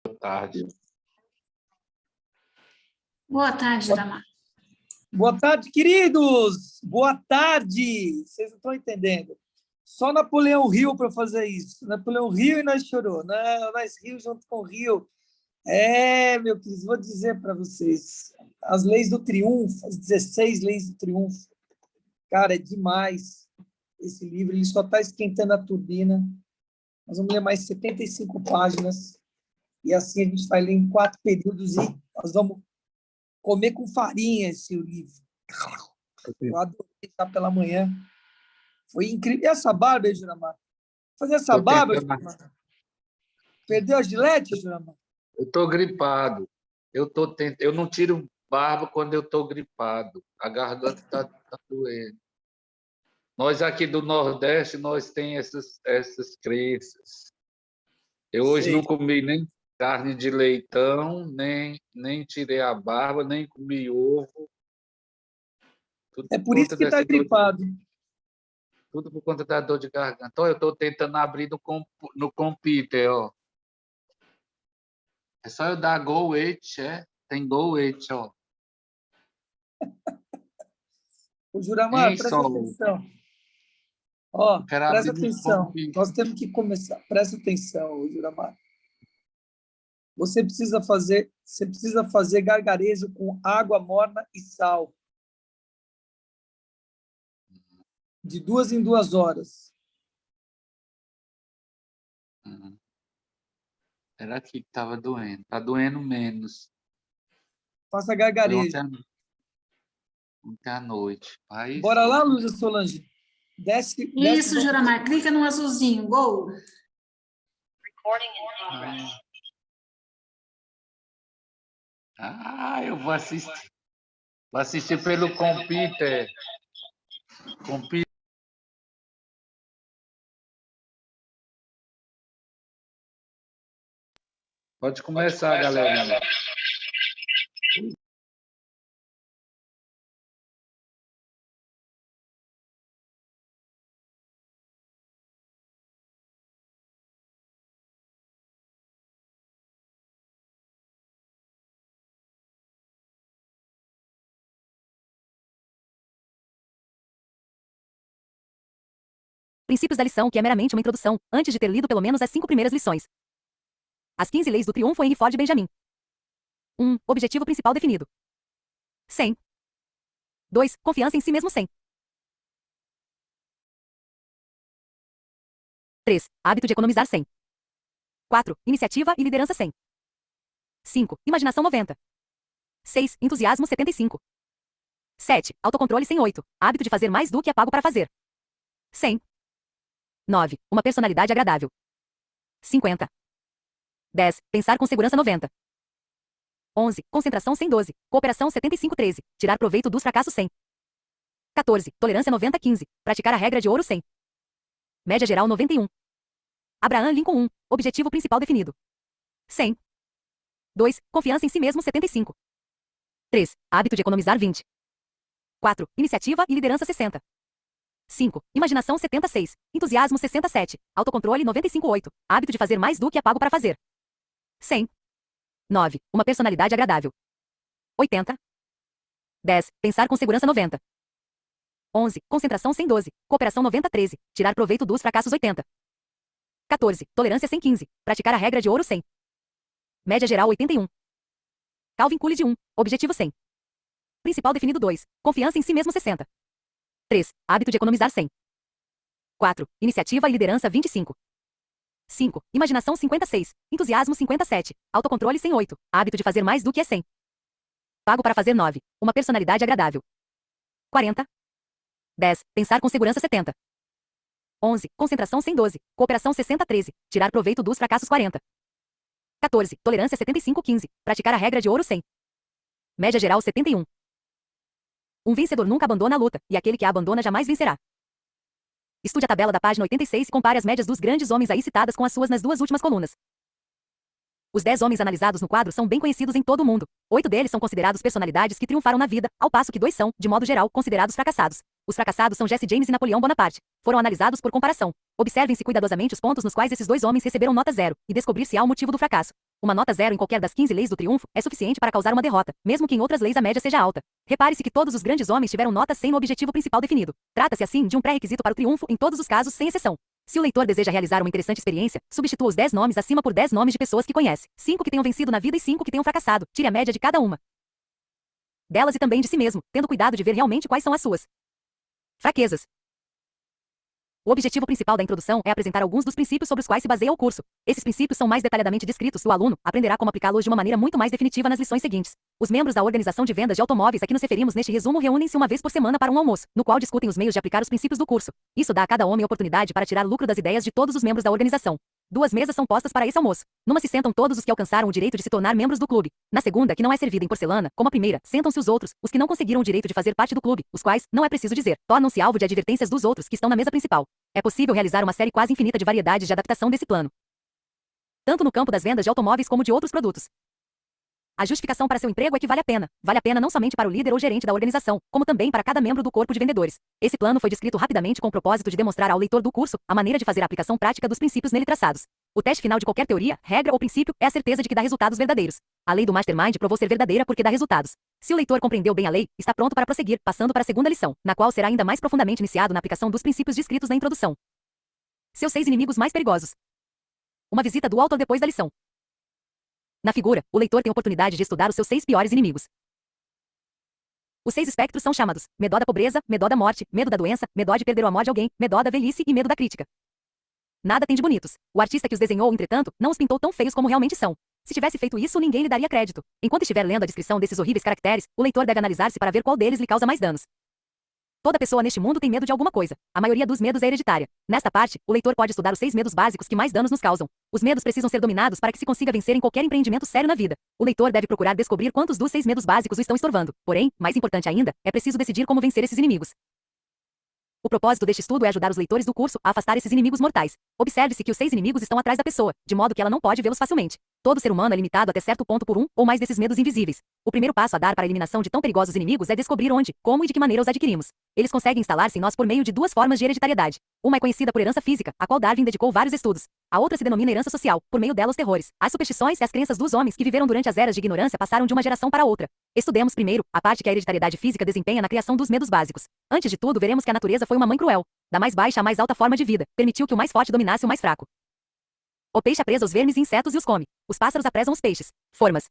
Boa tarde. Boa tarde, Damar. Boa tarde, queridos! Boa tarde! Vocês não estão entendendo. Só Napoleão Hill para fazer isso. Napoleão Hill e nós chorou. Não, nós riu junto com o Rio. Meu querido, vou dizer para vocês. As leis do triunfo, as 16 leis do triunfo. Cara, é demais esse livro. Ele só está esquentando a turbina. Nós vamos ler mais 75 páginas. E assim a gente vai ler em 4 períodos e nós vamos comer com farinha esse livro. Eu adorei estar pela manhã. Foi incrível. E essa barba, hein, Juramar? Fazer essa barba, Juramar? Perdeu a gilete, Juramar? Eu estou gripado. Eu não tiro barba quando eu estou gripado. A garganta está doendo. Nós aqui do Nordeste, nós temos essas crenças. Eu hoje não comi nem carne de leitão, nem tirei a barba, nem comi ovo. É por isso que está gripado. Tudo por conta da dor de garganta. Eu estou tentando abrir no computer, ó. É só eu dar Go It, Tem Go It, ó. O Juramar, presta atenção. Ó, presta atenção. Nós temos que começar. Presta atenção, Juramar. Você precisa fazer gargarejo com água morna e sal. De 2 em 2 horas. Era aqui que estava doendo. Está doendo menos. Faça gargarejo. Ontem à noite. Aí, bora lá, Lúcia Solange. Desce. Isso, Juramar. Clica no azulzinho. Gol. Eu vou assistir. Vou assistir pelo computer. Pode começar, galera. Princípios da lição, que é meramente uma introdução, antes de ter lido pelo menos as 5 primeiras lições. As 15 leis do triunfo Henry Ford Benjamin. 1. Objetivo principal definido. 100. 2. Confiança em si mesmo 100. 3. Hábito de economizar 100. 4. Iniciativa e liderança 100. 5. Imaginação 90. 6. Entusiasmo 75. 7. Autocontrole 108. Hábito de fazer mais do que é pago para fazer. 100. 9. Uma personalidade agradável. 50. 10. Pensar com segurança 90. 11. Concentração 112. Cooperação 75-13. Tirar proveito dos fracassos 100. 14. Tolerância 90-15. Praticar a regra de ouro 100. Média geral 91. Abraham Lincoln 1. Objetivo principal definido. 100. 2. Confiança em si mesmo 75. 3. Hábito de economizar 20. 4. Iniciativa e liderança 60. 5. Imaginação 76. Entusiasmo 67. Autocontrole 95-8. Hábito de fazer mais do que é pago para fazer. 100. 9. Uma personalidade agradável. 80. 10. Pensar com segurança 90. 11. Concentração 112. Cooperação 90-13. Tirar proveito dos fracassos 80. 14. Tolerância 115. Praticar a regra de ouro 100. Média geral 81. Calvin Coolidge 1. Objetivo 100. Principal definido 2. Confiança em si mesmo 60. 3. Hábito de economizar 100. 4. Iniciativa e liderança 25. 5. Imaginação 56. Entusiasmo 57. Autocontrole 108. Hábito de fazer mais do que é 100. Pago para fazer 9. Uma personalidade agradável. 40. 10. Pensar com segurança 70. 11. Concentração 112. Cooperação 60-13. Tirar proveito dos fracassos 40. 14. Tolerância 75-15. Praticar a regra de ouro 100. Média geral 71. Um vencedor nunca abandona a luta, e aquele que a abandona jamais vencerá. Estude a tabela da página 86 e compare as médias dos grandes homens aí citadas com as suas nas 2 últimas colunas. Os 10 homens analisados no quadro são bem conhecidos em todo o mundo. 8 deles são considerados personalidades que triunfaram na vida, ao passo que 2 são, de modo geral, considerados fracassados. Os fracassados são Jesse James e Napoleão Bonaparte. Foram analisados por comparação. Observem-se cuidadosamente os pontos nos quais esses 2 homens receberam nota 0, e descobrir se há o motivo do fracasso. Uma nota 0 em qualquer das 15 leis do triunfo é suficiente para causar uma derrota, mesmo que em outras leis a média seja alta. Repare-se que todos os grandes homens tiveram nota 100 no objetivo principal definido. Trata-se assim de um pré-requisito para o triunfo em todos os casos, sem exceção. Se o leitor deseja realizar uma interessante experiência, substitua os 10 nomes acima por 10 nomes de pessoas que conhece. 5 que tenham vencido na vida e 5 que tenham fracassado. Tire a média de cada uma delas e também de si mesmo, tendo cuidado de ver realmente quais são as suas fraquezas. O objetivo principal da introdução é apresentar alguns dos princípios sobre os quais se baseia o curso. Esses princípios são mais detalhadamente descritos e o aluno aprenderá como aplicá-los de uma maneira muito mais definitiva nas lições seguintes. Os membros da organização de vendas de automóveis a que nos referimos neste resumo reúnem-se uma vez por semana para um almoço, no qual discutem os meios de aplicar os princípios do curso. Isso dá a cada homem oportunidade para tirar lucro das ideias de todos os membros da organização. 2 mesas são postas para esse almoço. Numa se sentam todos os que alcançaram o direito de se tornar membros do clube. Na segunda, que não é servida em porcelana, como a primeira, sentam-se os outros, os que não conseguiram o direito de fazer parte do clube, os quais, não é preciso dizer, tornam-se alvo de advertências dos outros que estão na mesa principal. É possível realizar uma série quase infinita de variedades de adaptação desse plano, tanto no campo das vendas de automóveis como de outros produtos. A justificação para seu emprego é que vale a pena. Vale a pena não somente para o líder ou gerente da organização, como também para cada membro do corpo de vendedores. Esse plano foi descrito rapidamente com o propósito de demonstrar ao leitor do curso a maneira de fazer a aplicação prática dos princípios nele traçados. O teste final de qualquer teoria, regra ou princípio é a certeza de que dá resultados verdadeiros. A lei do Mastermind provou ser verdadeira porque dá resultados. Se o leitor compreendeu bem a lei, está pronto para prosseguir, passando para a segunda lição, na qual será ainda mais profundamente iniciado na aplicação dos princípios descritos na introdução. Seus 6 inimigos mais perigosos. Uma visita do autor depois da lição. Na figura, o leitor tem oportunidade de estudar os seus 6 piores inimigos. Os 6 espectros são chamados: medo da pobreza, medo da morte, medo da doença, medo de perder o amor de alguém, medo da velhice e medo da crítica. Nada tem de bonitos. O artista que os desenhou, entretanto, não os pintou tão feios como realmente são. Se tivesse feito isso, ninguém lhe daria crédito. Enquanto estiver lendo a descrição desses horríveis caracteres, o leitor deve analisar-se para ver qual deles lhe causa mais danos. Toda pessoa neste mundo tem medo de alguma coisa. A maioria dos medos é hereditária. Nesta parte, o leitor pode estudar os 6 medos básicos que mais danos nos causam. Os medos precisam ser dominados para que se consiga vencer em qualquer empreendimento sério na vida. O leitor deve procurar descobrir quantos dos 6 medos básicos o estão estorvando. Porém, mais importante ainda, é preciso decidir como vencer esses inimigos. O propósito deste estudo é ajudar os leitores do curso a afastar esses inimigos mortais. Observe-se que os 6 inimigos estão atrás da pessoa, de modo que ela não pode vê-los facilmente. Todo ser humano é limitado até certo ponto por um ou mais desses medos invisíveis. O primeiro passo a dar para a eliminação de tão perigosos inimigos é descobrir onde, como e de que maneira os adquirimos. Eles conseguem instalar-se em nós por meio de 2 formas de hereditariedade. Uma é conhecida por herança física, a qual Darwin dedicou vários estudos. A outra se denomina herança social, por meio dela os terrores, as superstições e as crenças dos homens que viveram durante as eras de ignorância passaram de uma geração para outra. Estudemos primeiro a parte que a hereditariedade física desempenha na criação dos medos básicos. Antes de tudo, veremos que a natureza foi uma mãe cruel. Da mais baixa à mais alta forma de vida, permitiu que o mais forte dominasse o mais fraco. O peixe apresa os vermes e insetos e os come. Os pássaros apresam os peixes. Formas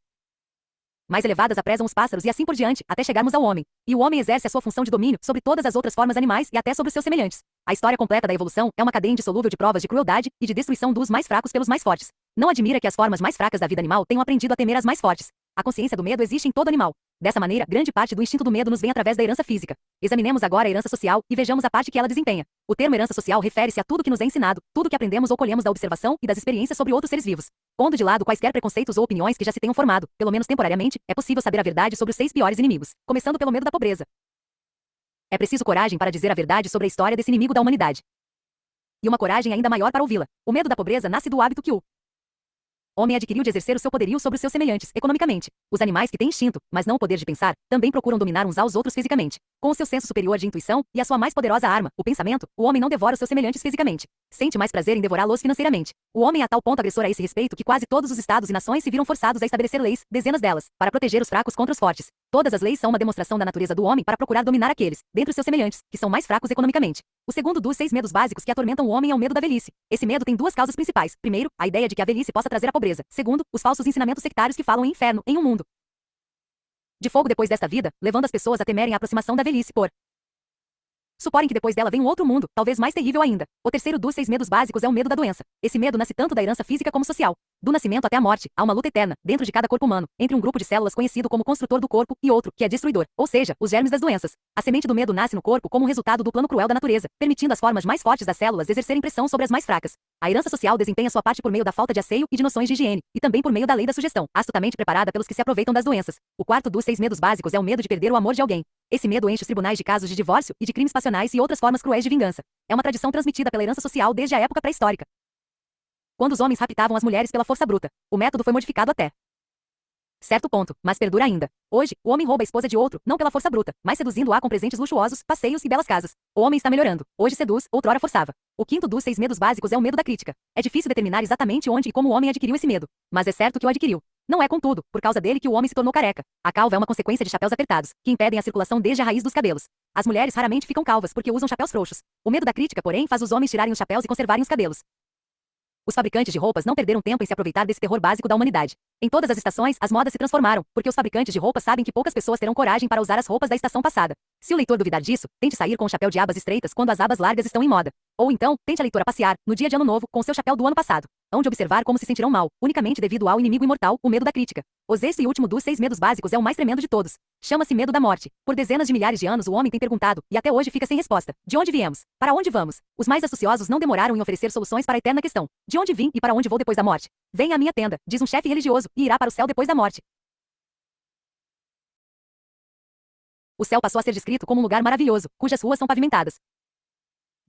mais elevadas apresam os pássaros e assim por diante, até chegarmos ao homem. E o homem exerce a sua função de domínio sobre todas as outras formas animais e até sobre os seus semelhantes. A história completa da evolução é uma cadeia indissolúvel de provas de crueldade e de destruição dos mais fracos pelos mais fortes. Não admira que as formas mais fracas da vida animal tenham aprendido a temer as mais fortes. A consciência do medo existe em todo animal. Dessa maneira, grande parte do instinto do medo nos vem através da herança física. Examinemos agora a herança social e vejamos a parte que ela desempenha. O termo herança social refere-se a tudo que nos é ensinado, tudo que aprendemos ou colhemos da observação e das experiências sobre outros seres vivos. Pondo de lado quaisquer preconceitos ou opiniões que já se tenham formado, pelo menos temporariamente, é possível saber a verdade sobre os 6 piores inimigos, começando pelo medo da pobreza. É preciso coragem para dizer a verdade sobre a história desse inimigo da humanidade. E uma coragem ainda maior para ouvi-la. O medo da pobreza nasce do hábito que o homem adquiriu de exercer o seu poderio sobre os seus semelhantes, economicamente. Os animais que têm instinto, mas não o poder de pensar, também procuram dominar uns aos outros fisicamente. Com o seu senso superior de intuição e a sua mais poderosa arma, o pensamento, o homem não devora os seus semelhantes fisicamente. Sente mais prazer em devorá-los financeiramente. O homem é a tal ponto agressor a esse respeito que quase todos os estados e nações se viram forçados a estabelecer leis, dezenas delas, para proteger os fracos contra os fortes. Todas as leis são uma demonstração da natureza do homem para procurar dominar aqueles, dentre os seus semelhantes, que são mais fracos economicamente. O segundo dos 6 medos básicos que atormentam o homem é o medo da velhice. Esse medo tem 2 causas principais. Primeiro, a ideia de que a velhice possa trazer a pobreza. Segundo, os falsos ensinamentos sectários que falam em inferno, em um mundo de fogo depois desta vida, levando as pessoas a temerem a aproximação da velhice por suporem que depois dela vem um outro mundo, talvez mais terrível ainda. O terceiro dos 6 medos básicos é o medo da doença. Esse medo nasce tanto da herança física como social. Do nascimento até a morte, há uma luta eterna, dentro de cada corpo humano, entre um grupo de células conhecido como construtor do corpo e outro, que é destruidor, ou seja, os germes das doenças. A semente do medo nasce no corpo como resultado do plano cruel da natureza, permitindo às formas mais fortes das células exercerem pressão sobre as mais fracas. A herança social desempenha sua parte por meio da falta de asseio e de noções de higiene, e também por meio da lei da sugestão, astutamente preparada pelos que se aproveitam das doenças. O quarto dos 6 medos básicos é o medo de perder o amor de alguém. Esse medo enche os tribunais de casos de divórcio e de crimes passionais e outras formas cruéis de vingança. É uma tradição transmitida pela herança social desde a época pré-histórica, quando os homens raptavam as mulheres pela força bruta. O método foi modificado até Certo ponto, mas perdura ainda. Hoje, o homem rouba a esposa de outro, não pela força bruta, mas seduzindo-a com presentes luxuosos, passeios e belas casas. O homem está melhorando. Hoje seduz, outrora forçava. O quinto dos 6 medos básicos é o medo da crítica. É difícil determinar exatamente onde e como o homem adquiriu esse medo, mas é certo que o adquiriu. Não é, contudo, por causa dele que o homem se tornou careca. A calva é uma consequência de chapéus apertados, que impedem a circulação desde a raiz dos cabelos. As mulheres raramente ficam calvas porque usam chapéus frouxos. O medo da crítica, porém, faz os homens tirarem os chapéus e conservarem os cabelos. Os fabricantes de roupas não perderam tempo em se aproveitar desse terror básico da humanidade. Em todas as estações, as modas se transformaram, porque os fabricantes de roupas sabem que poucas pessoas terão coragem para usar as roupas da estação passada. Se o leitor duvidar disso, tente sair com o chapéu de abas estreitas quando as abas largas estão em moda. Ou então, tente a leitora passear, no dia de Ano Novo, com seu chapéu do ano passado. Hão de observar como se sentirão mal, unicamente devido ao inimigo imortal, o medo da crítica. O sexto e último dos 6 medos básicos é o mais tremendo de todos. Chama-se medo da morte. Por dezenas de milhares de anos o homem tem perguntado, e até hoje fica sem resposta. De onde viemos? Para onde vamos? Os mais astuciosos não demoraram em oferecer soluções para a eterna questão. De onde vim e para onde vou depois da morte? Venha à minha tenda, diz um chefe religioso, e irá para o céu depois da morte. O céu passou a ser descrito como um lugar maravilhoso, cujas ruas são pavimentadas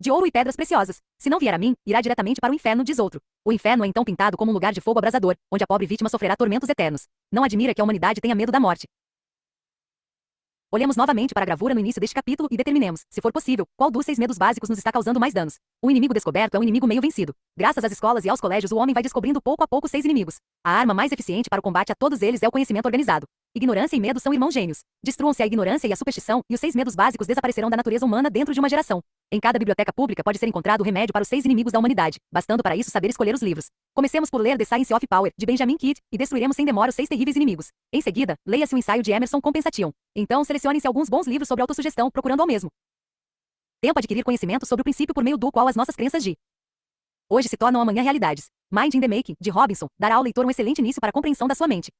de ouro e pedras preciosas. Se não vier a mim, irá diretamente para o inferno, diz outro. O inferno é então pintado como um lugar de fogo abrasador, onde a pobre vítima sofrerá tormentos eternos. Não admira que a humanidade tenha medo da morte. Olhemos novamente para a gravura no início deste capítulo e determinemos, se for possível, qual dos 6 medos básicos nos está causando mais danos. O inimigo descoberto é um inimigo meio vencido. Graças às escolas e aos colégios o homem vai descobrindo pouco a pouco 6 inimigos. A arma mais eficiente para o combate a todos eles é o conhecimento organizado. Ignorância e medo são irmãos gêmeos. Destruam-se a ignorância e a superstição, e os 6 medos básicos desaparecerão da natureza humana dentro de uma geração. Em cada biblioteca pública pode ser encontrado o remédio para os 6 inimigos da humanidade, bastando para isso saber escolher os livros. Comecemos por ler The Science of Power, de Benjamin Kidd, e destruiremos sem demora os 6 terríveis inimigos. Em seguida, leia-se o ensaio de Emerson Compensation. Então, selecione-se alguns bons livros sobre autossugestão, procurando ao mesmo tempo adquirir conhecimento sobre o princípio por meio do qual as nossas crenças de hoje se tornam amanhã realidades. Mind in the Making, de Robinson, dará ao leitor um excelente início para a compreensão da sua mente.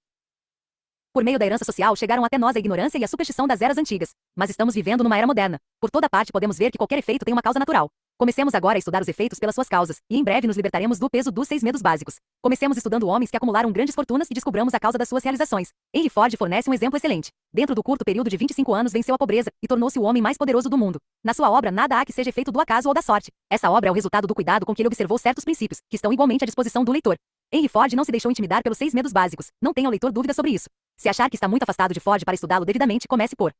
Por meio da herança social chegaram até nós a ignorância e a superstição das eras antigas. Mas estamos vivendo numa era moderna. Por toda parte podemos ver que qualquer efeito tem uma causa natural. Comecemos agora a estudar os efeitos pelas suas causas, e em breve nos libertaremos do peso dos 6 medos básicos. Comecemos estudando homens que acumularam grandes fortunas e descobramos a causa das suas realizações. Henry Ford fornece um exemplo excelente. Dentro do curto período de 25 anos venceu a pobreza e tornou-se o homem mais poderoso do mundo. Na sua obra nada há que seja efeito do acaso ou da sorte. Essa obra é o resultado do cuidado com que ele observou certos princípios, que estão igualmente à disposição do leitor. Henry Ford não se deixou intimidar pelos 6 medos básicos. Não tenha o leitor dúvida sobre isso. Se achar que está muito afastado de Ford para estudá-lo devidamente, comece por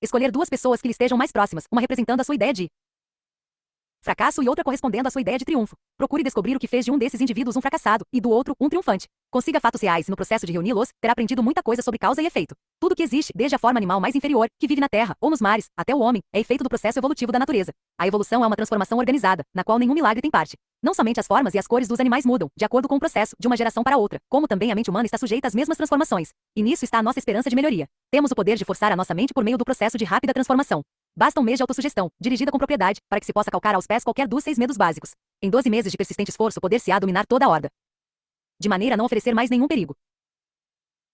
escolher 2 pessoas que lhe estejam mais próximas, uma representando a sua ideia de fracasso e outra correspondendo à sua ideia de triunfo. Procure descobrir o que fez de um desses indivíduos um fracassado e do outro um triunfante. Consiga fatos reais e no processo de reuni-los, terá aprendido muita coisa sobre causa e efeito. Tudo que existe, desde a forma animal mais inferior, que vive na terra ou nos mares, até o homem, é efeito do processo evolutivo da natureza. A evolução é uma transformação organizada, na qual nenhum milagre tem parte. Não somente as formas e as cores dos animais mudam, de acordo com o processo, de uma geração para outra, como também a mente humana está sujeita às mesmas transformações. E nisso está a nossa esperança de melhoria. Temos o poder de forçar a nossa mente por meio do processo de rápida transformação. Basta um mês de autossugestão, dirigida com propriedade, para que se possa calcar aos pés qualquer dos 6 medos básicos. Em 12 meses de persistente esforço poder-se-á dominar toda a horda, de maneira a não oferecer mais nenhum perigo.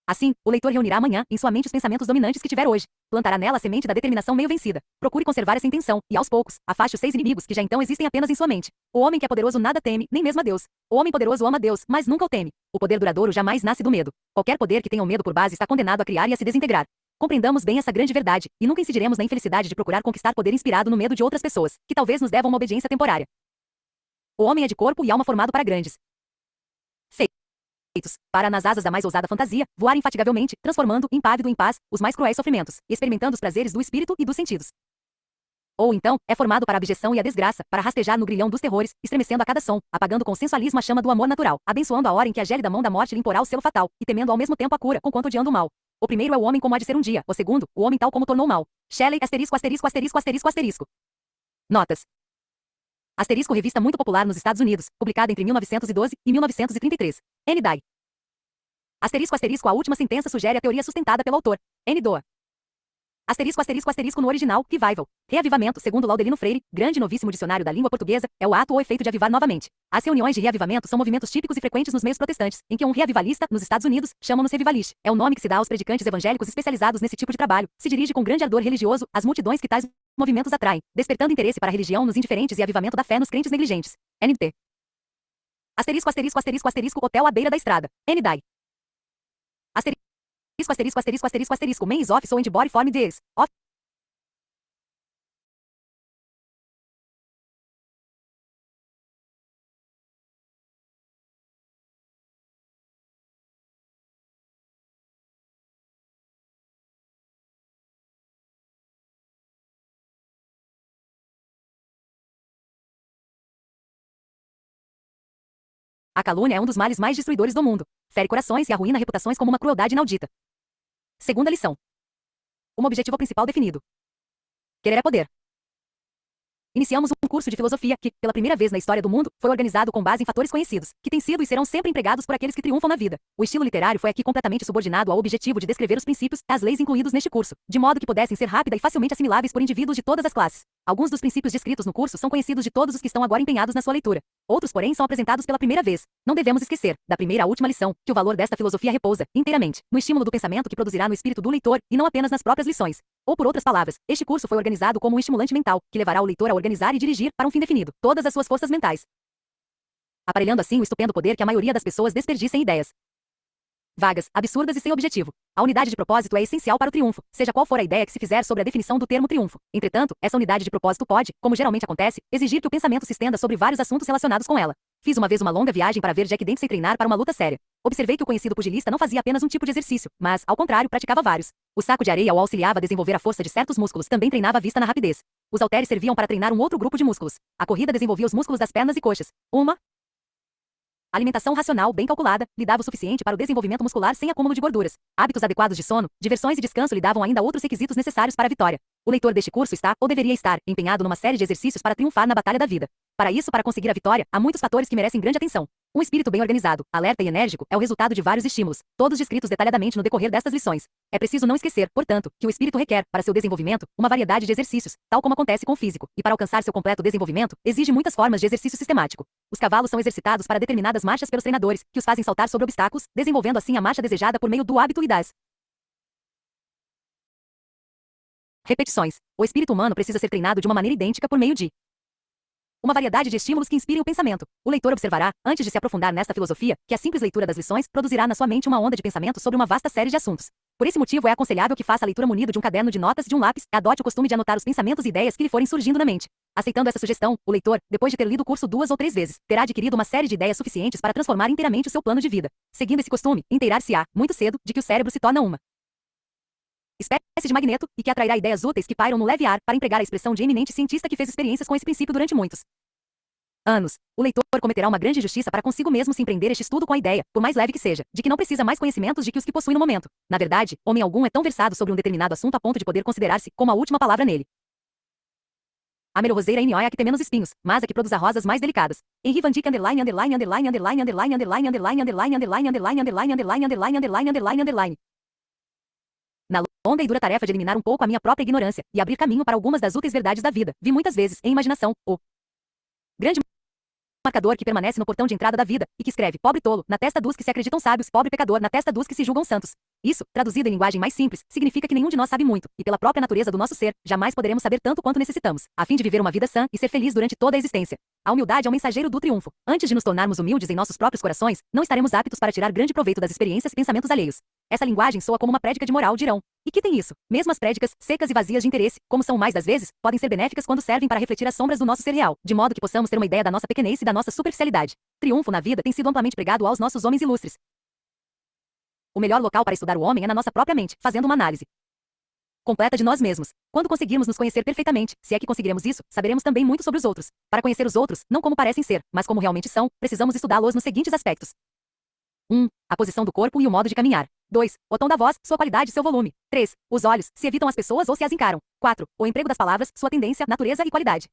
Assim, o leitor reunirá amanhã em sua mente os pensamentos dominantes que tiver hoje. Plantará nela a semente da determinação meio vencida. Procure conservar essa intenção, e aos poucos, afaste os 6 inimigos que já então existem apenas em sua mente. O homem que é poderoso nada teme, nem mesmo a Deus. O homem poderoso ama Deus, mas nunca o teme. O poder duradouro jamais nasce do medo. Qualquer poder que tenha o medo por base está condenado a criar e a se desintegrar. Compreendamos bem essa grande verdade, e nunca incidiremos na infelicidade de procurar conquistar poder inspirado no medo de outras pessoas, que talvez nos devam uma obediência temporária. O homem é de corpo e alma formado para grandes feitos, para nas asas da mais ousada fantasia, voar infatigavelmente, transformando, impávido em paz, os mais cruéis sofrimentos, e experimentando os prazeres do espírito e dos sentidos. Ou então, é formado para a abjeção e a desgraça, para rastejar no grilhão dos terrores, estremecendo a cada som, apagando com sensualismo a chama do amor natural, abençoando a hora em que a gélida mão da morte lhe imporá o selo fatal, e temendo ao mesmo tempo a cura, conquanto odiando o mal. O primeiro é o homem como há de ser um dia, o segundo, o homem tal como tornou o mal. Shelley, asterisco, asterisco, asterisco, asterisco, asterisco. Notas. Asterisco revista muito popular nos Estados Unidos, publicada entre 1912 e 1933. N. Dye. Asterisco, asterisco, a última sentença sugere a teoria sustentada pelo autor. N. Doa. Asterisco, asterisco, asterisco no original, revival. Reavivamento, segundo Laudelino Freire, grande e novíssimo dicionário da língua portuguesa, é o ato ou efeito de avivar novamente. As reuniões de reavivamento são movimentos típicos e frequentes nos meios protestantes, em que um reavivalista, nos Estados Unidos, chamam-nos revivalist. É o nome que se dá aos predicantes evangélicos especializados nesse tipo de trabalho. Se dirige com grande ardor religioso às multidões que tais movimentos atraem, despertando interesse para a religião nos indiferentes e avivamento da fé nos crentes negligentes. NT. Asterisco, asterisco, asterisco, asterisco, hotel à beira da estrada. N. Dye. Asterisco, asterisco, asterisco, asterisco, asterisco, mains office and body form des. A calúnia é um dos males mais destruidores do mundo. Fere corações e arruína reputações como uma crueldade inaudita. Segunda lição. Um objetivo principal definido. Querer é poder. Iniciamos um curso de filosofia que, pela primeira vez na história do mundo, foi organizado com base em fatores conhecidos, que têm sido e serão sempre empregados por aqueles que triunfam na vida. O estilo literário foi aqui completamente subordinado ao objetivo de descrever os princípios e as leis incluídos neste curso, de modo que pudessem ser rápida e facilmente assimiláveis por indivíduos de todas as classes. Alguns dos princípios descritos no curso são conhecidos de todos os que estão agora empenhados na sua leitura. Outros, porém, são apresentados pela primeira vez. Não devemos esquecer, da primeira à última lição, que o valor desta filosofia repousa, inteiramente, no estímulo do pensamento que produzirá no espírito do leitor, e não apenas nas próprias lições. Ou por outras palavras, este curso foi organizado como um estimulante mental, que levará o leitor a organizar e dirigir, para um fim definido, todas as suas forças mentais, aparelhando assim o estupendo poder que a maioria das pessoas desperdiça em ideias vagas, absurdas e sem objetivo. A unidade de propósito é essencial para o triunfo, seja qual for a ideia que se fizer sobre a definição do termo triunfo. Entretanto, essa unidade de propósito pode, como geralmente acontece, exigir que o pensamento se estenda sobre vários assuntos relacionados com ela. Fiz uma vez uma longa viagem para ver Jack Dempsey treinar para uma luta séria. Observei que o conhecido pugilista não fazia apenas um tipo de exercício, mas, ao contrário, praticava vários. O saco de areia o auxiliava a desenvolver a força de certos músculos, também treinava a vista na rapidez. Os halteres serviam para treinar um outro grupo de músculos. A corrida desenvolvia os músculos das pernas e coxas. Uma alimentação racional bem calculada lhe dava o suficiente para o desenvolvimento muscular sem acúmulo de gorduras. Hábitos adequados de sono, diversões e descanso lhe davam ainda outros requisitos necessários para a vitória. O leitor deste curso está, ou deveria estar, empenhado numa série de exercícios para triunfar na batalha da vida. Para conseguir a vitória, há muitos fatores que merecem grande atenção. Um espírito bem organizado, alerta e enérgico é o resultado de vários estímulos, todos descritos detalhadamente no decorrer destas lições. É preciso não esquecer, portanto, que o espírito requer, para seu desenvolvimento, uma variedade de exercícios, tal como acontece com o físico, e para alcançar seu completo desenvolvimento, exige muitas formas de exercício sistemático. Os cavalos são exercitados para determinadas marchas pelos treinadores, que os fazem saltar sobre obstáculos, desenvolvendo assim a marcha desejada por meio do hábito e das repetições. O espírito humano precisa ser treinado de uma maneira idêntica por meio de uma variedade de estímulos que inspirem o pensamento. O leitor observará, antes de se aprofundar nesta filosofia, que a simples leitura das lições produzirá na sua mente uma onda de pensamento sobre uma vasta série de assuntos. Por esse motivo é aconselhável que faça a leitura munido de um caderno de notas e de um lápis, e adote o costume de anotar os pensamentos e ideias que lhe forem surgindo na mente. Aceitando essa sugestão, o leitor, depois de ter lido o curso 2 ou 3 vezes, terá adquirido uma série de ideias suficientes para transformar inteiramente o seu plano de vida. Seguindo esse costume, inteirar-se-á, muito cedo, de que o cérebro se torna uma espécie de magneto, e que atrairá ideias úteis que pairam no leve ar, para empregar a expressão de eminente cientista que fez experiências com esse princípio durante muitos anos. O leitor cometerá uma grande injustiça para consigo mesmo se empreender este estudo com a ideia, por mais leve que seja, de que não precisa mais conhecimentos de que os que possui no momento. Na verdade, homem algum é tão versado sobre um determinado assunto a ponto de poder considerar-se como a última palavra nele. A melhor roseira em é a que tem menos espinhos, mas a que produz rosas mais delicadas. Henri Van Dyck underline underline underline underline underline underline underline underline underline underline underline underline underline underline underline underline. Na longa e dura tarefa de eliminar um pouco a minha própria ignorância e abrir caminho para algumas das úteis verdades da vida, vi muitas vezes, em imaginação, o grande marcador que permanece no portão de entrada da vida, e que escreve, pobre tolo, na testa dos que se acreditam sábios, pobre pecador, na testa dos que se julgam santos. Isso, traduzido em linguagem mais simples, significa que nenhum de nós sabe muito, e pela própria natureza do nosso ser, jamais poderemos saber tanto quanto necessitamos, a fim de viver uma vida sã e ser feliz durante toda a existência. A humildade é o mensageiro do triunfo. Antes de nos tornarmos humildes em nossos próprios corações, não estaremos aptos para tirar grande proveito das experiências e pensamentos alheios. Essa linguagem soa como uma prédica de moral, dirão. E que tem isso? Mesmo as prédicas, secas e vazias de interesse, como são mais das vezes, podem ser benéficas quando servem para refletir as sombras do nosso ser real, de modo que possamos ter uma ideia da nossa pequenez e da nossa superficialidade. Triunfo na vida tem sido amplamente pregado aos nossos homens ilustres. O melhor local para estudar o homem é na nossa própria mente, fazendo uma análise completa de nós mesmos. Quando conseguirmos nos conhecer perfeitamente, se é que conseguiremos isso, saberemos também muito sobre os outros. Para conhecer os outros, não como parecem ser, mas como realmente são, precisamos estudá-los nos seguintes aspectos. 1. A posição do corpo e o modo de caminhar. 2. O tom da voz, sua qualidade e seu volume. 3. Os olhos, se evitam as pessoas ou se as encaram. 4. O emprego das palavras, sua tendência, natureza e qualidade.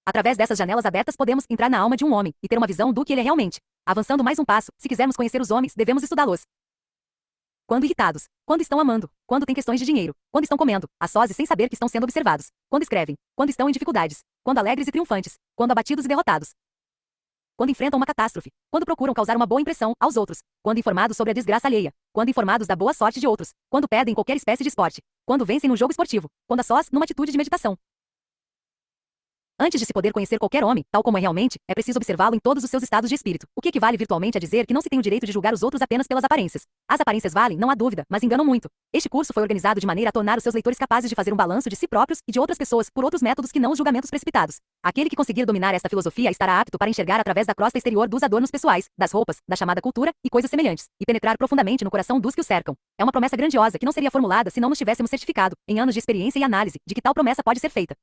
Através dessas janelas abertas podemos entrar na alma de um homem e ter uma visão do que ele é realmente. Avançando mais um passo, se quisermos conhecer os homens, devemos estudá-los. Quando irritados, quando estão amando, quando têm questões de dinheiro, quando estão comendo, a sós e sem saber que estão sendo observados, quando escrevem, quando estão em dificuldades, quando alegres e triunfantes, quando abatidos e derrotados, quando enfrentam uma catástrofe, quando procuram causar uma boa impressão aos outros, quando informados sobre a desgraça alheia, quando informados da boa sorte de outros, quando pedem qualquer espécie de esporte, quando vencem num jogo esportivo, quando a sós, numa atitude de meditação. Antes de se poder conhecer qualquer homem, tal como é realmente, é preciso observá-lo em todos os seus estados de espírito, o que equivale virtualmente a dizer que não se tem o direito de julgar os outros apenas pelas aparências. As aparências valem, não há dúvida, mas enganam muito. Este curso foi organizado de maneira a tornar os seus leitores capazes de fazer um balanço de si próprios e de outras pessoas por outros métodos que não os julgamentos precipitados. Aquele que conseguir dominar esta filosofia estará apto para enxergar através da crosta exterior dos adornos pessoais, das roupas, da chamada cultura e coisas semelhantes, e penetrar profundamente no coração dos que o cercam. É uma promessa grandiosa que não seria formulada se não nos tivéssemos certificado, em anos de experiência e análise, de que tal promessa pode ser feita.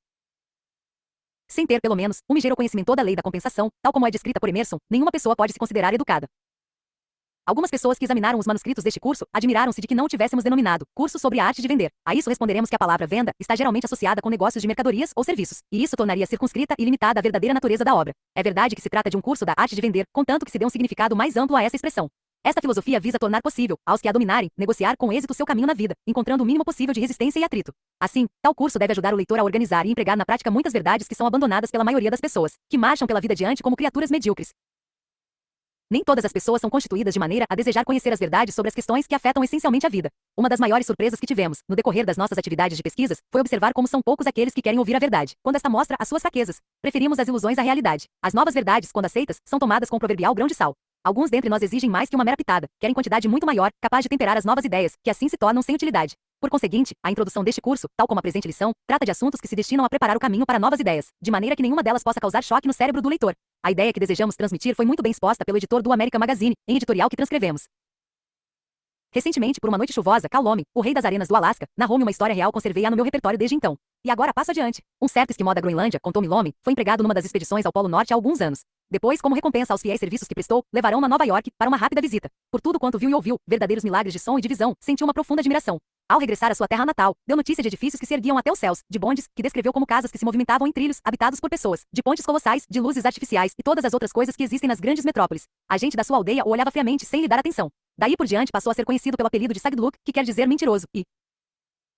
Sem ter, pelo menos, um ligeiro conhecimento da lei da compensação, tal como é descrita por Emerson, nenhuma pessoa pode se considerar educada. Algumas pessoas que examinaram os manuscritos deste curso admiraram-se de que não o tivéssemos denominado curso sobre a arte de vender. A isso responderemos que a palavra venda está geralmente associada com negócios de mercadorias ou serviços, e isso tornaria circunscrita e limitada a verdadeira natureza da obra. É verdade que se trata de um curso da arte de vender, contanto que se dê um significado mais amplo a essa expressão. Esta filosofia visa tornar possível, aos que a dominarem, negociar com êxito seu caminho na vida, encontrando o mínimo possível de resistência e atrito. Assim, tal curso deve ajudar o leitor a organizar e empregar na prática muitas verdades que são abandonadas pela maioria das pessoas, que marcham pela vida adiante como criaturas medíocres. Nem todas as pessoas são constituídas de maneira a desejar conhecer as verdades sobre as questões que afetam essencialmente a vida. Uma das maiores surpresas que tivemos, no decorrer das nossas atividades de pesquisas, foi observar como são poucos aqueles que querem ouvir a verdade, quando esta mostra as suas fraquezas. Preferimos as ilusões à realidade. As novas verdades, quando aceitas, são tomadas com o proverbial grão de sal. Alguns dentre nós exigem mais que uma mera pitada, querem quantidade muito maior, capaz de temperar as novas ideias, que assim se tornam sem utilidade. Por conseguinte, a introdução deste curso, tal como a presente lição, trata de assuntos que se destinam a preparar o caminho para novas ideias, de maneira que nenhuma delas possa causar choque no cérebro do leitor. A ideia que desejamos transmitir foi muito bem exposta pelo editor do American Magazine, em editorial que transcrevemos. Recentemente, por uma noite chuvosa, Cal Lomi, o rei das arenas do Alasca, narrou-me uma história real, conservei-a no meu repertório desde então. E agora passo adiante. Um certo esquimó da Groenlândia, contou-me Lomi, foi empregado numa das expedições ao Polo Norte há alguns anos. Depois, como recompensa aos fiéis serviços que prestou, levaram-no a Nova York para uma rápida visita. Por tudo quanto viu e ouviu, verdadeiros milagres de som e de visão, sentiu uma profunda admiração. Ao regressar à sua terra natal, deu notícia de edifícios que se erguiam até os céus, de bondes, que descreveu como casas que se movimentavam em trilhos, habitados por pessoas, de pontes colossais, de luzes artificiais e todas as outras coisas que existem nas grandes metrópoles. A gente da sua aldeia o olhava friamente sem lhe dar atenção. Daí por diante passou a ser conhecido pelo apelido de Sagdluk, que quer dizer mentiroso, e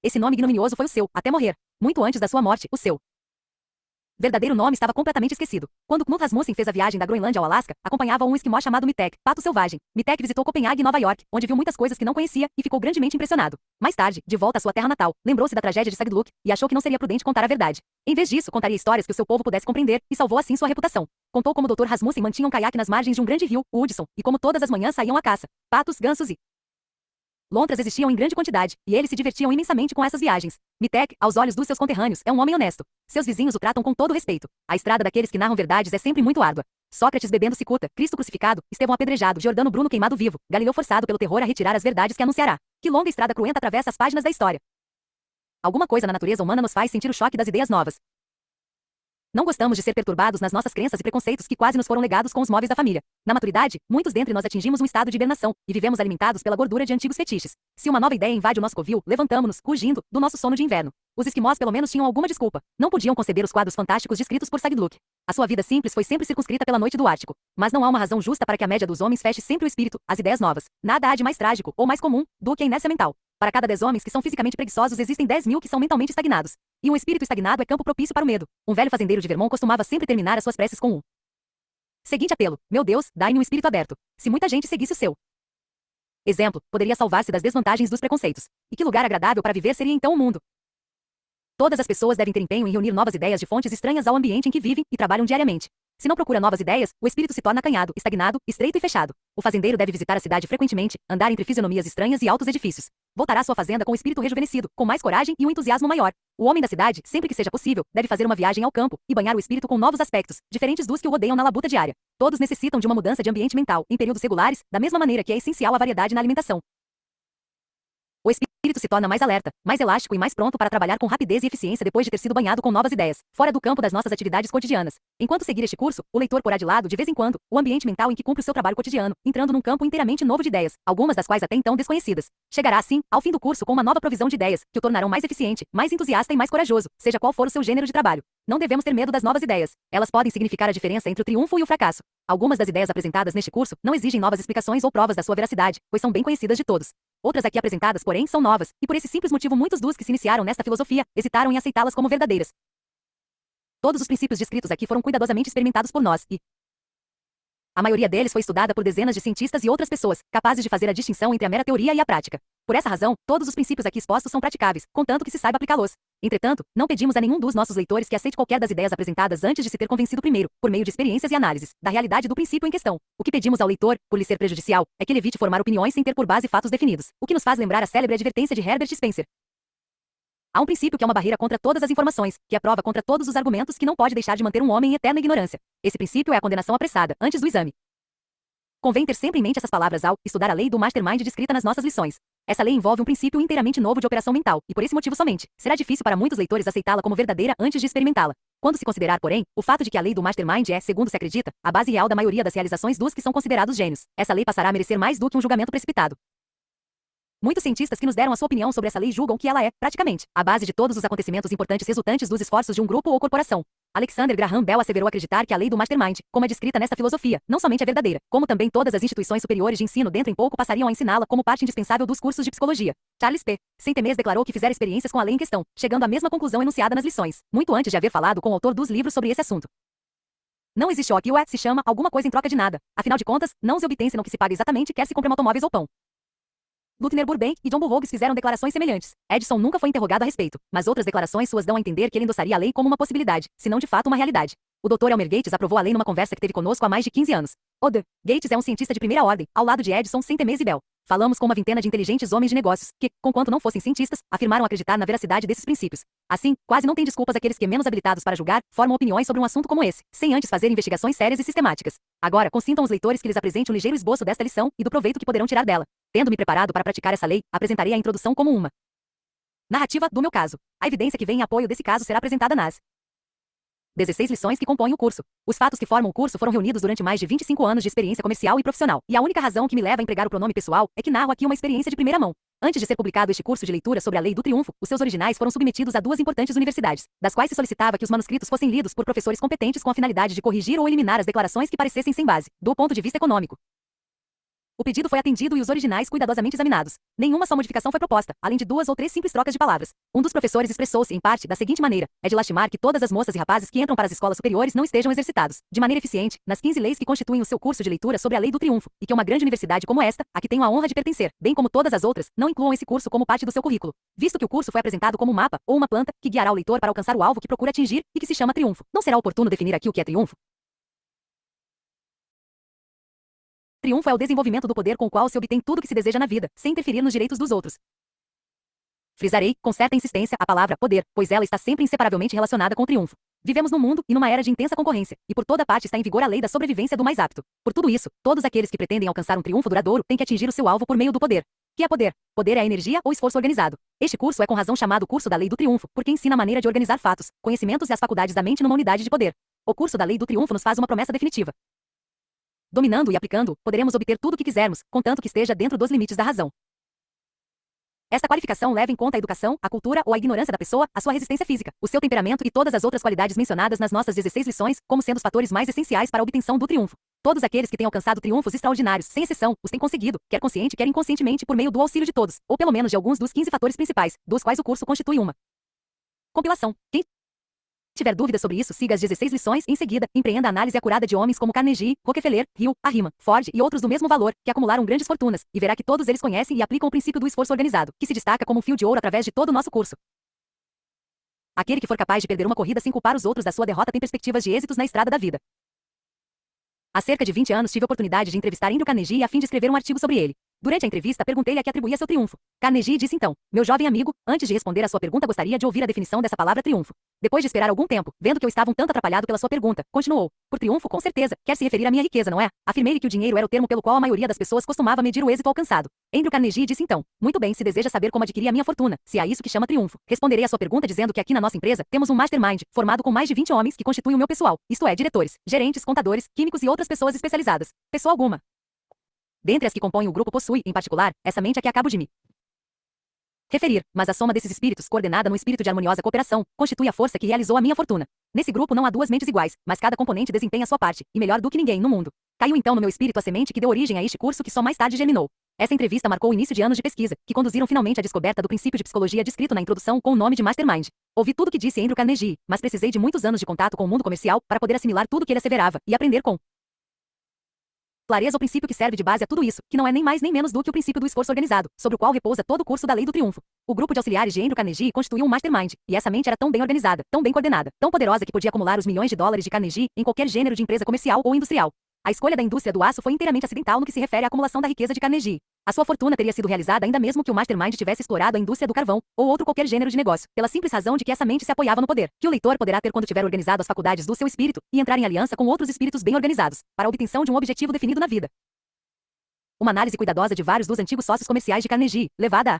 esse nome ignominioso foi o seu, até morrer. Muito antes da sua morte, o seu verdadeiro nome estava completamente esquecido. Quando Knut Rasmussen fez a viagem da Groenlândia ao Alasca, acompanhava um esquimó chamado Mitek, pato selvagem. Mitek visitou Copenhague e Nova York, onde viu muitas coisas que não conhecia, e ficou grandemente impressionado. Mais tarde, de volta à sua terra natal, lembrou-se da tragédia de Sagdluk, e achou que não seria prudente contar a verdade. Em vez disso, contaria histórias que o seu povo pudesse compreender, e salvou assim sua reputação. Contou como o Dr. Rasmussen mantinha um caiaque nas margens de um grande rio, o Hudson, e como todas as manhãs saíam à caça. Patos, gansos e lontras existiam em grande quantidade, e eles se divertiam imensamente com essas viagens. Mitek, aos olhos dos seus conterrâneos, é um homem honesto. Seus vizinhos o tratam com todo respeito. A estrada daqueles que narram verdades é sempre muito árdua. Sócrates bebendo cicuta, Cristo crucificado, Estevão apedrejado, Giordano Bruno queimado vivo, Galileu forçado pelo terror a retirar as verdades que anunciará. Que longa estrada cruenta atravessa as páginas da história. Alguma coisa na natureza humana nos faz sentir o choque das ideias novas. Não gostamos de ser perturbados nas nossas crenças e preconceitos que quase nos foram legados com os móveis da família. Na maturidade, muitos dentre nós atingimos um estado de hibernação, e vivemos alimentados pela gordura de antigos fetiches. Se uma nova ideia invade o nosso covil, levantamo-nos, rugindo, do nosso sono de inverno. Os esquimós pelo menos tinham alguma desculpa. Não podiam conceber os quadros fantásticos descritos por Sagdluk. A sua vida simples foi sempre circunscrita pela noite do Ártico. Mas não há uma razão justa para que a média dos homens feche sempre o espírito, as ideias novas. Nada há de mais trágico, ou mais comum, do que a inércia mental. Para cada 10 homens que são fisicamente preguiçosos existem 10.000 que são mentalmente estagnados. E um espírito estagnado é campo propício para o medo. Um velho fazendeiro de Vermont costumava sempre terminar as suas preces com um seguinte apelo: meu Deus, dai-me um espírito aberto. Se muita gente seguisse o seu exemplo, poderia salvar-se das desvantagens dos preconceitos. E que lugar agradável para viver seria então o mundo. Todas as pessoas devem ter empenho em reunir novas ideias de fontes estranhas ao ambiente em que vivem e trabalham diariamente. Se não procura novas ideias, o espírito se torna acanhado, estagnado, estreito e fechado. O fazendeiro deve visitar a cidade frequentemente, andar entre fisionomias estranhas e altos edifícios. Voltará à sua fazenda com o espírito rejuvenescido, com mais coragem e um entusiasmo maior. O homem da cidade, sempre que seja possível, deve fazer uma viagem ao campo e banhar o espírito com novos aspectos, diferentes dos que o rodeiam na labuta diária. Todos necessitam de uma mudança de ambiente mental, em períodos regulares, da mesma maneira que é essencial a variedade na alimentação. O espírito se torna mais alerta, mais elástico e mais pronto para trabalhar com rapidez e eficiência depois de ter sido banhado com novas ideias, fora do campo das nossas atividades cotidianas. Enquanto seguir este curso, o leitor porá de lado, de vez em quando, o ambiente mental em que cumpre o seu trabalho cotidiano, entrando num campo inteiramente novo de ideias, algumas das quais até então desconhecidas. Chegará assim, ao fim do curso, com uma nova provisão de ideias, que o tornarão mais eficiente, mais entusiasta e mais corajoso, seja qual for o seu gênero de trabalho. Não devemos ter medo das novas ideias. Elas podem significar a diferença entre o triunfo e o fracasso. Algumas das ideias apresentadas neste curso não exigem novas explicações ou provas da sua veracidade, pois são bem conhecidas de todos. Outras aqui apresentadas, porém, são novas, e por esse simples motivo muitos dos que se iniciaram nesta filosofia hesitaram em aceitá-las como verdadeiras. Todos os princípios descritos aqui foram cuidadosamente experimentados por nós, e a maioria deles foi estudada por dezenas de cientistas e outras pessoas, capazes de fazer a distinção entre a mera teoria e a prática. Por essa razão, todos os princípios aqui expostos são praticáveis, contanto que se saiba aplicá-los. Entretanto, não pedimos a nenhum dos nossos leitores que aceite qualquer das ideias apresentadas antes de se ter convencido primeiro, por meio de experiências e análises, da realidade do princípio em questão. O que pedimos ao leitor, por lhe ser prejudicial, é que ele evite formar opiniões sem ter por base fatos definidos, o que nos faz lembrar a célebre advertência de Herbert Spencer. Há um princípio que é uma barreira contra todas as informações, que é prova contra todos os argumentos que não pode deixar de manter um homem em eterna ignorância. Esse princípio é a condenação apressada, antes do exame. Convém ter sempre em mente essas palavras ao estudar a lei do mastermind descrita nas nossas lições. Essa lei envolve um princípio inteiramente novo de operação mental, e por esse motivo somente, será difícil para muitos leitores aceitá-la como verdadeira antes de experimentá-la. Quando se considerar, porém, o fato de que a lei do Mastermind é, segundo se acredita, a base real da maioria das realizações dos que são considerados gênios, essa lei passará a merecer mais do que um julgamento precipitado. Muitos cientistas que nos deram a sua opinião sobre essa lei julgam que ela é, praticamente, a base de todos os acontecimentos importantes resultantes dos esforços de um grupo ou corporação. Alexander Graham Bell asseverou acreditar que a lei do Mastermind, como é descrita nesta filosofia, não somente é verdadeira, como também todas as instituições superiores de ensino dentro em pouco passariam a ensiná-la como parte indispensável dos cursos de psicologia. Charles P. Saint-Amans declarou que fizera experiências com a lei em questão, chegando à mesma conclusão enunciada nas lições, muito antes de haver falado com o autor dos livros sobre esse assunto. Não existe o que se chama alguma coisa em troca de nada. Afinal de contas, não se obtém senão que se paga exatamente quer se compre automóveis ou pão. Lutner Burbank e John Burroughs fizeram declarações semelhantes. Edison nunca foi interrogado a respeito, mas outras declarações suas dão a entender que ele endossaria a lei como uma possibilidade, se não de fato uma realidade. O Dr. Elmer Gates aprovou a lei numa conversa que teve conosco há mais de 15 anos. Gates é um cientista de primeira ordem, ao lado de Edison, Saint-Amans e Bell. Falamos com uma vintena de inteligentes homens de negócios, que, conquanto não fossem cientistas, afirmaram acreditar na veracidade desses princípios. Assim, quase não tem desculpas aqueles que, menos habilitados para julgar, formam opiniões sobre um assunto como esse, sem antes fazer investigações sérias e sistemáticas. Agora, consintam os leitores que lhes apresente um ligeiro esboço desta lição e do proveito que poderão tirar dela. Tendo-me preparado para praticar essa lei, apresentarei a introdução como uma narrativa do meu caso. A evidência que vem em apoio desse caso será apresentada nas 16 lições que compõem o curso. Os fatos que formam o curso foram reunidos durante mais de 25 anos de experiência comercial e profissional, e a única razão que me leva a empregar o pronome pessoal é que narro aqui uma experiência de primeira mão. Antes de ser publicado este curso de leitura sobre a Lei do Triunfo, os seus originais foram submetidos a duas importantes universidades, das quais se solicitava que os manuscritos fossem lidos por professores competentes com a finalidade de corrigir ou eliminar as declarações que parecessem sem base, do ponto de vista econômico. O pedido foi atendido e os originais cuidadosamente examinados. Nenhuma só modificação foi proposta, além de 2 ou 3 simples trocas de palavras. Um dos professores expressou-se, em parte, da seguinte maneira: é de lastimar que todas as moças e rapazes que entram para as escolas superiores não estejam exercitados, de maneira eficiente, nas 15 leis que constituem o seu curso de leitura sobre a Lei do Triunfo, e que uma grande universidade como esta, a que tenho a honra de pertencer, bem como todas as outras, não incluam esse curso como parte do seu currículo, visto que o curso foi apresentado como um mapa, ou uma planta, que guiará o leitor para alcançar o alvo que procura atingir, e que se chama triunfo. Não será oportuno definir aqui o que é triunfo? Triunfo é o desenvolvimento do poder com o qual se obtém tudo que se deseja na vida, sem interferir nos direitos dos outros. Frisarei, com certa insistência, a palavra poder, pois ela está sempre inseparavelmente relacionada com o triunfo. Vivemos num mundo e numa era de intensa concorrência, e por toda parte está em vigor a lei da sobrevivência do mais apto. Por tudo isso, todos aqueles que pretendem alcançar um triunfo duradouro têm que atingir o seu alvo por meio do poder. Que é poder? Poder é a energia ou esforço organizado. Este curso é com razão chamado curso da Lei do Triunfo, porque ensina a maneira de organizar fatos, conhecimentos e as faculdades da mente numa unidade de poder. O curso da Lei do Triunfo nos faz uma promessa definitiva. Dominando e aplicando, poderemos obter tudo o que quisermos, contanto que esteja dentro dos limites da razão. Esta qualificação leva em conta a educação, a cultura ou a ignorância da pessoa, a sua resistência física, o seu temperamento e todas as outras qualidades mencionadas nas nossas 16 lições, como sendo os fatores mais essenciais para a obtenção do triunfo. Todos aqueles que têm alcançado triunfos extraordinários, sem exceção, os têm conseguido, quer consciente, quer inconscientemente, por meio do auxílio de todos, ou pelo menos de alguns dos 15 fatores principais, dos quais o curso constitui uma compilação. Quem tiver dúvidas sobre isso, siga as 16 lições e, em seguida, empreenda a análise acurada de homens como Carnegie, Rockefeller, Hill, Arriman, Ford e outros do mesmo valor, que acumularam grandes fortunas, e verá que todos eles conhecem e aplicam o princípio do esforço organizado, que se destaca como um fio de ouro através de todo o nosso curso. Aquele que for capaz de perder uma corrida sem culpar os outros da sua derrota tem perspectivas de êxitos na estrada da vida. Há cerca de 20 anos tive a oportunidade de entrevistar Andrew Carnegie a fim de escrever um artigo sobre ele. Durante a entrevista, perguntei-lhe a que atribuía seu triunfo. Carnegie disse então: meu jovem amigo, antes de responder a sua pergunta gostaria de ouvir a definição dessa palavra triunfo. Depois de esperar algum tempo, vendo que eu estava um tanto atrapalhado pela sua pergunta, continuou: por triunfo, com certeza, quer se referir à minha riqueza, não é? Afirmei-lhe que o dinheiro era o termo pelo qual a maioria das pessoas costumava medir o êxito alcançado. Andrew Carnegie disse então: muito bem, se deseja saber como adquirir a minha fortuna, se é isso que chama triunfo, responderei a sua pergunta dizendo que aqui na nossa empresa temos um mastermind, formado com mais de 20 homens que constituem o meu pessoal, isto é, diretores, gerentes, contadores, químicos e outras pessoas especializadas. Pessoa alguma dentre as que compõem o grupo possui, em particular, essa mente a que acabo de me referir, mas a soma desses espíritos, coordenada num espírito de harmoniosa cooperação, constitui a força que realizou a minha fortuna. Nesse grupo não há duas mentes iguais, mas cada componente desempenha a sua parte, e melhor do que ninguém no mundo. Caiu então no meu espírito a semente que deu origem a este curso que só mais tarde germinou. Essa entrevista marcou o início de anos de pesquisa, que conduziram finalmente à descoberta do princípio de psicologia descrito na introdução com o nome de Mastermind. Ouvi tudo o que disse Andrew Carnegie, mas precisei de muitos anos de contato com o mundo comercial para poder assimilar tudo o que ele asseverava, e aprender com clareza o princípio que serve de base a tudo isso, que não é nem mais nem menos do que o princípio do esforço organizado, sobre o qual repousa todo o curso da Lei do Triunfo. O grupo de auxiliares de Andrew Carnegie constituiu um mastermind, e essa mente era tão bem organizada, tão bem coordenada, tão poderosa que podia acumular os milhões de dólares de Carnegie em qualquer gênero de empresa comercial ou industrial. A escolha da indústria do aço foi inteiramente acidental no que se refere à acumulação da riqueza de Carnegie. A sua fortuna teria sido realizada ainda mesmo que o mastermind tivesse explorado a indústria do carvão, ou outro qualquer gênero de negócio, pela simples razão de que essa mente se apoiava no poder, que o leitor poderá ter quando tiver organizado as faculdades do seu espírito, e entrar em aliança com outros espíritos bem organizados, para a obtenção de um objetivo definido na vida. Uma análise cuidadosa de vários dos antigos sócios comerciais de Carnegie, levada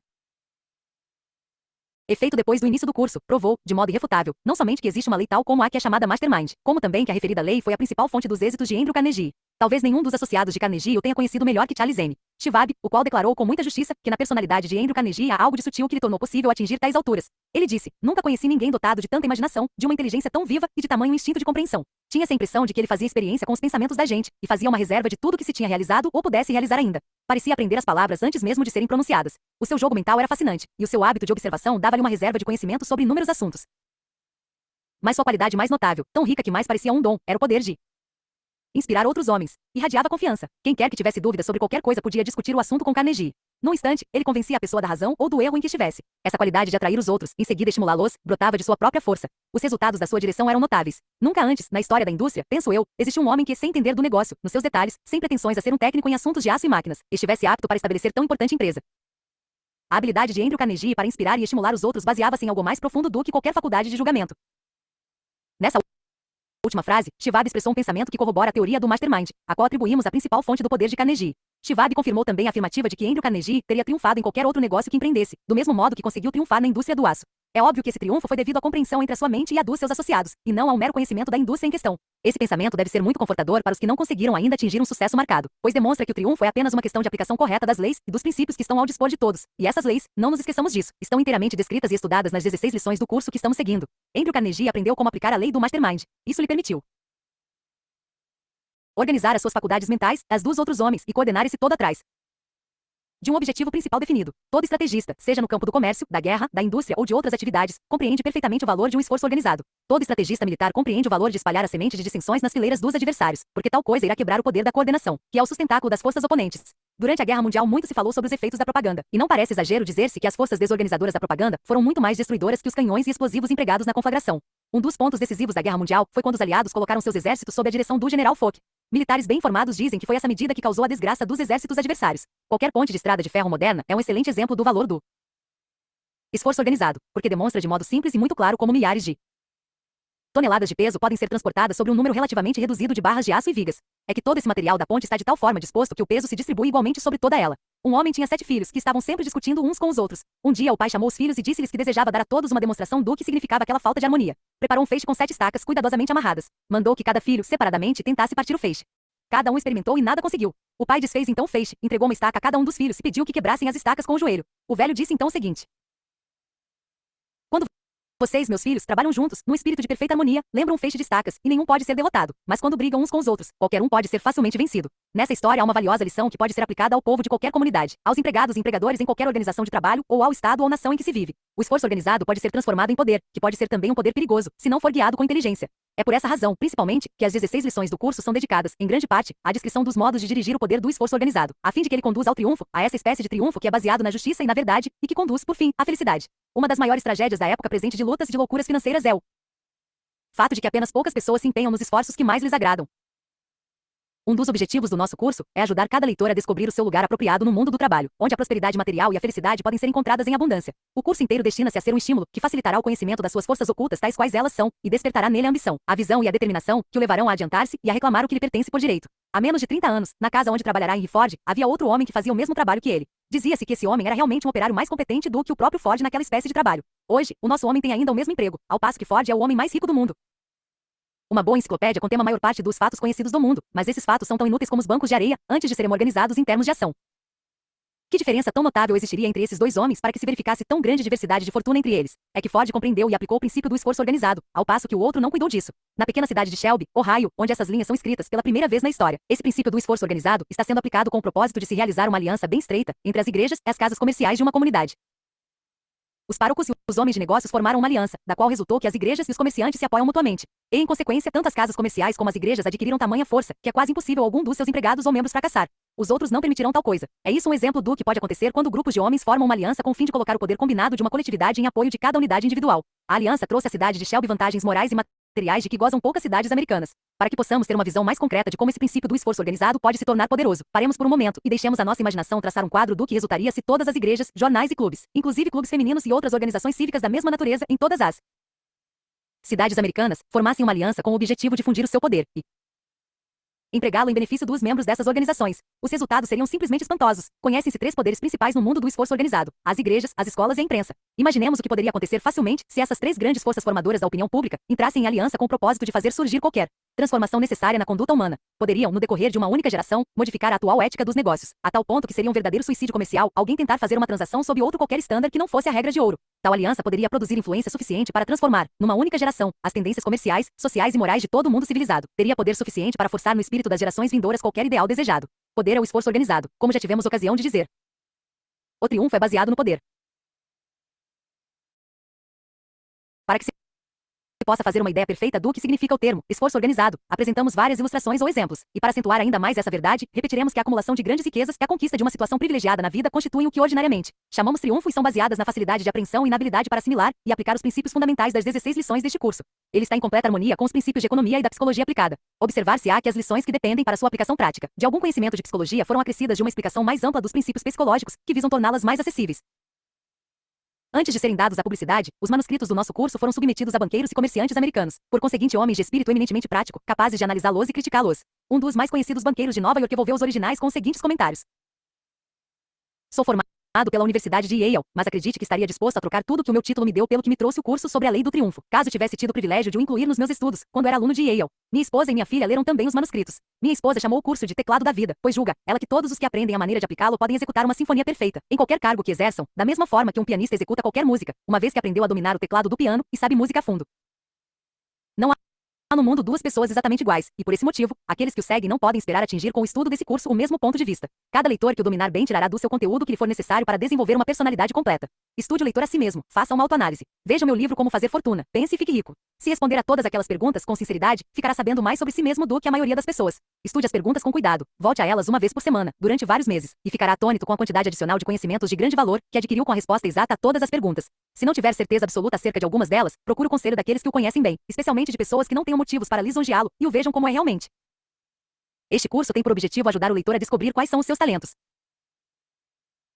a Efeito depois do início do curso, provou, de modo irrefutável, não somente que existe uma lei tal como a que é chamada Mastermind, como também que a referida lei foi a principal fonte dos êxitos de Andrew Carnegie. Talvez nenhum dos associados de Carnegie o tenha conhecido melhor que Charles M. Schwab, o qual declarou com muita justiça que na personalidade de Andrew Carnegie há algo de sutil que lhe tornou possível atingir tais alturas. Ele disse: nunca conheci ninguém dotado de tanta imaginação, de uma inteligência tão viva e de tamanho instinto de compreensão. Tinha-se a impressão de que ele fazia experiência com os pensamentos da gente, e fazia uma reserva de tudo que se tinha realizado ou pudesse realizar ainda. Parecia aprender as palavras antes mesmo de serem pronunciadas. O seu jogo mental era fascinante, e o seu hábito de observação dava-lhe uma reserva de conhecimento sobre inúmeros assuntos. Mas sua qualidade mais notável, tão rica que mais parecia um dom, era o poder de inspirar outros homens. Irradiava confiança. Quem quer que tivesse dúvidas sobre qualquer coisa podia discutir o assunto com Carnegie. Num instante, ele convencia a pessoa da razão ou do erro em que estivesse. Essa qualidade de atrair os outros, em seguida estimulá-los, brotava de sua própria força. Os resultados da sua direção eram notáveis. Nunca antes, na história da indústria, penso eu, existiu um homem que, sem entender do negócio, nos seus detalhes, sem pretensões a ser um técnico em assuntos de aço e máquinas, estivesse apto para estabelecer tão importante empresa. A habilidade de Andrew Carnegie para inspirar e estimular os outros baseava-se em algo mais profundo do que qualquer faculdade de julgamento. Nessa última frase, Schwab expressou um pensamento que corrobora a teoria do Mastermind, a qual atribuímos a principal fonte do poder de Carnegie. Schwab confirmou também a afirmativa de que Andrew Carnegie teria triunfado em qualquer outro negócio que empreendesse, do mesmo modo que conseguiu triunfar na indústria do aço. É óbvio que esse triunfo foi devido à compreensão entre a sua mente e a dos seus associados, e não ao mero conhecimento da indústria em questão. Esse pensamento deve ser muito confortador para os que não conseguiram ainda atingir um sucesso marcado, pois demonstra que o triunfo é apenas uma questão de aplicação correta das leis e dos princípios que estão ao dispor de todos. E essas leis, não nos esqueçamos disso, estão inteiramente descritas e estudadas nas 16 lições do curso que estamos seguindo. Andrew Carnegie aprendeu como aplicar a lei do Mastermind. Isso lhe permitiu organizar as suas faculdades mentais, as dos outros homens, e coordenar esse todo atrás de um objetivo principal definido. Todo estrategista, seja no campo do comércio, da guerra, da indústria ou de outras atividades, compreende perfeitamente o valor de um esforço organizado. Todo estrategista militar compreende o valor de espalhar a semente de dissensões nas fileiras dos adversários, porque tal coisa irá quebrar o poder da coordenação, que é o sustentáculo das forças oponentes. Durante a Guerra Mundial muito se falou sobre os efeitos da propaganda, e não parece exagero dizer-se que as forças desorganizadoras da propaganda foram muito mais destruidoras que os canhões e explosivos empregados na conflagração. Um dos pontos decisivos da Guerra Mundial foi quando os aliados colocaram seus exércitos sob a direção do general Foch. Militares bem informados dizem que foi essa medida que causou a desgraça dos exércitos adversários. Qualquer ponte de estrada de ferro moderna é um excelente exemplo do valor do esforço organizado, porque demonstra de modo simples e muito claro como milhares de toneladas de peso podem ser transportadas sobre um número relativamente reduzido de barras de aço e vigas. É que todo esse material da ponte está de tal forma disposto que o peso se distribui igualmente sobre toda ela. Um homem tinha 7 filhos, que estavam sempre discutindo uns com os outros. Um dia o pai chamou os filhos e disse-lhes que desejava dar a todos uma demonstração do que significava aquela falta de harmonia. Preparou um feixe com 7 estacas cuidadosamente amarradas. Mandou que cada filho, separadamente, tentasse partir o feixe. Cada um experimentou e nada conseguiu. O pai desfez então o feixe, entregou uma estaca a cada um dos filhos e pediu que quebrassem as estacas com o joelho. O velho disse então o seguinte: quando vocês, meus filhos, trabalham juntos, num espírito de perfeita harmonia, lembram um feixe de estacas, e nenhum pode ser derrotado. Mas quando brigam uns com os outros, qualquer um pode ser facilmente vencido. Nessa história há uma valiosa lição que pode ser aplicada ao povo de qualquer comunidade, aos empregados e empregadores em qualquer organização de trabalho, ou ao estado ou nação em que se vive. O esforço organizado pode ser transformado em poder, que pode ser também um poder perigoso, se não for guiado com inteligência. É por essa razão, principalmente, que as 16 lições do curso são dedicadas, em grande parte, à descrição dos modos de dirigir o poder do esforço organizado, a fim de que ele conduza ao triunfo, a essa espécie de triunfo que é baseado na justiça e na verdade, e que conduz, por fim, à felicidade. Uma das maiores tragédias da época presente de lutas e de loucuras financeiras é o fato de que apenas poucas pessoas se empenham nos esforços que mais lhes agradam. Um dos objetivos do nosso curso é ajudar cada leitor a descobrir o seu lugar apropriado no mundo do trabalho, onde a prosperidade material e a felicidade podem ser encontradas em abundância. O curso inteiro destina-se a ser um estímulo que facilitará o conhecimento das suas forças ocultas tais quais elas são, e despertará nele a ambição, a visão e a determinação que o levarão a adiantar-se e a reclamar o que lhe pertence por direito. Há menos de 30 anos, na casa onde trabalhará Henry Ford, havia outro homem que fazia o mesmo trabalho que ele. Dizia-se que esse homem era realmente um operário mais competente do que o próprio Ford naquela espécie de trabalho. Hoje, o nosso homem tem ainda o mesmo emprego, ao passo que Ford é o homem mais rico do mundo. Uma boa enciclopédia contém a maior parte dos fatos conhecidos do mundo, mas esses fatos são tão inúteis como os bancos de areia, antes de serem organizados em termos de ação. Que diferença tão notável existiria entre esses dois homens para que se verificasse tão grande diversidade de fortuna entre eles? É que Ford compreendeu e aplicou o princípio do esforço organizado, ao passo que o outro não cuidou disso. Na pequena cidade de Shelby, Ohio, onde essas linhas são escritas pela primeira vez na história, esse princípio do esforço organizado está sendo aplicado com o propósito de se realizar uma aliança bem estreita entre as igrejas e as casas comerciais de uma comunidade. Os párocos e os homens de negócios formaram uma aliança, da qual resultou que as igrejas e os comerciantes se apoiam mutuamente. E, em consequência, tanto as casas comerciais como as igrejas adquiriram tamanha força, que é quase impossível algum dos seus empregados ou membros fracassar. Os outros não permitirão tal coisa. É isso um exemplo do que pode acontecer quando grupos de homens formam uma aliança com o fim de colocar o poder combinado de uma coletividade em apoio de cada unidade individual. A aliança trouxe à cidade de Shelby vantagens morais e materiais de que gozam poucas cidades americanas. Para que possamos ter uma visão mais concreta de como esse princípio do esforço organizado pode se tornar poderoso, paremos por um momento e deixemos a nossa imaginação traçar um quadro do que resultaria se todas as igrejas, jornais e clubes, inclusive clubes femininos e outras organizações cívicas da mesma natureza em todas as cidades americanas, formassem uma aliança com o objetivo de fundir o seu poder e empregá-lo em benefício dos membros dessas organizações. Os resultados seriam simplesmente espantosos. Conhecem-se 3 poderes principais no mundo do esforço organizado: as igrejas, as escolas e a imprensa. Imaginemos o que poderia acontecer facilmente se essas 3 grandes forças formadoras da opinião pública entrassem em aliança com o propósito de fazer surgir qualquer transformação necessária na conduta humana. Poderiam, no decorrer de uma única geração, modificar a atual ética dos negócios, a tal ponto que seria um verdadeiro suicídio comercial alguém tentar fazer uma transação sob outro qualquer estándar que não fosse a regra de ouro. Tal aliança poderia produzir influência suficiente para transformar, numa única geração, as tendências comerciais, sociais e morais de todo o mundo civilizado. Teria poder suficiente para forçar no espírito das gerações vindouras qualquer ideal desejado. Poder é o esforço organizado, como já tivemos ocasião de dizer. O triunfo é baseado no poder. Para que se possa fazer uma ideia perfeita do que significa o termo esforço organizado, apresentamos várias ilustrações ou exemplos, e para acentuar ainda mais essa verdade, repetiremos que a acumulação de grandes riquezas e a conquista de uma situação privilegiada na vida constituem o que ordinariamente chamamos triunfo e são baseadas na facilidade de apreensão e na habilidade para assimilar e aplicar os princípios fundamentais das 16 lições deste curso. Ele está em completa harmonia com os princípios de economia e da psicologia aplicada. Observar-se-á que as lições que dependem para sua aplicação prática de algum conhecimento de psicologia foram acrescidas de uma explicação mais ampla dos princípios psicológicos, que visam torná-las mais acessíveis. Antes de serem dados à publicidade, os manuscritos do nosso curso foram submetidos a banqueiros e comerciantes americanos, por conseguinte homens de espírito eminentemente prático, capazes de analisá-los e criticá-los. Um dos mais conhecidos banqueiros de Nova York envolveu os originais com os seguintes comentários: sou formado pela Universidade de Yale, mas acredite que estaria disposto a trocar tudo que o meu título me deu pelo que me trouxe o curso sobre a lei do triunfo, caso tivesse tido o privilégio de o incluir nos meus estudos, quando era aluno de Yale. Minha esposa e minha filha leram também os manuscritos. Minha esposa chamou o curso de teclado da vida, pois julga, ela, que todos os que aprendem a maneira de aplicá-lo podem executar uma sinfonia perfeita, em qualquer cargo que exerçam, da mesma forma que um pianista executa qualquer música, uma vez que aprendeu a dominar o teclado do piano e sabe música a fundo. Não há no mundo 2 pessoas exatamente iguais, e por esse motivo, aqueles que o seguem não podem esperar atingir com o estudo desse curso o mesmo ponto de vista. Cada leitor que o dominar bem tirará do seu conteúdo o que lhe for necessário para desenvolver uma personalidade completa. Estude o leitor a si mesmo, faça uma autoanálise. Veja o meu livro Como Fazer Fortuna, pense e fique rico. Se responder a todas aquelas perguntas com sinceridade, ficará sabendo mais sobre si mesmo do que a maioria das pessoas. Estude as perguntas com cuidado, volte a elas uma vez por semana, durante vários meses, e ficará atônito com a quantidade adicional de conhecimentos de grande valor que adquiriu com a resposta exata a todas as perguntas. Se não tiver certeza absoluta acerca de algumas delas, procure o conselho daqueles que o conhecem bem, especialmente de pessoas que não tenham motivos para lisonjeá-lo e o vejam como é realmente. Este curso tem por objetivo ajudar o leitor a descobrir quais são os seus talentos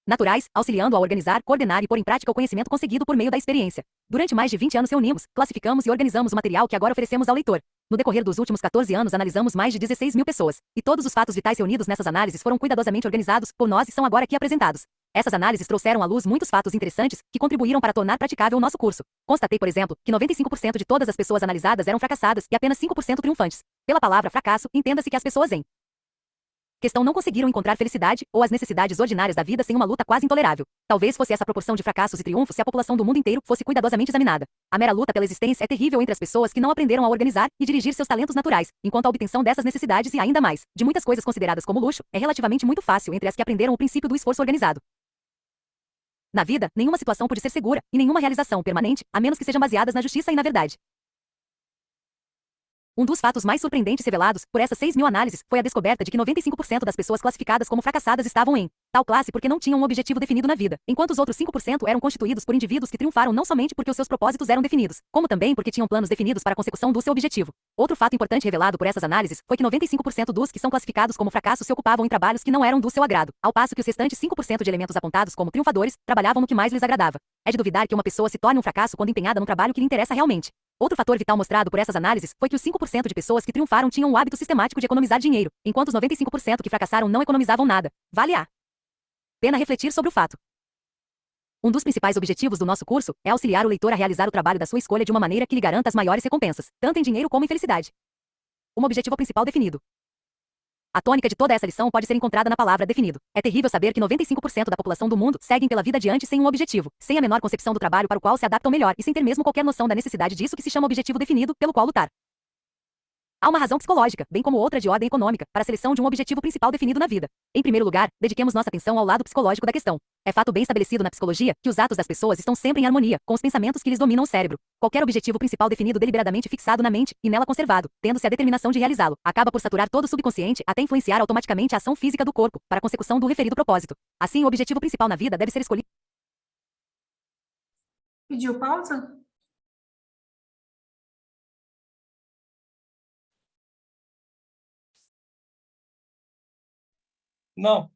naturais, auxiliando-o a organizar, coordenar e pôr em prática o conhecimento conseguido por meio da experiência. Durante mais de 20 anos reunimos, classificamos e organizamos o material que agora oferecemos ao leitor. No decorrer dos últimos 14 anos analisamos mais de 16 mil pessoas, e todos os fatos vitais reunidos nessas análises foram cuidadosamente organizados por nós e são agora aqui apresentados. Essas análises trouxeram à luz muitos fatos interessantes que contribuíram para tornar praticável o nosso curso. Constatei, por exemplo, que 95% de todas as pessoas analisadas eram fracassadas e apenas 5% triunfantes. Pela palavra fracasso, entenda-se que as pessoas em questão não conseguiram encontrar felicidade ou as necessidades ordinárias da vida sem uma luta quase intolerável. Talvez fosse essa a proporção de fracassos e triunfos se a população do mundo inteiro fosse cuidadosamente examinada. A mera luta pela existência é terrível entre as pessoas que não aprenderam a organizar e dirigir seus talentos naturais, enquanto a obtenção dessas necessidades e ainda mais, de muitas coisas consideradas como luxo, é relativamente muito fácil entre as que aprenderam o princípio do esforço organizado. Na vida, nenhuma situação pode ser segura, e nenhuma realização permanente, a menos que sejam baseadas na justiça e na verdade. Um dos fatos mais surpreendentes revelados por essas 6 mil análises foi a descoberta de que 95% das pessoas classificadas como fracassadas estavam em tal classe porque não tinham um objetivo definido na vida, enquanto os outros 5% eram constituídos por indivíduos que triunfaram não somente porque os seus propósitos eram definidos, como também porque tinham planos definidos para a consecução do seu objetivo. Outro fato importante revelado por essas análises foi que 95% dos que são classificados como fracassos se ocupavam em trabalhos que não eram do seu agrado, ao passo que os restantes 5% de elementos apontados como triunfadores trabalhavam no que mais lhes agradava. É de duvidar que uma pessoa se torne um fracasso quando empenhada num trabalho que lhe interessa realmente. Outro fator vital mostrado por essas análises foi que os 5% de pessoas que triunfaram tinham o hábito sistemático de economizar dinheiro, enquanto os 95% que fracassaram não economizavam nada. Vale a pena refletir sobre o fato. Um dos principais objetivos do nosso curso é auxiliar o leitor a realizar o trabalho da sua escolha de uma maneira que lhe garanta as maiores recompensas, tanto em dinheiro como em felicidade. Um objetivo principal definido. A tônica de toda essa lição pode ser encontrada na palavra definido. É terrível saber que 95% da população do mundo seguem pela vida adiante sem um objetivo, sem a menor concepção do trabalho para o qual se adaptam melhor e sem ter mesmo qualquer noção da necessidade disso que se chama objetivo definido, pelo qual lutar. Há uma razão psicológica, bem como outra de ordem econômica, para a seleção de um objetivo principal definido na vida. Em primeiro lugar, dediquemos nossa atenção ao lado psicológico da questão. É fato bem estabelecido na psicologia que os atos das pessoas estão sempre em harmonia com os pensamentos que lhes dominam o cérebro. Qualquer objetivo principal definido deliberadamente fixado na mente e nela conservado, tendo-se a determinação de realizá-lo, acaba por saturar todo o subconsciente até influenciar automaticamente a ação física do corpo para a consecução do referido propósito. Assim, o objetivo principal na vida deve ser escolhido. Pediu pausa? Não.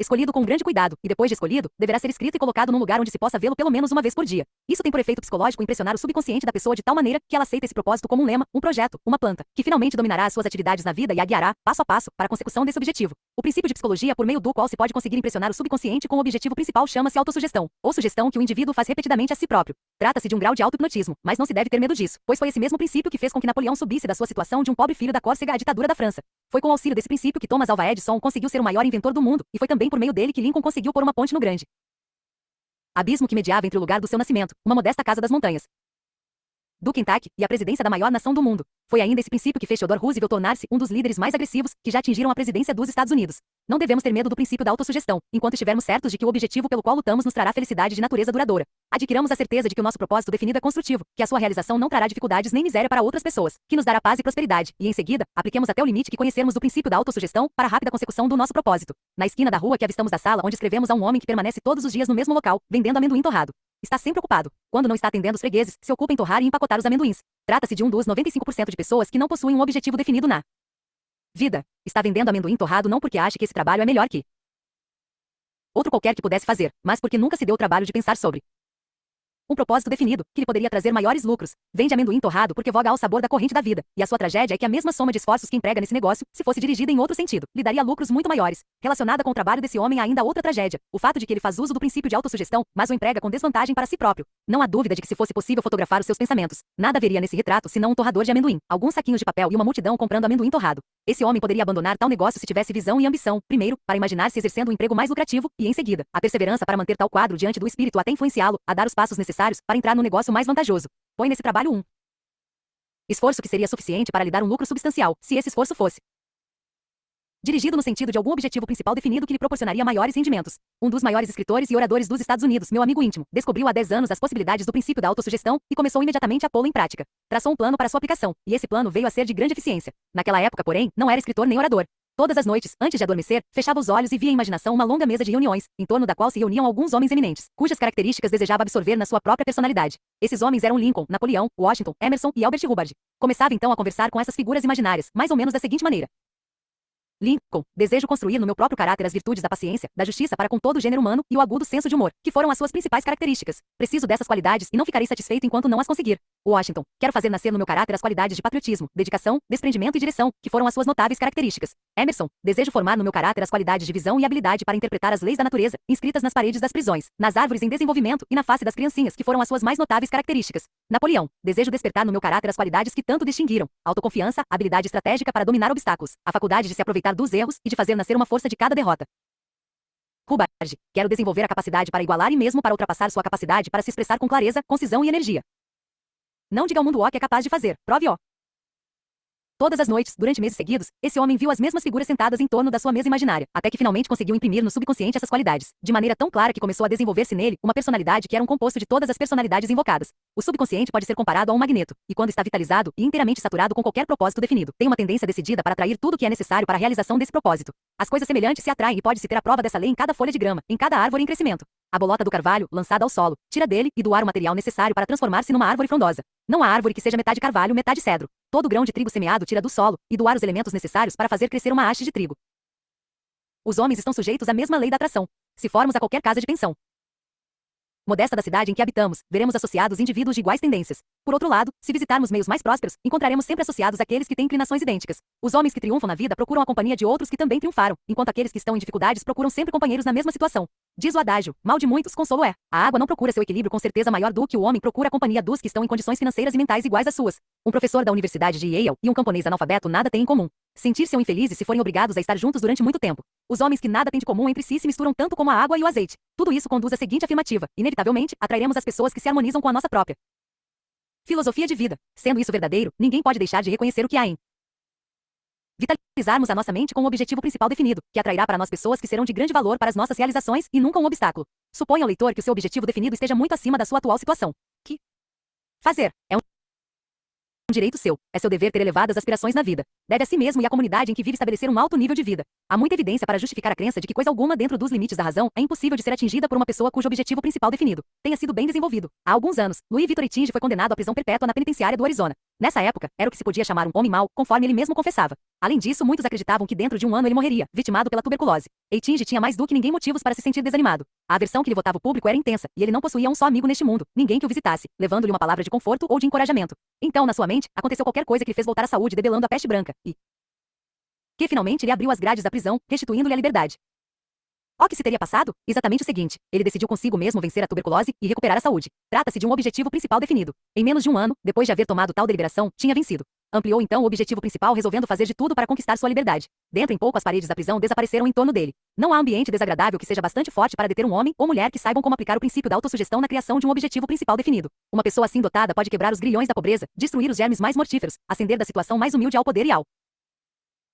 escolhido com grande cuidado, e depois de escolhido, deverá ser escrito e colocado num lugar onde se possa vê-lo pelo menos uma vez por dia. Isso tem por efeito psicológico impressionar o subconsciente da pessoa de tal maneira que ela aceita esse propósito como um lema, um projeto, uma planta, que finalmente dominará as suas atividades na vida e a guiará, passo a passo, para a consecução desse objetivo. O princípio de psicologia por meio do qual se pode conseguir impressionar o subconsciente com o objetivo principal chama-se autossugestão, ou sugestão que o indivíduo faz repetidamente a si próprio. Trata-se de um grau de auto-hipnotismo, mas não se deve ter medo disso, pois foi esse mesmo princípio que fez com que Napoleão subisse da sua situação de um pobre filho da Córcega à ditadura da França. Foi com o auxílio desse princípio que Thomas Alva Edison conseguiu ser o maior inventor do mundo, e foi também por meio dele que Lincoln conseguiu pôr uma ponte no grande abismo que mediava entre o lugar do seu nascimento, uma modesta casa das montanhas do Kentucky, e a presidência da maior nação do mundo. Foi ainda esse princípio que fez Theodore Roosevelt tornar-se um dos líderes mais agressivos que já atingiram a presidência dos Estados Unidos. Não devemos ter medo do princípio da autossugestão, enquanto estivermos certos de que o objetivo pelo qual lutamos nos trará felicidade de natureza duradoura. Adquiramos a certeza de que o nosso propósito definido é construtivo, que a sua realização não trará dificuldades nem miséria para outras pessoas, que nos dará paz e prosperidade, e em seguida, apliquemos até o limite que conhecermos do princípio da autossugestão para a rápida consecução do nosso propósito. Na esquina da rua que avistamos da sala onde escrevemos a um homem que permanece todos os dias no mesmo local, vendendo amendoim torrado. Está sempre ocupado. Quando não está atendendo os fregueses, se ocupa em torrar e empacotar os amendoins. Trata-se de um dos 95% de pessoas que não possuem um objetivo definido na vida. Está vendendo amendoim torrado não porque acha que esse trabalho é melhor que outro qualquer que pudesse fazer, mas porque nunca se deu o trabalho de pensar sobre um propósito definido, que lhe poderia trazer maiores lucros. Vende amendoim torrado porque voga ao sabor da corrente da vida, e a sua tragédia é que a mesma soma de esforços que emprega nesse negócio, se fosse dirigida em outro sentido, lhe daria lucros muito maiores. Relacionada com o trabalho desse homem há ainda outra tragédia, o fato de que ele faz uso do princípio de autossugestão, mas o emprega com desvantagem para si próprio. Não há dúvida de que se fosse possível fotografar os seus pensamentos, nada haveria nesse retrato senão um torrador de amendoim, alguns saquinhos de papel e uma multidão comprando amendoim torrado. Esse homem poderia abandonar tal negócio se tivesse visão e ambição, primeiro, para imaginar-se exercendo um emprego mais lucrativo, e em seguida, a perseverança para manter tal quadro diante do espírito até influenciá-lo a dar os passos necessários para entrar no negócio mais vantajoso. Põe nesse trabalho um esforço que seria suficiente para lhe dar um lucro substancial, se esse esforço fosse dirigido no sentido de algum objetivo principal definido que lhe proporcionaria maiores rendimentos. Um dos maiores escritores e oradores dos Estados Unidos, meu amigo íntimo, descobriu há 10 anos as possibilidades do princípio da autossugestão e começou imediatamente a pô-lo em prática. Traçou um plano para sua aplicação, e esse plano veio a ser de grande eficiência. Naquela época, porém, não era escritor nem orador. Todas as noites, antes de adormecer, fechava os olhos e via em imaginação uma longa mesa de reuniões, em torno da qual se reuniam alguns homens eminentes, cujas características desejava absorver na sua própria personalidade. Esses homens eram Lincoln, Napoleão, Washington, Emerson e Albert Hubbard. Começava então a conversar com essas figuras imaginárias, mais ou menos da seguinte maneira: Lincoln, desejo construir no meu próprio caráter as virtudes da paciência, da justiça para com todo o gênero humano e o agudo senso de humor, que foram as suas principais características. Preciso dessas qualidades e não ficarei satisfeito enquanto não as conseguir. Washington, quero fazer nascer no meu caráter as qualidades de patriotismo, dedicação, desprendimento e direção, que foram as suas notáveis características. Emerson, desejo formar no meu caráter as qualidades de visão e habilidade para interpretar as leis da natureza, inscritas nas paredes das prisões, nas árvores em desenvolvimento e na face das criancinhas, que foram as suas mais notáveis características. Napoleão, desejo despertar no meu caráter as qualidades que tanto distinguiram: autoconfiança, habilidade estratégica para dominar obstáculos, a faculdade de se aproveitar dos erros e de fazer nascer uma força de cada derrota. Hubbard, quero desenvolver a capacidade para igualar e mesmo para ultrapassar sua capacidade para se expressar com clareza, concisão e energia. Não diga ao mundo o que é capaz de fazer, prove-o. Todas as noites, durante meses seguidos, esse homem viu as mesmas figuras sentadas em torno da sua mesa imaginária, até que finalmente conseguiu imprimir no subconsciente essas qualidades, de maneira tão clara que começou a desenvolver-se nele uma personalidade que era um composto de todas as personalidades invocadas. O subconsciente pode ser comparado a um magneto, e quando está vitalizado e inteiramente saturado com qualquer propósito definido, tem uma tendência decidida para atrair tudo o que é necessário para a realização desse propósito. As coisas semelhantes se atraem e pode-se ter a prova dessa lei em cada folha de grama, em cada árvore em crescimento. A bolota do carvalho, lançada ao solo, tira dele e do ar o material necessário para transformar-se numa árvore frondosa. Não há árvore que seja metade carvalho, metade cedro. Todo grão de trigo semeado tira do solo e do ar os elementos necessários para fazer crescer uma haste de trigo. Os homens estão sujeitos à mesma lei da atração. Se formos a qualquer casa de pensão modesta da cidade em que habitamos, veremos associados indivíduos de iguais tendências. Por outro lado, se visitarmos meios mais prósperos, encontraremos sempre associados aqueles que têm inclinações idênticas. Os homens que triunfam na vida procuram a companhia de outros que também triunfaram, enquanto aqueles que estão em dificuldades procuram sempre companheiros na mesma situação. Diz o adágio: mal de muitos, consolo é. A água não procura seu equilíbrio com certeza maior do que o homem procura a companhia dos que estão em condições financeiras e mentais iguais às suas. Um professor da Universidade de Yale e um camponês analfabeto nada têm em comum. Sentir-se infelizes se forem obrigados a estar juntos durante muito tempo. Os homens que nada têm de comum entre si se misturam tanto como a água e o azeite. Tudo isso conduz à seguinte afirmativa: inevitavelmente, atrairemos as pessoas que se harmonizam com a nossa própria filosofia de vida. Sendo isso verdadeiro, ninguém pode deixar de reconhecer o que há em vitalizarmos a nossa mente com um objetivo principal definido, que atrairá para nós pessoas que serão de grande valor para as nossas realizações e nunca um obstáculo. Suponha ao leitor que o seu objetivo definido esteja muito acima da sua atual situação. Que fazer é um direito seu. É seu dever ter elevadas aspirações na vida. Deve a si mesmo e à comunidade em que vive estabelecer um alto nível de vida. Há muita evidência para justificar a crença de que coisa alguma dentro dos limites da razão é impossível de ser atingida por uma pessoa cujo objetivo principal definido tenha sido bem desenvolvido. Há alguns anos, Louis Victor Etinge foi condenado à prisão perpétua na penitenciária do Arizona. Nessa época, era o que se podia chamar um homem mau, conforme ele mesmo confessava. Além disso, muitos acreditavam que dentro de um ano ele morreria, vitimado pela tuberculose. Eitinge tinha mais do que ninguém motivos para se sentir desanimado. A aversão que lhe votava o público era intensa, e ele não possuía um só amigo neste mundo, ninguém que o visitasse, levando-lhe uma palavra de conforto ou de encorajamento. Então, na sua mente, aconteceu qualquer coisa que lhe fez voltar à saúde, debelando a peste branca, e que finalmente lhe abriu as grades da prisão, restituindo-lhe a liberdade. O que se teria passado? Exatamente o seguinte: ele decidiu consigo mesmo vencer a tuberculose e recuperar a saúde. Trata-se de um objetivo principal definido. Em menos de um ano, depois de haver tomado tal deliberação, tinha vencido. Ampliou então o objetivo principal, resolvendo fazer de tudo para conquistar sua liberdade. Dentro em pouco as paredes da prisão desapareceram em torno dele. Não há ambiente desagradável que seja bastante forte para deter um homem ou mulher que saibam como aplicar o princípio da autossugestão na criação de um objetivo principal definido. Uma pessoa assim dotada pode quebrar os grilhões da pobreza, destruir os germes mais mortíferos, ascender da situação mais humilde ao poder e ao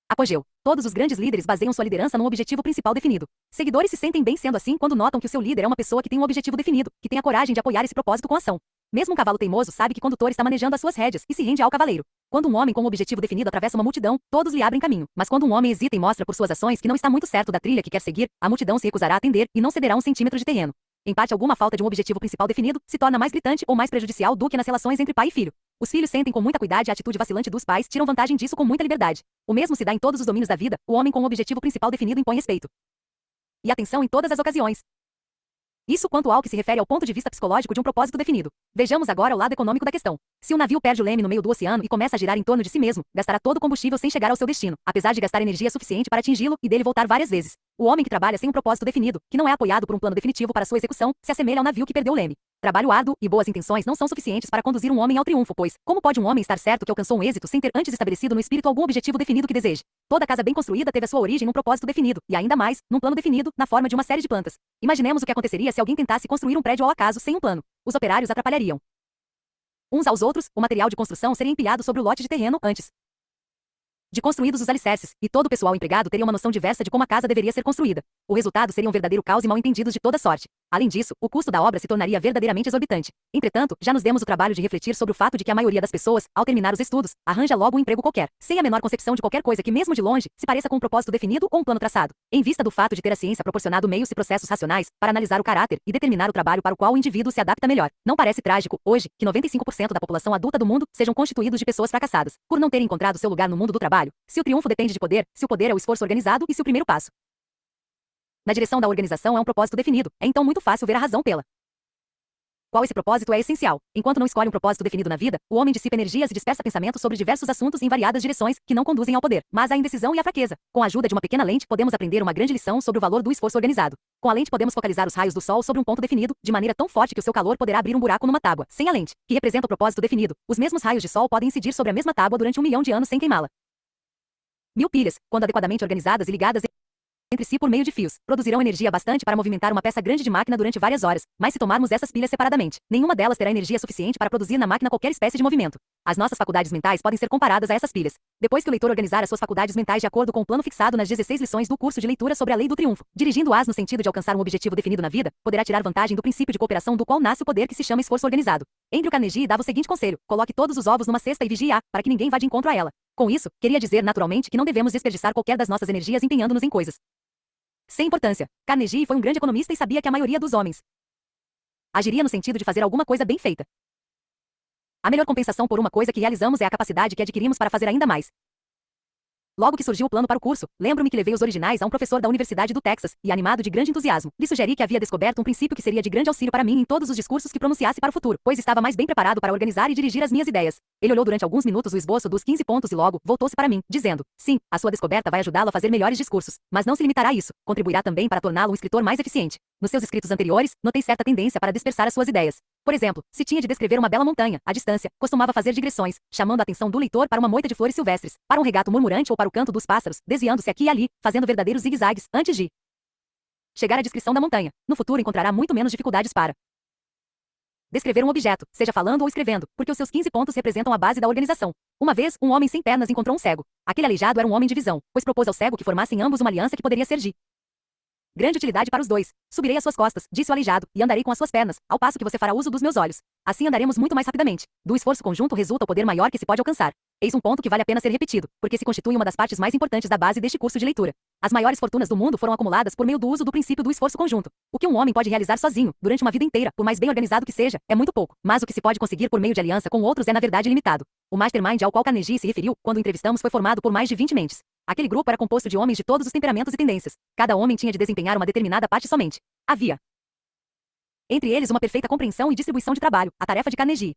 apogeu. Todos os grandes líderes baseiam sua liderança num objetivo principal definido. Seguidores se sentem bem sendo assim quando notam que o seu líder é uma pessoa que tem um objetivo definido, que tem a coragem de apoiar esse propósito com ação. Mesmo um cavalo teimoso sabe que o condutor está manejando as suas rédeas e se rende ao cavaleiro. Quando um homem com um objetivo definido atravessa uma multidão, todos lhe abrem caminho. Mas quando um homem hesita e mostra por suas ações que não está muito certo da trilha que quer seguir, a multidão se recusará a atender e não cederá um centímetro de terreno. Em parte alguma, falta de um objetivo principal definido se torna mais gritante ou mais prejudicial do que nas relações entre pai e filho. Os filhos sentem com muita cuidado a atitude vacilante dos pais, tiram vantagem disso com muita liberdade. O mesmo se dá em todos os domínios da vida, o homem com um objetivo principal definido impõe respeito e atenção em todas as ocasiões. Isso quanto ao que se refere ao ponto de vista psicológico de um propósito definido. Vejamos agora o lado econômico da questão. Se um navio perde o leme no meio do oceano e começa a girar em torno de si mesmo, gastará todo o combustível sem chegar ao seu destino, apesar de gastar energia suficiente para atingi-lo e dele voltar várias vezes. O homem que trabalha sem um propósito definido, que não é apoiado por um plano definitivo para sua execução, se assemelha ao navio que perdeu o leme. Trabalho árduo e boas intenções não são suficientes para conduzir um homem ao triunfo, pois, como pode um homem estar certo que alcançou um êxito sem ter antes estabelecido no espírito algum objetivo definido que deseje? Toda casa bem construída teve a sua origem num propósito definido, e ainda mais, num plano definido, na forma de uma série de plantas. Imaginemos o que aconteceria se alguém tentasse construir um prédio ao acaso sem um plano. Os operários atrapalhariam uns aos outros, o material de construção seria empilhado sobre o lote de terreno antes de construídos os alicerces, e todo o pessoal empregado teria uma noção diversa de como a casa deveria ser construída. O resultado seria um verdadeiro caos e mal-entendidos de toda sorte. Além disso, o custo da obra se tornaria verdadeiramente exorbitante. Entretanto, já nos demos o trabalho de refletir sobre o fato de que a maioria das pessoas, ao terminar os estudos, arranja logo um emprego qualquer, sem a menor concepção de qualquer coisa que, mesmo de longe, se pareça com um propósito definido ou um plano traçado. Em vista do fato de ter a ciência proporcionado meios e processos racionais para analisar o caráter e determinar o trabalho para o qual o indivíduo se adapta melhor, não parece trágico, hoje, que 95% da população adulta do mundo sejam constituídos de pessoas fracassadas, por não terem encontrado seu lugar no mundo do trabalho. Se o triunfo depende de poder, se o poder é o esforço organizado e se o primeiro passo na direção da organização é um propósito definido, é então muito fácil ver a razão pela qual esse propósito é essencial. Enquanto não escolhe um propósito definido na vida, o homem dissipa energias e dispersa pensamentos sobre diversos assuntos em variadas direções que não conduzem ao poder, mas à indecisão e à fraqueza. Com a ajuda de uma pequena lente, podemos aprender uma grande lição sobre o valor do esforço organizado. Com a lente podemos focalizar os raios do sol sobre um ponto definido, de maneira tão forte que o seu calor poderá abrir um buraco numa tábua. Sem a lente, que representa o propósito definido, os mesmos raios de sol podem incidir sobre a mesma tábua durante 1 milhão de anos sem queimá-la. 1000 pilhas, quando adequadamente organizadas e ligadas entre si por meio de fios, produzirão energia bastante para movimentar uma peça grande de máquina durante várias horas, mas se tomarmos essas pilhas separadamente, nenhuma delas terá energia suficiente para produzir na máquina qualquer espécie de movimento. As nossas faculdades mentais podem ser comparadas a essas pilhas. Depois que o leitor organizar as suas faculdades mentais de acordo com o plano fixado nas 16 lições do curso de leitura sobre a lei do triunfo, dirigindo-as no sentido de alcançar um objetivo definido na vida, poderá tirar vantagem do princípio de cooperação do qual nasce o poder que se chama esforço organizado. Andrew Carnegie dava o seguinte conselho: coloque todos os ovos numa cesta e vigie-a, para que ninguém vá de encontro a ela. Com isso, queria dizer naturalmente que não devemos desperdiçar qualquer das nossas energias empenhando-nos em coisas sem importância. Carnegie foi um grande economista e sabia que a maioria dos homens agiria no sentido de fazer alguma coisa bem feita. A melhor compensação por uma coisa que realizamos é a capacidade que adquirimos para fazer ainda mais. Logo que surgiu o plano para o curso, lembro-me que levei os originais a um professor da Universidade do Texas, e animado de grande entusiasmo, lhe sugeri que havia descoberto um princípio que seria de grande auxílio para mim em todos os discursos que pronunciasse para o futuro, pois estava mais bem preparado para organizar e dirigir as minhas ideias. Ele olhou durante alguns minutos o esboço dos 15 pontos e logo voltou-se para mim, dizendo: sim, a sua descoberta vai ajudá-lo a fazer melhores discursos, mas não se limitará a isso, contribuirá também para torná-lo um escritor mais eficiente. Nos seus escritos anteriores, notei certa tendência para dispersar as suas ideias. Por exemplo, se tinha de descrever uma bela montanha, à distância, costumava fazer digressões, chamando a atenção do leitor para uma moita de flores silvestres, para um regato murmurante ou para o canto dos pássaros, desviando-se aqui e ali, fazendo verdadeiros zigue-zagues, antes de chegar à descrição da montanha. No futuro encontrará muito menos dificuldades para descrever um objeto, seja falando ou escrevendo, porque os seus 15 pontos representam a base da organização. Uma vez, um homem sem pernas encontrou um cego. Aquele aleijado era um homem de visão, pois propôs ao cego que formassem ambos uma aliança que poderia ser de grande utilidade para os dois. Subirei às suas costas, disse o aleijado, e andarei com as suas pernas, ao passo que você fará uso dos meus olhos. Assim andaremos muito mais rapidamente. Do esforço conjunto resulta o poder maior que se pode alcançar. Eis um ponto que vale a pena ser repetido, porque se constitui uma das partes mais importantes da base deste curso de leitura. As maiores fortunas do mundo foram acumuladas por meio do uso do princípio do esforço conjunto. O que um homem pode realizar sozinho, durante uma vida inteira, por mais bem organizado que seja, é muito pouco. Mas o que se pode conseguir por meio de aliança com outros é na verdade limitado. O mastermind ao qual Carnegie se referiu, quando o entrevistamos, foi formado por mais de 20 mentes. Aquele grupo era composto de homens de todos os temperamentos e tendências. Cada homem tinha de desempenhar uma determinada parte somente. Havia entre eles uma perfeita compreensão e distribuição de trabalho, a tarefa de Carnegie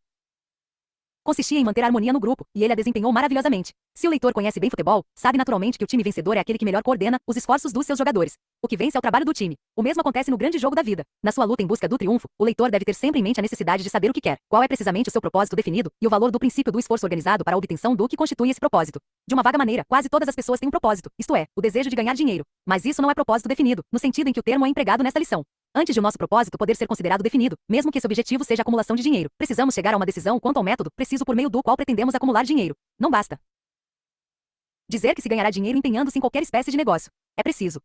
consistia em manter a harmonia no grupo, e ele a desempenhou maravilhosamente. Se o leitor conhece bem futebol, sabe naturalmente que o time vencedor é aquele que melhor coordena os esforços dos seus jogadores. O que vence é o trabalho do time. O mesmo acontece no grande jogo da vida. Na sua luta em busca do triunfo, o leitor deve ter sempre em mente a necessidade de saber o que quer, qual é precisamente o seu propósito definido, e o valor do princípio do esforço organizado para a obtenção do que constitui esse propósito. De uma vaga maneira, quase todas as pessoas têm um propósito, isto é, o desejo de ganhar dinheiro. Mas isso não é propósito definido, no sentido em que o termo é empregado nesta lição. Antes de o nosso propósito poder ser considerado definido, mesmo que esse objetivo seja a acumulação de dinheiro, precisamos chegar a uma decisão quanto ao método preciso por meio do qual pretendemos acumular dinheiro. Não basta dizer que se ganhará dinheiro empenhando-se em qualquer espécie de negócio. É preciso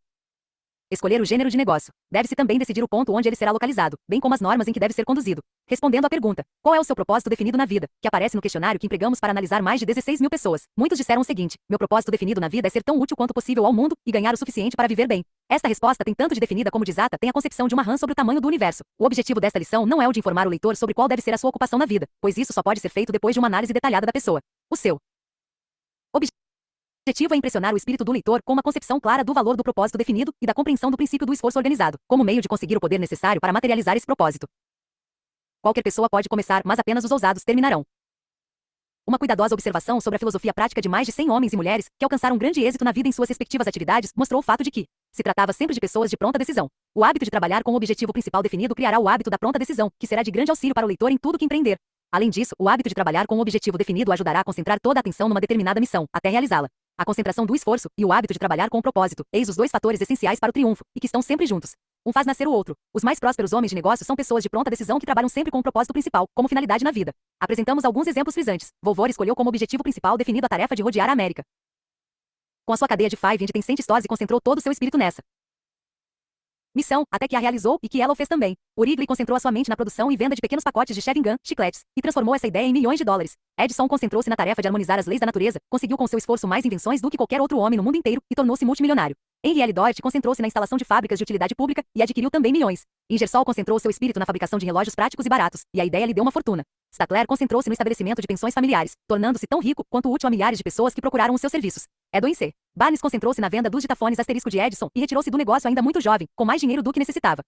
escolher o gênero de negócio. Deve-se também decidir o ponto onde ele será localizado, bem como as normas em que deve ser conduzido. Respondendo à pergunta, qual é o seu propósito definido na vida, que aparece no questionário que empregamos para analisar mais de 16 mil pessoas, muitos disseram o seguinte: meu propósito definido na vida é ser tão útil quanto possível ao mundo e ganhar o suficiente para viver bem. Esta resposta tem tanto de definida como de exata tem a concepção de uma rã sobre o tamanho do universo. O objetivo desta lição não é o de informar o leitor sobre qual deve ser a sua ocupação na vida, pois isso só pode ser feito depois de uma análise detalhada da pessoa. O seu objetivo é impressionar o espírito do leitor com uma concepção clara do valor do propósito definido e da compreensão do princípio do esforço organizado, como meio de conseguir o poder necessário para materializar esse propósito. Qualquer pessoa pode começar, mas apenas os ousados terminarão. Uma cuidadosa observação sobre a filosofia prática de mais de 100 homens e mulheres que alcançaram grande êxito na vida em suas respectivas atividades mostrou o fato de que se tratava sempre de pessoas de pronta decisão. O hábito de trabalhar com o objetivo principal definido criará o hábito da pronta decisão, que será de grande auxílio para o leitor em tudo que empreender. Além disso, o hábito de trabalhar com o objetivo definido ajudará a concentrar toda a atenção numa determinada missão, até realizá-la. A concentração do esforço e o hábito de trabalhar com o propósito, eis os dois fatores essenciais para o triunfo, e que estão sempre juntos. Um faz nascer o outro. Os mais prósperos homens de negócios são pessoas de pronta decisão que trabalham sempre com o propósito principal, como finalidade na vida. Apresentamos alguns exemplos frisantes. Volvor escolheu como objetivo principal definido a tarefa de rodear a América. Com a sua cadeia de Five and Tencent Stores e concentrou todo o seu espírito nessa missão, até que a realizou e que ela o fez também. Wrigley concentrou a sua mente na produção e venda de pequenos pacotes de chewing gum, chicletes, e transformou essa ideia em milhões de dólares. Edison concentrou-se na tarefa de harmonizar as leis da natureza, conseguiu com seu esforço mais invenções do que qualquer outro homem no mundo inteiro e tornou-se multimilionário. Henry L. Doherty concentrou-se na instalação de fábricas de utilidade pública e adquiriu também milhões. Ingersoll concentrou seu espírito na fabricação de relógios práticos e baratos, e a ideia lhe deu uma fortuna. Statler concentrou-se no estabelecimento de pensões familiares, tornando-se tão rico quanto útil a milhares de pessoas que procuraram os seus serviços. Edwin C. Barnes concentrou-se na venda dos ditafones asterisco de Edison e retirou-se do negócio ainda muito jovem, com mais dinheiro do que necessitava.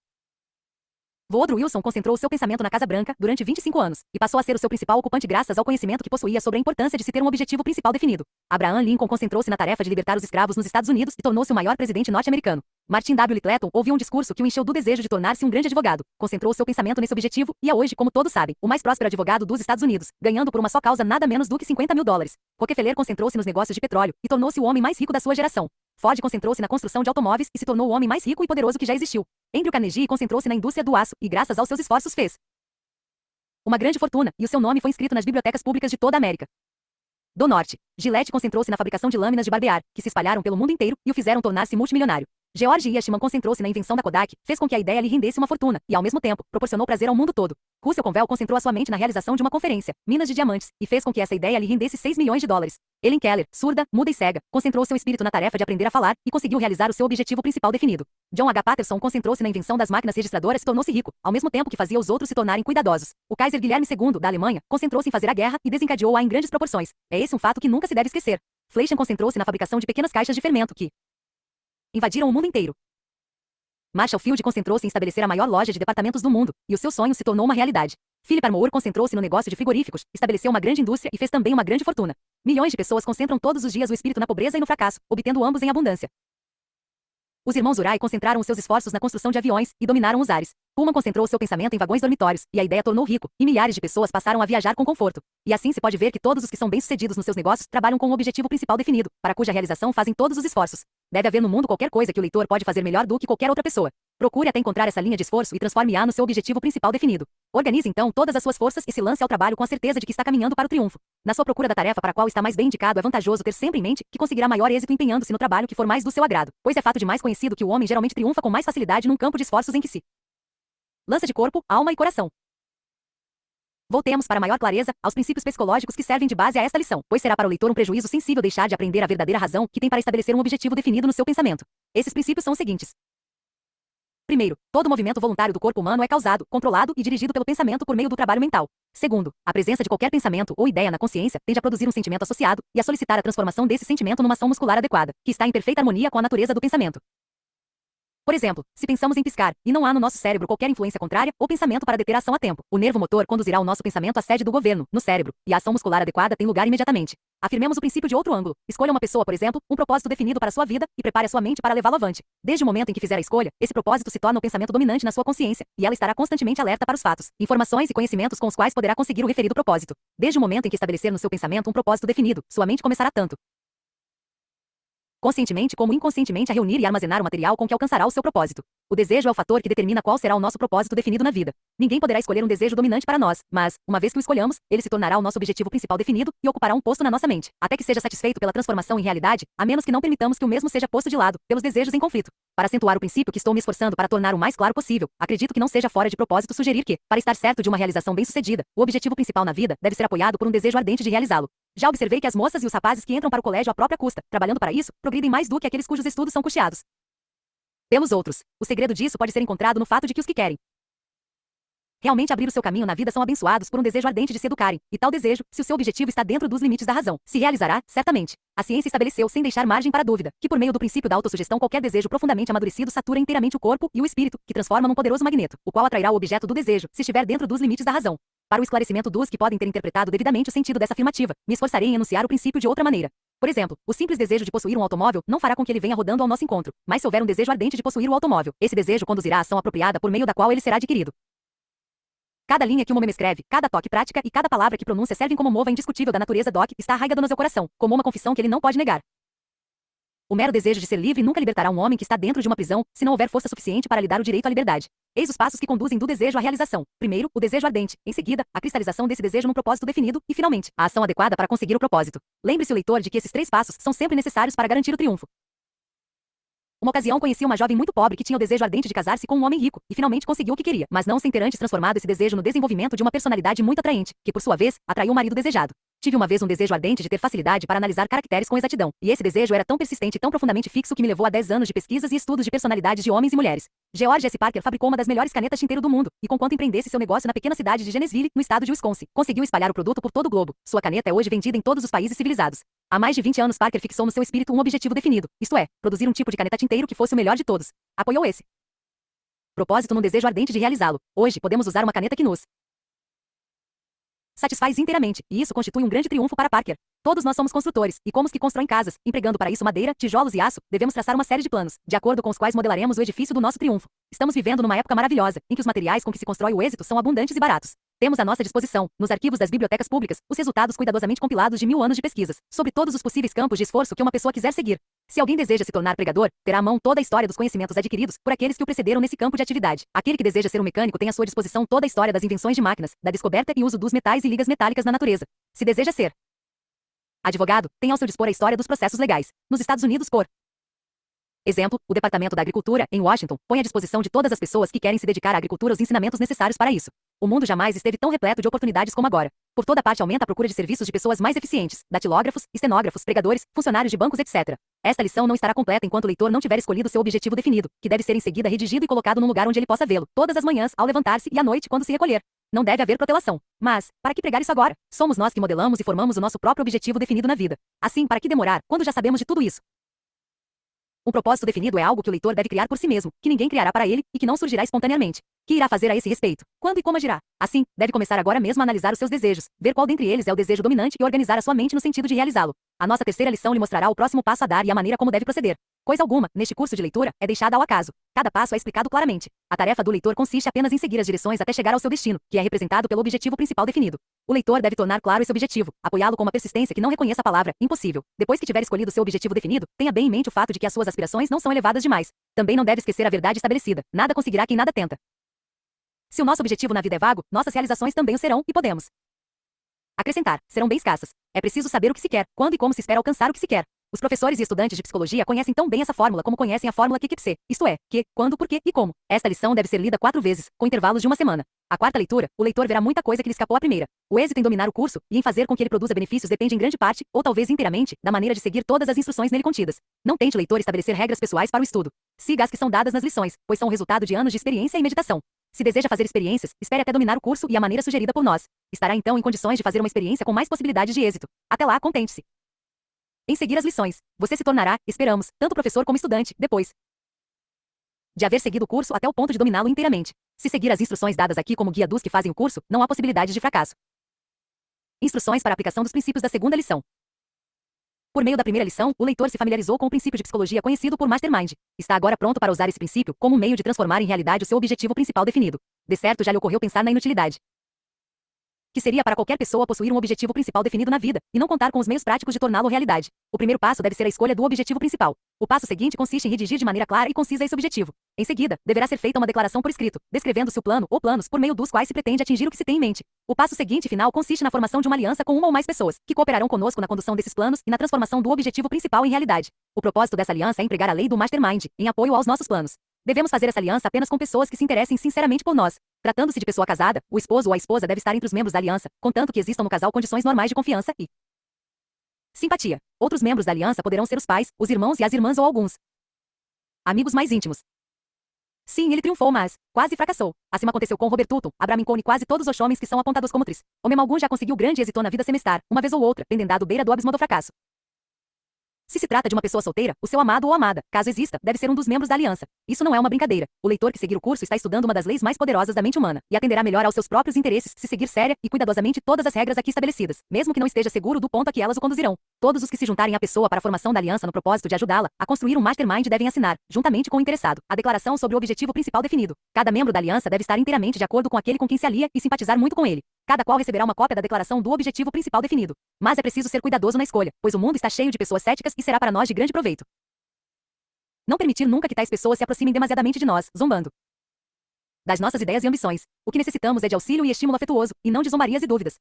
Woodrow Wilson concentrou seu pensamento na Casa Branca durante 25 anos, e passou a ser o seu principal ocupante graças ao conhecimento que possuía sobre a importância de se ter um objetivo principal definido. Abraham Lincoln concentrou-se na tarefa de libertar os escravos nos Estados Unidos e tornou-se o maior presidente norte-americano. Martin W. Littleton ouviu um discurso que o encheu do desejo de tornar-se um grande advogado, concentrou seu pensamento nesse objetivo e é hoje, como todos sabem, o mais próspero advogado dos Estados Unidos, ganhando por uma só causa nada menos do que $50 mil. Rockefeller concentrou-se nos negócios de petróleo e tornou-se o homem mais rico da sua geração. Ford concentrou-se na construção de automóveis e se tornou o homem mais rico e poderoso que já existiu. Andrew Carnegie concentrou-se na indústria do aço e, graças aos seus esforços, fez uma grande fortuna, e o seu nome foi inscrito nas bibliotecas públicas de toda a América do Norte. Gillette concentrou-se na fabricação de lâminas de barbear, que se espalharam pelo mundo inteiro e o fizeram tornar-se multimilionário. George Eastman concentrou-se na invenção da Kodak, fez com que a ideia lhe rendesse uma fortuna e, ao mesmo tempo, proporcionou prazer ao mundo todo. Russell Conwell concentrou a sua mente na realização de uma conferência, Minas de Diamantes, e fez com que essa ideia lhe rendesse $6 milhões. Helen Keller, surda, muda e cega, concentrou seu espírito na tarefa de aprender a falar e conseguiu realizar o seu objetivo principal definido. John H. Patterson concentrou-se na invenção das máquinas registradoras e tornou-se rico, ao mesmo tempo que fazia os outros se tornarem cuidadosos. O Kaiser Guilherme II, da Alemanha, concentrou-se em fazer a guerra e desencadeou-a em grandes proporções. É esse um fato que nunca se deve esquecer. Fleischmann concentrou-se na fabricação de pequenas caixas de fermento que invadiram o mundo inteiro. Marshall Field concentrou-se em estabelecer a maior loja de departamentos do mundo, e o seu sonho se tornou uma realidade. Philip Armour concentrou-se no negócio de frigoríficos, estabeleceu uma grande indústria e fez também uma grande fortuna. Milhões de pessoas concentram todos os dias o espírito na pobreza e no fracasso, obtendo ambos em abundância. Os irmãos Wright concentraram os seus esforços na construção de aviões e dominaram os ares. Pullman concentrou seu pensamento em vagões dormitórios, e a ideia tornou rico, e milhares de pessoas passaram a viajar com conforto. E assim se pode ver que todos os que são bem-sucedidos nos seus negócios trabalham com um objetivo principal definido, para cuja realização fazem todos os esforços. Deve haver no mundo qualquer coisa que o leitor pode fazer melhor do que qualquer outra pessoa. Procure até encontrar essa linha de esforço e transforme-a no seu objetivo principal definido. Organize então todas as suas forças e se lance ao trabalho com a certeza de que está caminhando para o triunfo. Na sua procura da tarefa para a qual está mais bem indicado, é vantajoso ter sempre em mente que conseguirá maior êxito empenhando-se no trabalho que for mais do seu agrado, pois é fato demais conhecido que o homem geralmente triunfa com mais facilidade num campo de esforços em que se lança de corpo, alma e coração. Voltemos, para maior clareza, aos princípios psicológicos que servem de base a esta lição, pois será para o leitor um prejuízo sensível deixar de aprender a verdadeira razão que tem para estabelecer um objetivo definido no seu pensamento. Esses princípios são os seguintes. Primeiro, todo movimento voluntário do corpo humano é causado, controlado e dirigido pelo pensamento por meio do trabalho mental. Segundo, a presença de qualquer pensamento ou ideia na consciência tende a produzir um sentimento associado e a solicitar a transformação desse sentimento numa ação muscular adequada, que está em perfeita harmonia com a natureza do pensamento. Por exemplo, se pensamos em piscar, e não há no nosso cérebro qualquer influência contrária ou pensamento para deter a ação a tempo, o nervo motor conduzirá o nosso pensamento à sede do governo, no cérebro, e a ação muscular adequada tem lugar imediatamente. Afirmemos o princípio de outro ângulo. Escolha uma pessoa, por exemplo, um propósito definido para a sua vida, e prepare a sua mente para levá-lo avante. Desde o momento em que fizer a escolha, esse propósito se torna o pensamento dominante na sua consciência, e ela estará constantemente alerta para os fatos, informações e conhecimentos com os quais poderá conseguir o referido propósito. Desde o momento em que estabelecer no seu pensamento um propósito definido, sua mente começará tanto conscientemente como inconscientemente a reunir e armazenar o material com que alcançará o seu propósito. O desejo é o fator que determina qual será o nosso propósito definido na vida. Ninguém poderá escolher um desejo dominante para nós, mas, uma vez que o escolhamos, ele se tornará o nosso objetivo principal definido e ocupará um posto na nossa mente, até que seja satisfeito pela transformação em realidade, a menos que não permitamos que o mesmo seja posto de lado, pelos desejos em conflito. Para acentuar o princípio que estou me esforçando para tornar o mais claro possível, acredito que não seja fora de propósito sugerir que, para estar certo de uma realização bem-sucedida, o objetivo principal na vida deve ser apoiado por um desejo ardente de realizá-lo. Já observei que as moças e os rapazes que entram para o colégio à própria custa, trabalhando para isso, progridem mais do que aqueles cujos estudos são custeados pelos outros. O segredo disso pode ser encontrado no fato de que os que querem realmente abrir o seu caminho na vida são abençoados por um desejo ardente de se educarem, e tal desejo, se o seu objetivo está dentro dos limites da razão, se realizará, certamente. A ciência estabeleceu, sem deixar margem para dúvida, que por meio do princípio da autossugestão qualquer desejo profundamente amadurecido satura inteiramente o corpo e o espírito, que transforma num poderoso magneto, o qual atrairá o objeto do desejo, se estiver dentro dos limites da razão. Para o esclarecimento dos que podem ter interpretado devidamente o sentido dessa afirmativa, me esforçarei em enunciar o princípio de outra maneira. Por exemplo, o simples desejo de possuir um automóvel não fará com que ele venha rodando ao nosso encontro, mas se houver um desejo ardente de possuir o automóvel, esse desejo conduzirá a ação apropriada por meio da qual ele será adquirido. Cada linha que um homem escreve, cada toque prática e cada palavra que pronuncia servem como mova indiscutível da natureza doc está arraigado no seu coração, como uma confissão que ele não pode negar. O mero desejo de ser livre nunca libertará um homem que está dentro de uma prisão, se não houver força suficiente para lhe dar o direito à liberdade. Eis os passos que conduzem do desejo à realização. Primeiro, o desejo ardente. Em seguida, a cristalização desse desejo num propósito definido. E, finalmente, a ação adequada para conseguir o propósito. Lembre-se, o leitor, de que esses 3 passos são sempre necessários para garantir o triunfo. Uma ocasião conheci uma jovem muito pobre que tinha o desejo ardente de casar-se com um homem rico, e finalmente conseguiu o que queria, mas não sem ter antes transformado esse desejo no desenvolvimento de uma personalidade muito atraente, que por sua vez, atraiu o marido desejado. Tive uma vez um desejo ardente de ter facilidade para analisar caracteres com exatidão, e esse desejo era tão persistente e tão profundamente fixo que me levou a 10 anos de pesquisas e estudos de personalidades de homens e mulheres. George S. Parker fabricou uma das melhores canetas tinteiro do mundo, e conquanto empreendesse seu negócio na pequena cidade de Genesville, no estado de Wisconsin, conseguiu espalhar o produto por todo o globo. Sua caneta é hoje vendida em todos os países civilizados. Há mais de 20 anos Parker fixou no seu espírito um objetivo definido, isto é, produzir um tipo de caneta tinteiro que fosse o melhor de todos. Apoiou esse propósito num desejo ardente de realizá-lo. Hoje podemos usar uma caneta que nos satisfaz inteiramente, e isso constitui um grande triunfo para Parker. Todos nós somos construtores, e como os que constroem casas, empregando para isso madeira, tijolos e aço, devemos traçar uma série de planos, de acordo com os quais modelaremos o edifício do nosso triunfo. Estamos vivendo numa época maravilhosa, em que os materiais com que se constrói o êxito são abundantes e baratos. Temos à nossa disposição, nos arquivos das bibliotecas públicas, os resultados cuidadosamente compilados de 1000 anos de pesquisas, sobre todos os possíveis campos de esforço que uma pessoa quiser seguir. Se alguém deseja se tornar pregador, terá à mão toda a história dos conhecimentos adquiridos por aqueles que o precederam nesse campo de atividade. Aquele que deseja ser um mecânico tem à sua disposição toda a história das invenções de máquinas, da descoberta e uso dos metais e ligas metálicas na natureza. Se deseja ser advogado, tem ao seu dispor a história dos processos legais. Nos Estados Unidos, por exemplo, o Departamento da Agricultura, em Washington, põe à disposição de todas as pessoas que querem se dedicar à agricultura os ensinamentos necessários para isso. O mundo jamais esteve tão repleto de oportunidades como agora. Por toda parte aumenta a procura de serviços de pessoas mais eficientes, datilógrafos, estenógrafos, pregadores, funcionários de bancos, etc. Esta lição não estará completa enquanto o leitor não tiver escolhido seu objetivo definido, que deve ser em seguida redigido e colocado num lugar onde ele possa vê-lo, todas as manhãs, ao levantar-se e à noite quando se recolher. Não deve haver protelação. Mas, para que pregar isso agora? Somos nós que modelamos e formamos o nosso próprio objetivo definido na vida. Assim, para que demorar, quando já sabemos de tudo isso? Um propósito definido é algo que o leitor deve criar por si mesmo, que ninguém criará para ele, e que não surgirá espontaneamente. Que irá fazer a esse respeito? Quando e como agirá? Assim, deve começar agora mesmo a analisar os seus desejos, ver qual dentre eles é o desejo dominante e organizar a sua mente no sentido de realizá-lo. A nossa terceira lição lhe mostrará o próximo passo a dar e a maneira como deve proceder. Coisa alguma, neste curso de leitura, é deixada ao acaso. Cada passo é explicado claramente. A tarefa do leitor consiste apenas em seguir as direções até chegar ao seu destino, que é representado pelo objetivo principal definido. O leitor deve tornar claro esse objetivo, apoiá-lo com uma persistência que não reconheça a palavra impossível. Depois que tiver escolhido seu objetivo definido, tenha bem em mente o fato de que as suas aspirações não são elevadas demais. Também não deve esquecer a verdade estabelecida. Nada conseguirá quem nada tenta. Se o nosso objetivo na vida é vago, nossas realizações também o serão, e podemos acrescentar, serão bem escassas. É preciso saber o que se quer, quando e como se espera alcançar o que se quer. Os professores e estudantes de psicologia conhecem tão bem essa fórmula como conhecem a fórmula QQPC, isto é, que, quando, porquê e como. Esta lição deve ser lida 4 vezes, com intervalos de uma semana. A quarta leitura, o leitor verá muita coisa que lhe escapou à primeira. O êxito em dominar o curso e em fazer com que ele produza benefícios depende em grande parte, ou talvez inteiramente, da maneira de seguir todas as instruções nele contidas. Não tente, leitor, estabelecer regras pessoais para o estudo. Siga as que são dadas nas lições, pois são o resultado de anos de experiência e meditação. Se deseja fazer experiências, espere até dominar o curso e a maneira sugerida por nós. Estará então em condições de fazer uma experiência com mais possibilidades de êxito. Até lá, contente-se em seguir as lições. Você se tornará, esperamos, tanto professor como estudante, depois de haver seguido o curso até o ponto de dominá-lo inteiramente. Se seguir as instruções dadas aqui como guia dos que fazem o curso, não há possibilidade de fracasso. Instruções para a aplicação dos princípios da segunda lição. Por meio da primeira lição, o leitor se familiarizou com o princípio de psicologia conhecido por Mastermind. Está agora pronto para usar esse princípio como um meio de transformar em realidade o seu objetivo principal definido. De certo, já lhe ocorreu pensar na inutilidade que seria para qualquer pessoa possuir um objetivo principal definido na vida, e não contar com os meios práticos de torná-lo realidade. O primeiro passo deve ser a escolha do objetivo principal. O passo seguinte consiste em redigir de maneira clara e concisa esse objetivo. Em seguida, deverá ser feita uma declaração por escrito, descrevendo-se o plano ou planos por meio dos quais se pretende atingir o que se tem em mente. O passo seguinte e final consiste na formação de uma aliança com uma ou mais pessoas, que cooperarão conosco na condução desses planos e na transformação do objetivo principal em realidade. O propósito dessa aliança é empregar a lei do Mastermind, em apoio aos nossos planos. Devemos fazer essa aliança apenas com pessoas que se interessem sinceramente por nós. Tratando-se de pessoa casada, o esposo ou a esposa deve estar entre os membros da aliança, contanto que existam no casal condições normais de confiança e simpatia. Outros membros da aliança poderão ser os pais, os irmãos e as irmãs ou alguns amigos mais íntimos. Sim, ele triunfou, mas quase fracassou. Assim aconteceu com Robert Tutton, Abraham Lincoln e quase todos os homens que são apontados como tris. Homem algum já conseguiu grande êxito na vida semestar, uma vez ou outra, pendendo à beira do abismo do fracasso. Se se trata de uma pessoa solteira, o seu amado ou amada, caso exista, deve ser um dos membros da aliança. Isso não é uma brincadeira. O leitor que seguir o curso está estudando uma das leis mais poderosas da mente humana, e atenderá melhor aos seus próprios interesses se seguir séria e cuidadosamente todas as regras aqui estabelecidas, mesmo que não esteja seguro do ponto a que elas o conduzirão. Todos os que se juntarem à pessoa para a formação da aliança no propósito de ajudá-la a construir um mastermind devem assinar, juntamente com o interessado, a declaração sobre o objetivo principal definido. Cada membro da aliança deve estar inteiramente de acordo com aquele com quem se alia e simpatizar muito com ele. Cada qual receberá uma cópia da declaração do objetivo principal definido. Mas é preciso ser cuidadoso na escolha, pois o mundo está cheio de pessoas céticas e será para nós de grande proveito não permitir nunca que tais pessoas se aproximem demasiadamente de nós, zombando das nossas ideias e ambições. O que necessitamos é de auxílio e estímulo afetuoso, e não de zombarias e dúvidas.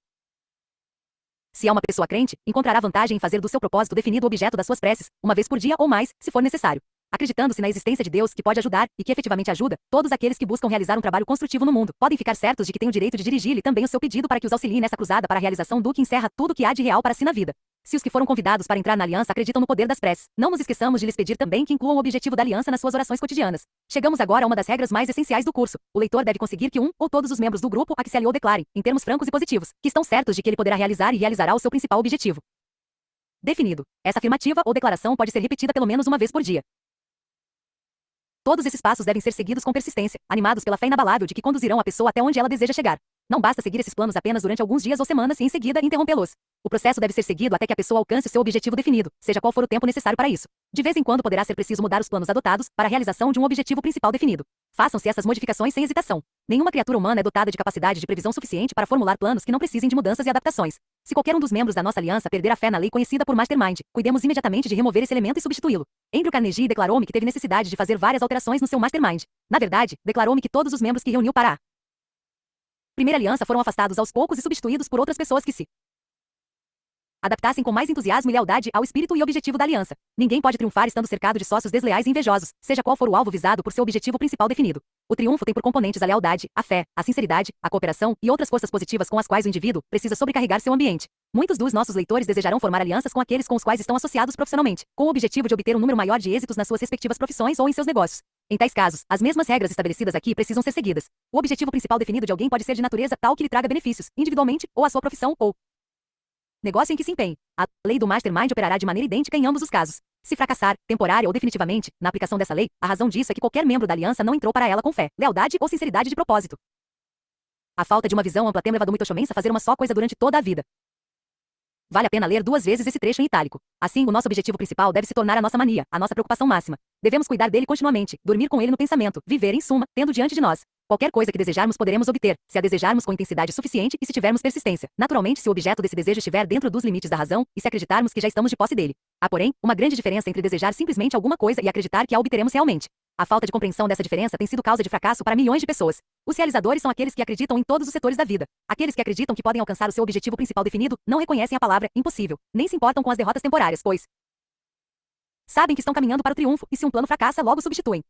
Se é uma pessoa crente, encontrará vantagem em fazer do seu propósito definido o objeto das suas preces, uma vez por dia ou mais, se for necessário. Acreditando-se na existência de Deus que pode ajudar, e que efetivamente ajuda, todos aqueles que buscam realizar um trabalho construtivo no mundo, podem ficar certos de que têm o direito de dirigir-lhe também o seu pedido para que os auxilie nessa cruzada para a realização do que encerra tudo o que há de real para si na vida. Se os que foram convidados para entrar na aliança acreditam no poder das preces, não nos esqueçamos de lhes pedir também que incluam o objetivo da aliança nas suas orações cotidianas. Chegamos agora a uma das regras mais essenciais do curso. O leitor deve conseguir que um ou todos os membros do grupo a que se aliou declarem, em termos francos e positivos, que estão certos de que ele poderá realizar e realizará o seu principal objetivo definido. Essa afirmativa ou declaração pode ser repetida pelo menos uma vez por dia. Todos esses passos devem ser seguidos com persistência, animados pela fé inabalável de que conduzirão a pessoa até onde ela deseja chegar. Não basta seguir esses planos apenas durante alguns dias ou semanas e em seguida interrompê-los. O processo deve ser seguido até que a pessoa alcance o seu objetivo definido, seja qual for o tempo necessário para isso. De vez em quando poderá ser preciso mudar os planos adotados para a realização de um objetivo principal definido. Façam-se essas modificações sem hesitação. Nenhuma criatura humana é dotada de capacidade de previsão suficiente para formular planos que não precisem de mudanças e adaptações. Se qualquer um dos membros da nossa aliança perder a fé na lei conhecida por Mastermind, cuidemos imediatamente de remover esse elemento e substituí-lo. Andrew Carnegie declarou-me que teve necessidade de fazer várias alterações no seu Mastermind. Na verdade, declarou-me que todos os membros que reuniu para a primeira aliança foram afastados aos poucos e substituídos por outras pessoas que se adaptassem com mais entusiasmo e lealdade ao espírito e objetivo da aliança. Ninguém pode triunfar estando cercado de sócios desleais e invejosos, seja qual for o alvo visado por seu objetivo principal definido. O triunfo tem por componentes a lealdade, a fé, a sinceridade, a cooperação e outras forças positivas com as quais o indivíduo precisa sobrecarregar seu ambiente. Muitos dos nossos leitores desejarão formar alianças com aqueles com os quais estão associados profissionalmente, com o objetivo de obter um número maior de êxitos nas suas respectivas profissões ou em seus negócios. Em tais casos, as mesmas regras estabelecidas aqui precisam ser seguidas. O objetivo principal definido de alguém pode ser de natureza tal que lhe traga benefícios, individualmente, ou à sua profissão, ou negócio em que se empenhe. A lei do Mastermind operará de maneira idêntica em ambos os casos. Se fracassar, temporária ou definitivamente, na aplicação dessa lei, a razão disso é que qualquer membro da aliança não entrou para ela com fé, lealdade ou sinceridade de propósito. A falta de uma visão ampla tem levado muitos homens a fazer uma só coisa durante toda a vida. Vale a pena ler 2 vezes esse trecho em itálico. Assim, o nosso objetivo principal deve se tornar a nossa mania, a nossa preocupação máxima. Devemos cuidar dele continuamente, dormir com ele no pensamento, viver, em suma, tendo diante de nós qualquer coisa que desejarmos poderemos obter, se a desejarmos com intensidade suficiente e se tivermos persistência. Naturalmente, se o objeto desse desejo estiver dentro dos limites da razão, e se acreditarmos que já estamos de posse dele. Há, porém, uma grande diferença entre desejar simplesmente alguma coisa e acreditar que a obteremos realmente. A falta de compreensão dessa diferença tem sido causa de fracasso para milhões de pessoas. Os realizadores são aqueles que acreditam em todos os setores da vida. Aqueles que acreditam que podem alcançar o seu objetivo principal definido, não reconhecem a palavra impossível, nem se importam com as derrotas temporárias, pois Sabem que estão caminhando para o triunfo e se um plano fracassa, logo substituem.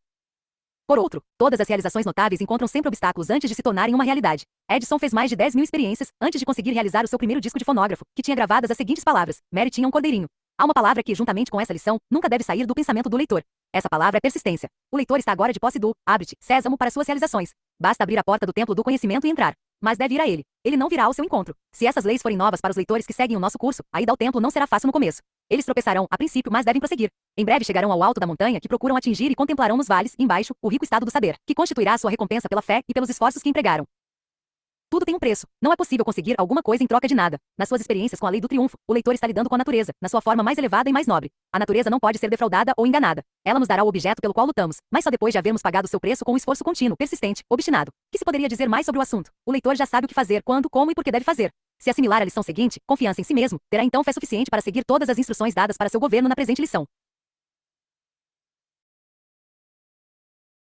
Por outro, todas as realizações notáveis encontram sempre obstáculos antes de se tornarem uma realidade. Edison fez mais de 10.000 experiências antes de conseguir realizar o seu primeiro disco de fonógrafo, que tinha gravadas as seguintes palavras: Mary tinha um cordeirinho. Há uma palavra que, juntamente com essa lição, nunca deve sair do pensamento do leitor. Essa palavra é persistência. O leitor está agora de posse do abre-te, sésamo para suas realizações. Basta abrir a porta do templo do conhecimento e entrar. Mas deve ir a ele. Ele não virá ao seu encontro. Se essas leis forem novas para os leitores que seguem o nosso curso, a ida ao templo não será fácil no começo. Eles tropeçarão, a princípio, mas devem prosseguir. Em breve chegarão ao alto da montanha que procuram atingir e contemplarão nos vales, embaixo, o rico estado do saber, que constituirá sua recompensa pela fé e pelos esforços que empregaram. Tudo tem um preço. Não é possível conseguir alguma coisa em troca de nada. Nas suas experiências com a lei do triunfo, o leitor está lidando com a natureza, na sua forma mais elevada e mais nobre. A natureza não pode ser defraudada ou enganada. Ela nos dará o objeto pelo qual lutamos, mas só depois de havermos pagado seu preço com um esforço contínuo, persistente, obstinado. Que se poderia dizer mais sobre o assunto? O leitor já sabe o que fazer, quando, como e por que deve fazer. Se assimilar a lição seguinte, confiança em si mesmo, terá então fé suficiente para seguir todas as instruções dadas para seu governo na presente lição.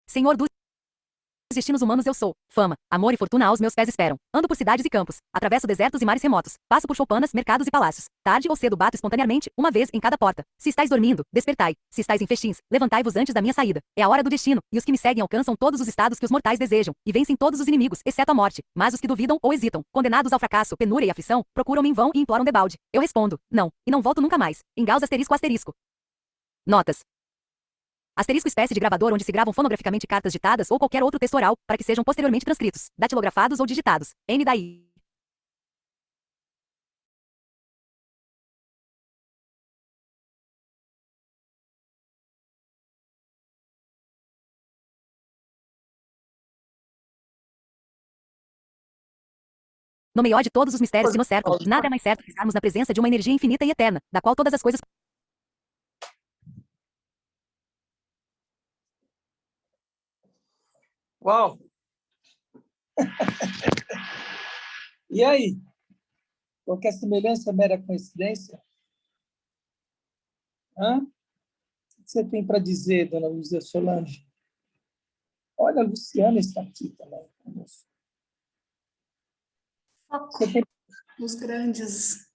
Senhor dos destinos humanos eu sou. Fama, amor e fortuna aos meus pés esperam. Ando por cidades e campos. Atravesso desertos e mares remotos. Passo por choupanas, mercados e palácios. Tarde ou cedo bato espontaneamente, uma vez em cada porta. Se estáis dormindo, despertai. Se estáis em festins, levantai-vos antes da minha saída. É a hora do destino, e os que me seguem alcançam todos os estados que os mortais desejam, e vencem todos os inimigos, exceto a morte. Mas os que duvidam ou hesitam, condenados ao fracasso, penúria e aflição, procuram-me em vão e imploram debalde. Eu respondo, não, e não volto nunca mais. Engaus asterisco asterisco. Notas. Asterisco espécie de gravador onde se gravam fonograficamente cartas ditadas ou qualquer outro texto oral, para que sejam posteriormente transcritos, datilografados ou digitados. N daí. No maior de todos os mistérios que nos cercam, nada é mais certo que estarmos na presença de uma energia infinita e eterna, da qual todas as coisas Uau! E aí? Qualquer semelhança é mera coincidência? Hã? O que você tem para dizer, dona Luzia Solange? Olha, a Luciana está aqui também conosco. Foco. Você tem... Os grandes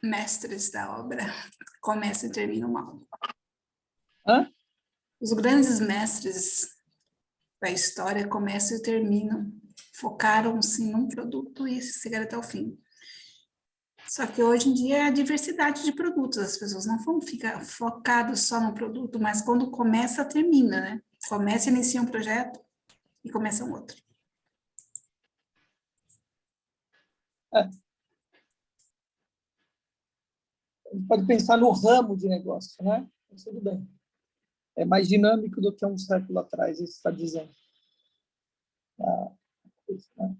mestres da obra começam e terminam mal. Hã? Os grandes mestres da história começam e terminam. Focaram-se num produto e seguiram até o fim. Só que hoje em dia é a diversidade de produtos. As pessoas não vão ficar focadas só no produto, mas quando começa, termina, né? Começa, inicia um projeto e começa um outro. A gente pode pensar no ramo de negócio, né? Mas tudo bem. É mais dinâmico do que um século atrás, isso está dizendo. O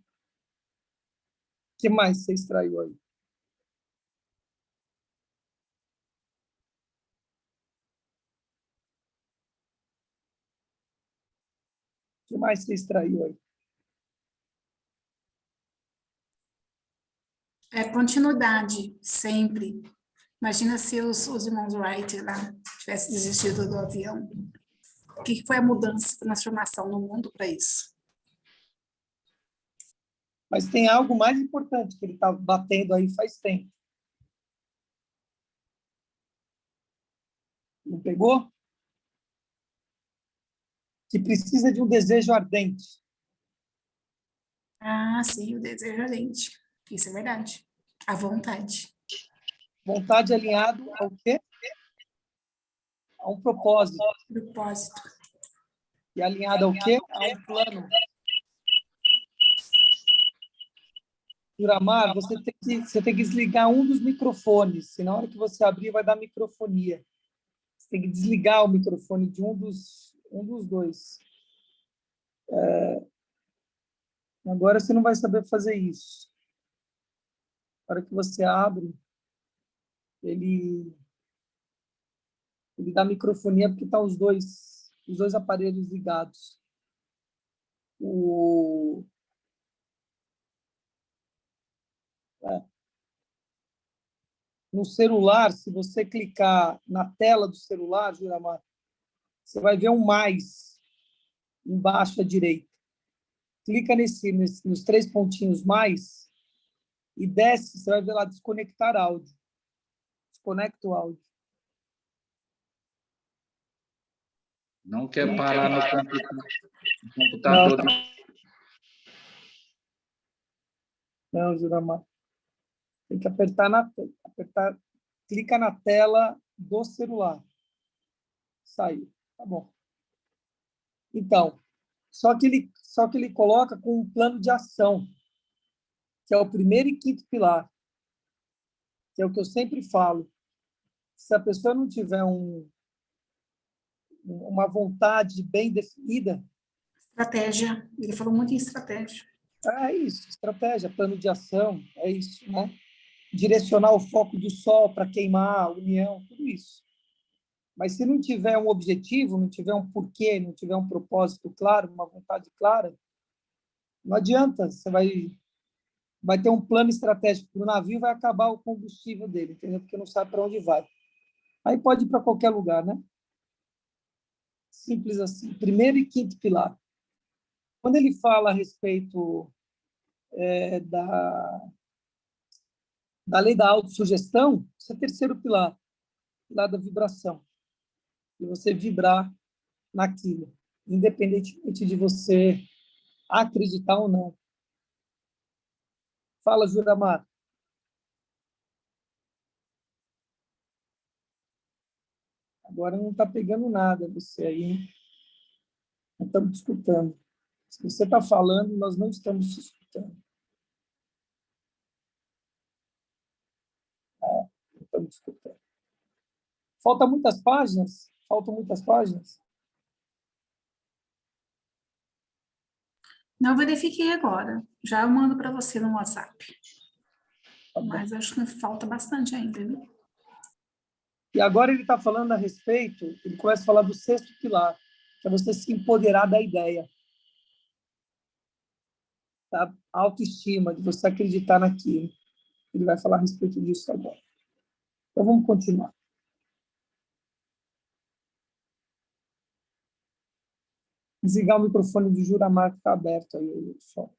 que mais você extraiu aí? O que mais você extraiu aí? É continuidade, sempre. Imagina se os irmãos Wright lá tivessem desistido do avião. O que foi a mudança, a transformação no mundo para isso? Mas tem algo mais importante que ele está batendo aí faz tempo. Não pegou? Que precisa de um desejo ardente. Ah, sim, o desejo ardente. Isso é verdade. A vontade. Vontade alinhado ao quê? A um propósito. Propósito. E alinhado ao quê? A um plano. Juramar, você tem que desligar um dos microfones, senão na hora que você abrir vai dar microfonia. Você tem que desligar o microfone de um dos dois. Agora você não vai saber fazer isso. Na hora que você abre, ele dá microfonia porque tá os dois aparelhos ligados. No celular, se você clicar na tela do celular, Juramar, você vai ver um mais embaixo à direita. Clica nos 3 pontinhos mais e desce, você vai ver lá desconectar áudio. Desconecta o áudio. Não quer parar no Não, computador. não, Juramar. Tem que apertar, clica na tela do celular. Saiu. Tá bom. Então, só que ele coloca com um plano de ação, que é o primeiro e quinto pilar, que é o que eu sempre falo. Se a pessoa não tiver uma vontade bem definida, Estratégia. Ele falou muito em estratégia. é isso, estratégia, plano de ação, é isso, né? Direcionar o foco do sol para queimar a união, tudo isso. Mas se não tiver um objetivo, não tiver um porquê, não tiver um propósito claro, uma vontade clara, não adianta. Você vai ter um plano estratégico para o navio, vai acabar o combustível dele, entendeu? Porque não sabe para onde vai. Aí pode ir para qualquer lugar, né? Simples assim. Primeiro e quinto pilar. Quando ele fala a respeito da lei da autossugestão, esse é o terceiro pilar, pilar da vibração. E você vibrar naquilo, independentemente de você acreditar ou não. Fala, Juramar. Agora não está pegando nada você aí, hein? Não estamos escutando. Se você está falando, nós não estamos te escutando. Não estamos escutando. Faltam muitas páginas? Faltam muitas páginas? Não verifiquei agora. Já eu mando para você no WhatsApp. Tá bom. Mas acho que falta bastante ainda, viu? E agora ele está falando a respeito, ele começa a falar do sexto pilar, que é você se empoderar da ideia. Da autoestima, de você acreditar naquilo. Ele vai falar a respeito disso agora. Então vamos continuar. Desligar o microfone do Juramar que está aberto aí, só.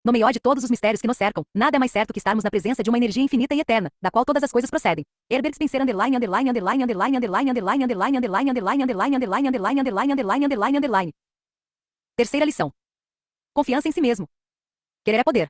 No maior de todos os mistérios que nos cercam, nada é mais certo que estarmos na presença de uma energia infinita e eterna, da qual todas as coisas procedem. Herbert Spencer underline underline underline underline underline underline underline underline underline underline underline underline underline underline underline underline. Terceira lição. Confiança em si mesmo. Querer é poder.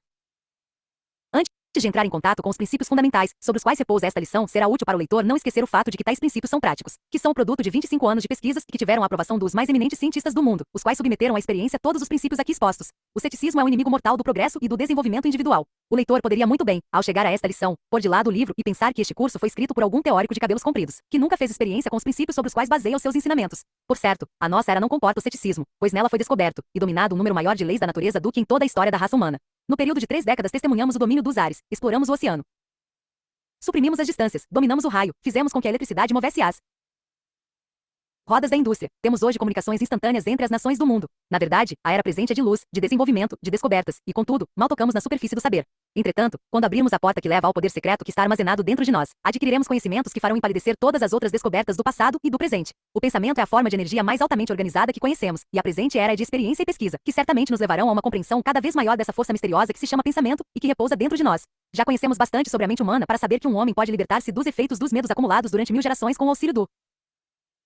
Antes de entrar em contato com os princípios fundamentais, sobre os quais repousa esta lição, será útil para o leitor não esquecer o fato de que tais princípios são práticos, que são o produto de 25 anos de pesquisas e que tiveram a aprovação dos mais eminentes cientistas do mundo, os quais submeteram à experiência todos os princípios aqui expostos. O ceticismo é um inimigo mortal do progresso e do desenvolvimento individual. O leitor poderia muito bem, ao chegar a esta lição, pôr de lado o livro e pensar que este curso foi escrito por algum teórico de cabelos compridos, que nunca fez experiência com os princípios sobre os quais baseia os seus ensinamentos. Por certo, a nossa era não comporta o ceticismo, pois nela foi descoberto e dominado um número maior de leis da natureza do que em toda a história da raça humana. No período de 3 décadas testemunhamos o domínio dos ares, exploramos o oceano. Suprimimos as distâncias, dominamos o raio, fizemos com que a eletricidade movesse as rodas da indústria. Temos hoje comunicações instantâneas entre as nações do mundo. Na verdade, a era presente é de luz, de desenvolvimento, de descobertas, e contudo, mal tocamos na superfície do saber. Entretanto, quando abrirmos a porta que leva ao poder secreto que está armazenado dentro de nós, adquiriremos conhecimentos que farão empalidecer todas as outras descobertas do passado e do presente. O pensamento é a forma de energia mais altamente organizada que conhecemos, e a presente era de experiência e pesquisa, que certamente nos levarão a uma compreensão cada vez maior dessa força misteriosa que se chama pensamento e que repousa dentro de nós. Já conhecemos bastante sobre a mente humana para saber que um homem pode libertar-se dos efeitos dos medos acumulados durante 1000 gerações com o auxílio do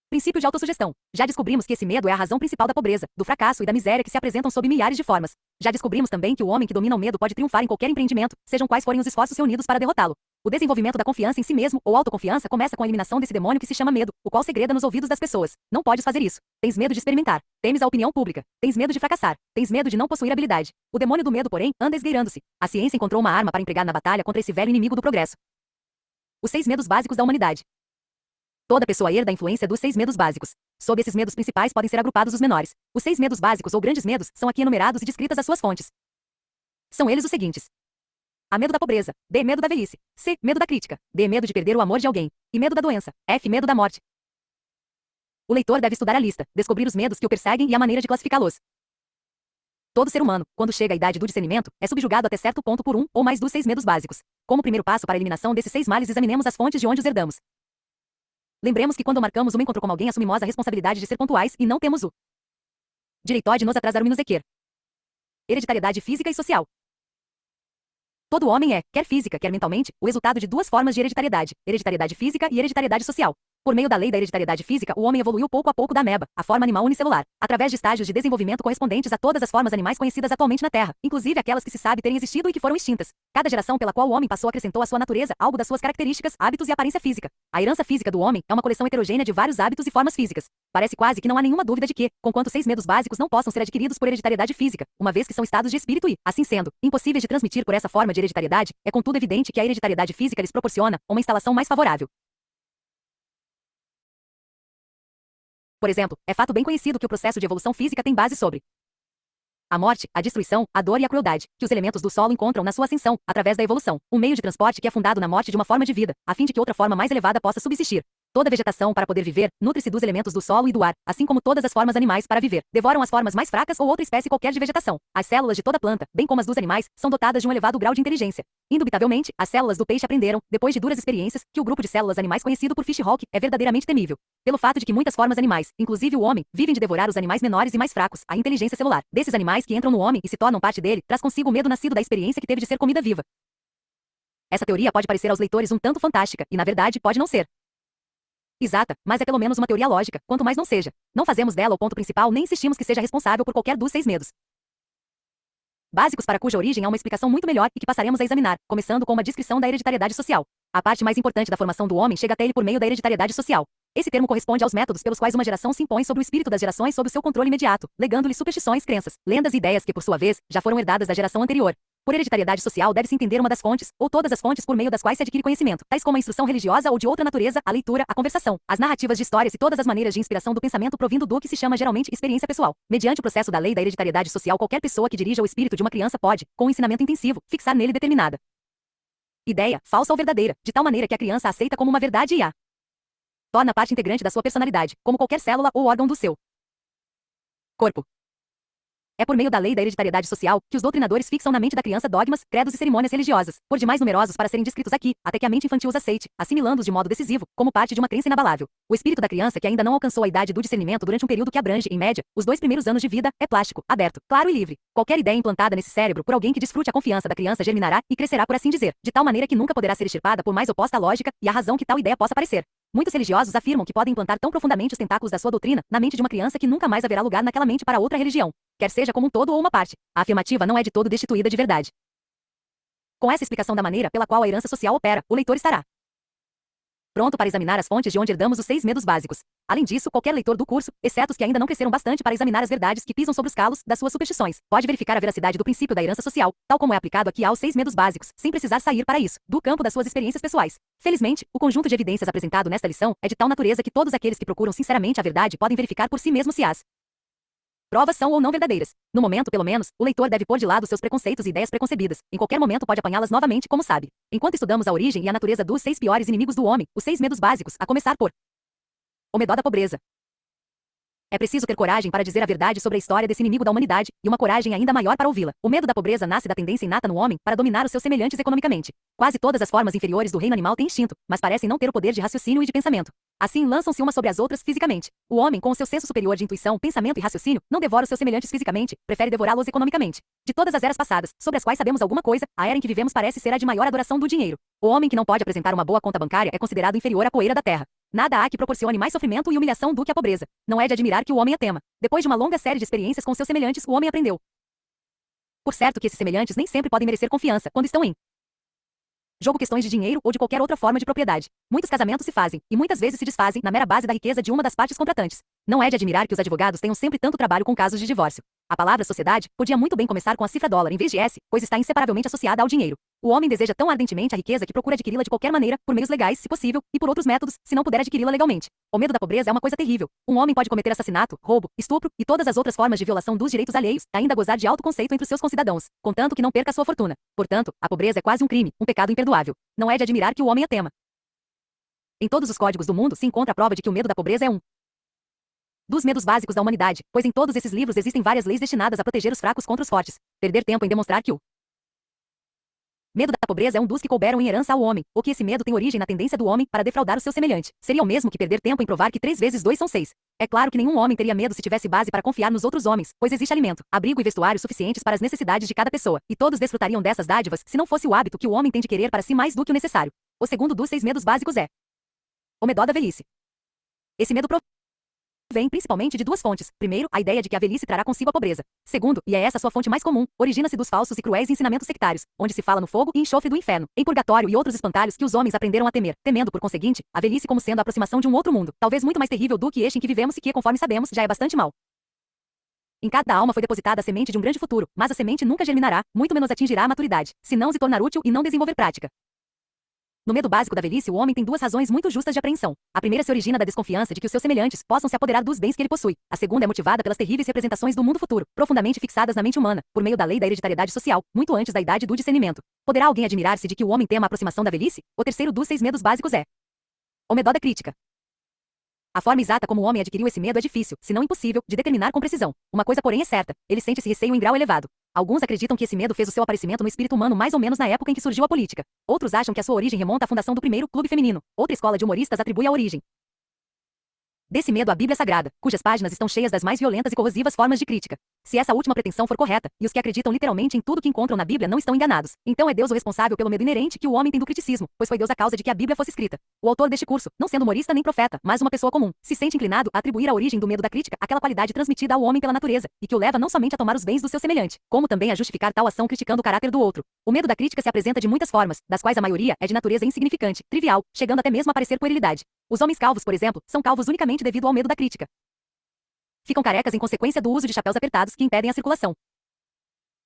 princípio de autossugestão. Já descobrimos que esse medo é a razão principal da pobreza, do fracasso e da miséria que se apresentam sob milhares de formas. Já descobrimos também que o homem que domina o medo pode triunfar em qualquer empreendimento, sejam quais forem os esforços reunidos para derrotá-lo. O desenvolvimento da confiança em si mesmo ou autoconfiança começa com a eliminação desse demônio que se chama medo, o qual segreda nos ouvidos das pessoas. Não podes fazer isso. Tens medo de experimentar. Temes a opinião pública. Tens medo de fracassar. Tens medo de não possuir habilidade. O demônio do medo, porém, anda esgueirando-se. A ciência encontrou uma arma para empregar na batalha contra esse velho inimigo do progresso. Os 6 medos básicos da humanidade. Toda pessoa herda a influência dos 6 medos básicos. Sob esses medos principais podem ser agrupados os menores. Os 6 medos básicos ou grandes medos são aqui enumerados e descritas as suas fontes. São eles os seguintes: A. Medo da pobreza. B. Medo da velhice. C. Medo da crítica. D. Medo de perder o amor de alguém. E medo da doença. F. Medo da morte. O leitor deve estudar a lista, descobrir os medos que o perseguem e a maneira de classificá-los. Todo ser humano, quando chega à idade do discernimento, é subjugado até certo ponto por um ou mais dos 6 medos básicos. Como primeiro passo para a eliminação desses 6 males, examinemos as fontes de onde os herdamos. Lembremos que quando marcamos uma encontro com alguém, assumimos a responsabilidade de ser pontuais e não temos o direito de nos atrasar ou nos requer. Hereditariedade física e social. Todo homem é, quer física, quer mentalmente, o resultado de 2 formas de hereditariedade física e hereditariedade social. Por meio da lei da hereditariedade física, o homem evoluiu pouco a pouco da ameba, a forma animal unicelular, através de estágios de desenvolvimento correspondentes a todas as formas animais conhecidas atualmente na Terra, inclusive aquelas que se sabe terem existido e que foram extintas. Cada geração pela qual o homem passou acrescentou à sua natureza algo das suas características, hábitos e aparência física. A herança física do homem é uma coleção heterogênea de vários hábitos e formas físicas. Parece quase que não há nenhuma dúvida de que, conquanto 6 medos básicos não possam ser adquiridos por hereditariedade física, uma vez que são estados de espírito e, assim sendo, impossíveis de transmitir por essa forma de hereditariedade, é contudo evidente que a hereditariedade física lhes proporciona uma instalação mais favorável. Por exemplo, é fato bem conhecido que o processo de evolução física tem base sobre a morte, a destruição, a dor e a crueldade, que os elementos do solo encontram na sua ascensão, através da evolução, um meio de transporte que é fundado na morte de uma forma de vida, a fim de que outra forma mais elevada possa subsistir. Toda vegetação, para poder viver, nutre-se dos elementos do solo e do ar, assim como todas as formas animais, para viver, devoram as formas mais fracas ou outra espécie qualquer de vegetação. As células de toda planta, bem como as dos animais, são dotadas de um elevado grau de inteligência. Indubitavelmente, as células do peixe aprenderam, depois de duras experiências, que o grupo de células animais conhecido por Fish-Hawk é verdadeiramente temível. Pelo fato de que muitas formas animais, inclusive o homem, vivem de devorar os animais menores e mais fracos, a inteligência celular desses animais que entram no homem e se tornam parte dele, traz consigo o medo nascido da experiência que teve de ser comida viva. Essa teoria pode parecer aos leitores um tanto fantástica, e na verdade pode não ser exata, mas é pelo menos uma teoria lógica, quanto mais não seja. Não fazemos dela o ponto principal nem insistimos que seja responsável por qualquer dos 6 medos básicos para cuja origem há uma explicação muito melhor e que passaremos a examinar, começando com uma descrição da hereditariedade social. A parte mais importante da formação do homem chega até ele por meio da hereditariedade social. Esse termo corresponde aos métodos pelos quais uma geração se impõe sobre o espírito das gerações sob o seu controle imediato, legando-lhe superstições, crenças, lendas e ideias que, por sua vez, já foram herdadas da geração anterior. Por hereditariedade social deve-se entender uma das fontes, ou todas as fontes por meio das quais se adquire conhecimento, tais como a instrução religiosa ou de outra natureza, a leitura, a conversação, as narrativas de histórias e todas as maneiras de inspiração do pensamento provindo do que se chama geralmente experiência pessoal. Mediante o processo da lei da hereditariedade social, qualquer pessoa que dirija o espírito de uma criança pode, com um ensinamento intensivo, fixar nele determinada ideia, falsa ou verdadeira, de tal maneira que a criança a aceita como uma verdade e a torna parte integrante da sua personalidade, como qualquer célula ou órgão do seu corpo. É por meio da lei da hereditariedade social que os doutrinadores fixam na mente da criança dogmas, credos e cerimônias religiosas, por demais numerosos para serem descritos aqui, até que a mente infantil os aceite, assimilando-os de modo decisivo, como parte de uma crença inabalável. O espírito da criança que ainda não alcançou a idade do discernimento durante um período que abrange, em média, os 2 primeiros anos de vida, é plástico, aberto, claro e livre. Qualquer ideia implantada nesse cérebro por alguém que desfrute a confiança da criança germinará e crescerá por assim dizer, de tal maneira que nunca poderá ser extirpada por mais oposta à lógica e à razão que tal ideia possa parecer. Muitos religiosos afirmam que podem implantar tão profundamente os tentáculos da sua doutrina na mente de uma criança que nunca mais haverá lugar naquela mente para outra religião, quer seja como um todo ou uma parte. A afirmativa não é de todo destituída de verdade. Com essa explicação da maneira pela qual a herança social opera, o leitor estará pronto para examinar as fontes de onde herdamos os 6 medos básicos. Além disso, qualquer leitor do curso, exceto os que ainda não cresceram bastante para examinar as verdades que pisam sobre os calos das suas superstições, pode verificar a veracidade do princípio da herança social, tal como é aplicado aqui aos 6 medos básicos, sem precisar sair para isso, do campo das suas experiências pessoais. Felizmente, o conjunto de evidências apresentado nesta lição é de tal natureza que todos aqueles que procuram sinceramente a verdade podem verificar por si mesmos se as provas são ou não verdadeiras. No momento, pelo menos, o leitor deve pôr de lado seus preconceitos e ideias preconcebidas. Em qualquer momento pode apanhá-las novamente, como sabe. Enquanto estudamos a origem e a natureza dos 6 piores inimigos do homem, os 6 medos básicos, a começar por o medo da pobreza. É preciso ter coragem para dizer a verdade sobre a história desse inimigo da humanidade, e uma coragem ainda maior para ouvi-la. O medo da pobreza nasce da tendência inata no homem para dominar os seus semelhantes economicamente. Quase todas as formas inferiores do reino animal têm instinto, mas parecem não ter o poder de raciocínio e de pensamento. Assim, lançam-se umas sobre as outras fisicamente. O homem, com o seu senso superior de intuição, pensamento e raciocínio, não devora os seus semelhantes fisicamente, prefere devorá-los economicamente. De todas as eras passadas, sobre as quais sabemos alguma coisa, a era em que vivemos parece ser a de maior adoração do dinheiro. O homem que não pode apresentar uma boa conta bancária é considerado inferior à poeira da terra. Nada há que proporcione mais sofrimento e humilhação do que a pobreza. Não é de admirar que o homem a tema. Depois de uma longa série de experiências com seus semelhantes, o homem aprendeu. Por certo que esses semelhantes nem sempre podem merecer confiança, quando estão em jogo questões de dinheiro ou de qualquer outra forma de propriedade. Muitos casamentos se fazem, e muitas vezes se desfazem, na mera base da riqueza de uma das partes contratantes. Não é de admirar que os advogados tenham sempre tanto trabalho com casos de divórcio. A palavra sociedade podia muito bem começar com a cifra dólar em vez de S, pois está inseparavelmente associada ao dinheiro. O homem deseja tão ardentemente a riqueza que procura adquiri-la de qualquer maneira, por meios legais, se possível, e por outros métodos, se não puder adquiri-la legalmente. O medo da pobreza é uma coisa terrível. Um homem pode cometer assassinato, roubo, estupro e todas as outras formas de violação dos direitos alheios, ainda gozar de alto conceito entre os seus concidadãos, contanto que não perca a sua fortuna. Portanto, a pobreza é quase um crime, um pecado imperdoável. Não é de admirar que o homem a tema. Em todos os códigos do mundo se encontra a prova de que o medo da pobreza é um Dos medos básicos da humanidade, pois em todos esses livros existem várias leis destinadas a proteger os fracos contra os fortes. Perder tempo em demonstrar que o medo da pobreza é um dos que couberam em herança ao homem, ou que esse medo tem origem na tendência do homem para defraudar o seu semelhante. Seria o mesmo que perder tempo em provar que 3 vezes 2 são 6. É claro que nenhum homem teria medo se tivesse base para confiar nos outros homens, pois existe alimento, abrigo e vestuário suficientes para as necessidades de cada pessoa, e todos desfrutariam dessas dádivas se não fosse o hábito que o homem tem de querer para si mais do que o necessário. O segundo dos 6 medos básicos é o medo da velhice. Esse medo vem principalmente de 2 fontes. Primeiro, a ideia de que a velhice trará consigo a pobreza. Segundo, e é essa sua fonte mais comum, origina-se dos falsos e cruéis ensinamentos sectários, onde se fala no fogo e enxofre do inferno, em purgatório e outros espantalhos que os homens aprenderam a temer, temendo, por conseguinte, a velhice como sendo a aproximação de um outro mundo, talvez muito mais terrível do que este em que vivemos e que, conforme sabemos, já é bastante mau. Em cada alma foi depositada a semente de um grande futuro, mas a semente nunca germinará, muito menos atingirá a maturidade, se não se tornar útil e não desenvolver prática. No medo básico da velhice, o homem tem 2 razões muito justas de apreensão. A primeira se origina da desconfiança de que os seus semelhantes possam se apoderar dos bens que ele possui. A segunda é motivada pelas terríveis representações do mundo futuro, profundamente fixadas na mente humana, por meio da lei da hereditariedade social, muito antes da idade do discernimento. Poderá alguém admirar-se de que o homem tema a aproximação da velhice? O terceiro dos 6 medos básicos é o medo da crítica. A forma exata como o homem adquiriu esse medo é difícil, se não impossível, de determinar com precisão. Uma coisa, porém, é certa: ele sente esse receio em grau elevado. Alguns acreditam que esse medo fez o seu aparecimento no espírito humano mais ou menos na época em que surgiu a política. Outros acham que a sua origem remonta à fundação do primeiro clube feminino. Outra escola de humoristas atribui a origem desse medo à Bíblia Sagrada, cujas páginas estão cheias das mais violentas e corrosivas formas de crítica. Se essa última pretensão for correta, e os que acreditam literalmente em tudo que encontram na Bíblia não estão enganados, então é Deus o responsável pelo medo inerente que o homem tem do criticismo, pois foi Deus a causa de que a Bíblia fosse escrita. O autor deste curso, não sendo humorista nem profeta, mas uma pessoa comum, se sente inclinado a atribuir a origem do medo da crítica àquela qualidade transmitida ao homem pela natureza, e que o leva não somente a tomar os bens do seu semelhante, como também a justificar tal ação criticando o caráter do outro. O medo da crítica se apresenta de muitas formas, das quais a maioria é de natureza insignificante, trivial, chegando até mesmo a parecer puerilidade. Os homens calvos, por exemplo, são calvos unicamente devido ao medo da crítica. Ficam carecas em consequência do uso de chapéus apertados que impedem a circulação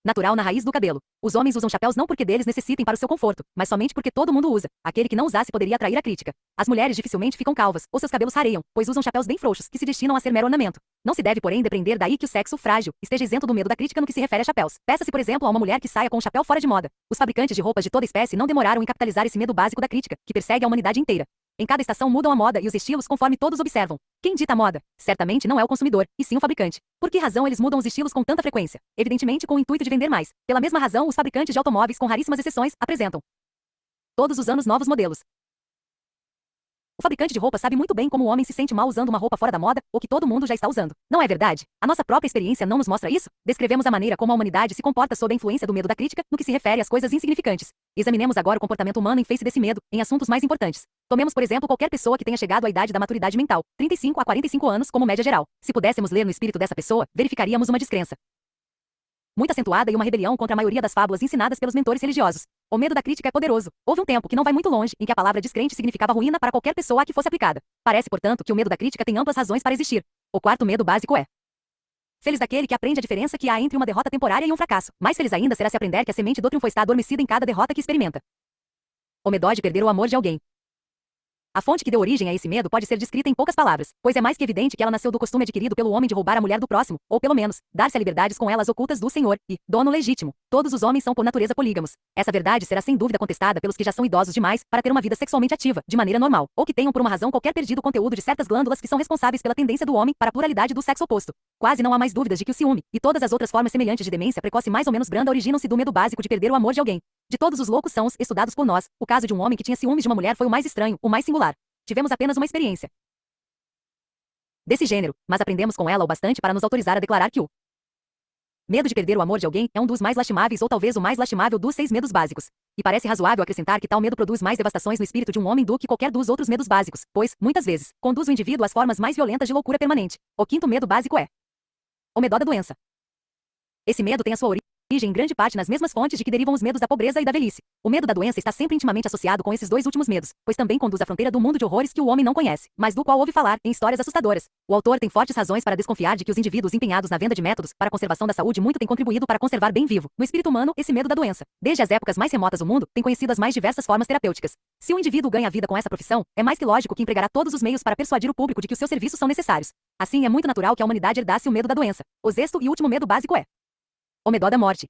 natural na raiz do cabelo. Os homens usam chapéus não porque deles necessitem para o seu conforto, mas somente porque todo mundo usa. Aquele que não usasse poderia atrair a crítica. As mulheres dificilmente ficam calvas, ou seus cabelos rareiam, pois usam chapéus bem frouxos, que se destinam a ser mero ornamento. Não se deve, porém, depender daí que o sexo frágil esteja isento do medo da crítica no que se refere a chapéus. Peça-se, por exemplo, a uma mulher que saia com um chapéu fora de moda. Os fabricantes de roupas de toda espécie não demoraram em capitalizar esse medo básico da crítica, que persegue a humanidade inteira. Em cada estação mudam a moda e os estilos conforme todos observam. Quem dita a moda? Certamente não é o consumidor, e sim o fabricante. Por que razão eles mudam os estilos com tanta frequência? Evidentemente com o intuito de vender mais. Pela mesma razão, os fabricantes de automóveis, com raríssimas exceções, apresentam todos os anos novos modelos. O fabricante de roupa sabe muito bem como o homem se sente mal usando uma roupa fora da moda, ou que todo mundo já está usando. Não é verdade? A nossa própria experiência não nos mostra isso? Descrevemos a maneira como a humanidade se comporta sob a influência do medo da crítica, no que se refere às coisas insignificantes. Examinemos agora o comportamento humano em face desse medo, em assuntos mais importantes. Tomemos, por exemplo, qualquer pessoa que tenha chegado à idade da maturidade mental, 35 a 45 anos como média geral. Se pudéssemos ler no espírito dessa pessoa, verificaríamos uma descrença muito acentuada e uma rebelião contra a maioria das fábulas ensinadas pelos mentores religiosos. O medo da crítica é poderoso. Houve um tempo, que não vai muito longe, em que a palavra descrente significava ruína para qualquer pessoa a que fosse aplicada. Parece, portanto, que o medo da crítica tem amplas razões para existir. O quarto medo básico é: feliz daquele que aprende a diferença que há entre uma derrota temporária e um fracasso. Mais feliz ainda será se aprender que a semente do triunfo está adormecida em cada derrota que experimenta. O medo de perder o amor de alguém. A fonte que deu origem a esse medo pode ser descrita em poucas palavras, pois é mais que evidente que ela nasceu do costume adquirido pelo homem de roubar a mulher do próximo, ou pelo menos, dar-se a liberdades com elas ocultas do Senhor, e, dono legítimo. Todos os homens são por natureza polígamos. Essa verdade será sem dúvida contestada pelos que já são idosos demais para ter uma vida sexualmente ativa, de maneira normal, ou que tenham por uma razão qualquer perdido o conteúdo de certas glândulas que são responsáveis pela tendência do homem para a pluralidade do sexo oposto. Quase não há mais dúvidas de que o ciúme, e todas as outras formas semelhantes de demência precoce mais ou menos branda originam-se do medo básico de perder o amor de alguém. De todos os loucos sãos estudados por nós, o caso de um homem que tinha ciúmes de uma mulher foi o mais estranho, o mais singular. Tivemos apenas uma experiência desse gênero, mas aprendemos com ela o bastante para nos autorizar a declarar que o medo de perder o amor de alguém é um dos mais lastimáveis ou talvez o mais lastimável dos 6 medos básicos. E parece razoável acrescentar que tal medo produz mais devastações no espírito de um homem do que qualquer dos outros medos básicos, pois, muitas vezes, conduz o indivíduo às formas mais violentas de loucura permanente. O quinto medo básico é o medo da doença. Esse medo tem a sua origem em grande parte nas mesmas fontes de que derivam os medos da pobreza e da velhice. O medo da doença está sempre intimamente associado com esses 2 últimos medos, pois também conduz à fronteira do mundo de horrores que o homem não conhece, mas do qual ouve falar em histórias assustadoras. O autor tem fortes razões para desconfiar de que os indivíduos empenhados na venda de métodos para a conservação da saúde muito têm contribuído para conservar bem vivo, no espírito humano, esse medo da doença. Desde as épocas mais remotas do mundo, tem conhecido as mais diversas formas terapêuticas. Se um indivíduo ganha a vida com essa profissão, é mais que lógico que empregará todos os meios para persuadir o público de que os seus serviços são necessários. Assim, é muito natural que a humanidade herdasse o medo da doença. O sexto e último medo básico é o medo da morte.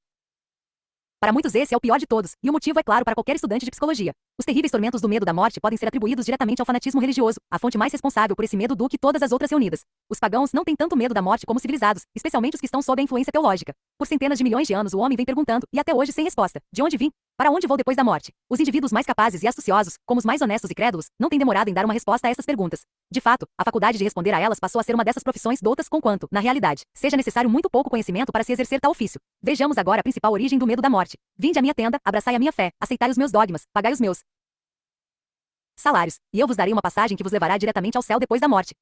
Para muitos esse é o pior de todos, e o motivo é claro para qualquer estudante de psicologia. Os terríveis tormentos do medo da morte podem ser atribuídos diretamente ao fanatismo religioso, a fonte mais responsável por esse medo do que todas as outras reunidas. Os pagãos não têm tanto medo da morte como os civilizados, especialmente os que estão sob a influência teológica. Por centenas de milhões de anos o homem vem perguntando, e até hoje sem resposta, de onde vim? Para onde vou depois da morte? Os indivíduos mais capazes e astuciosos, como os mais honestos e crédulos, não têm demorado em dar uma resposta a essas perguntas. De fato, a faculdade de responder a elas passou a ser uma dessas profissões doutas conquanto, na realidade, seja necessário muito pouco conhecimento para se exercer tal ofício. Vejamos agora a principal origem do medo da morte. Vinde à minha tenda, abraçai a minha fé, aceitai os meus dogmas, pagai os meus salários, e eu vos darei uma passagem que vos levará diretamente ao céu depois da morte.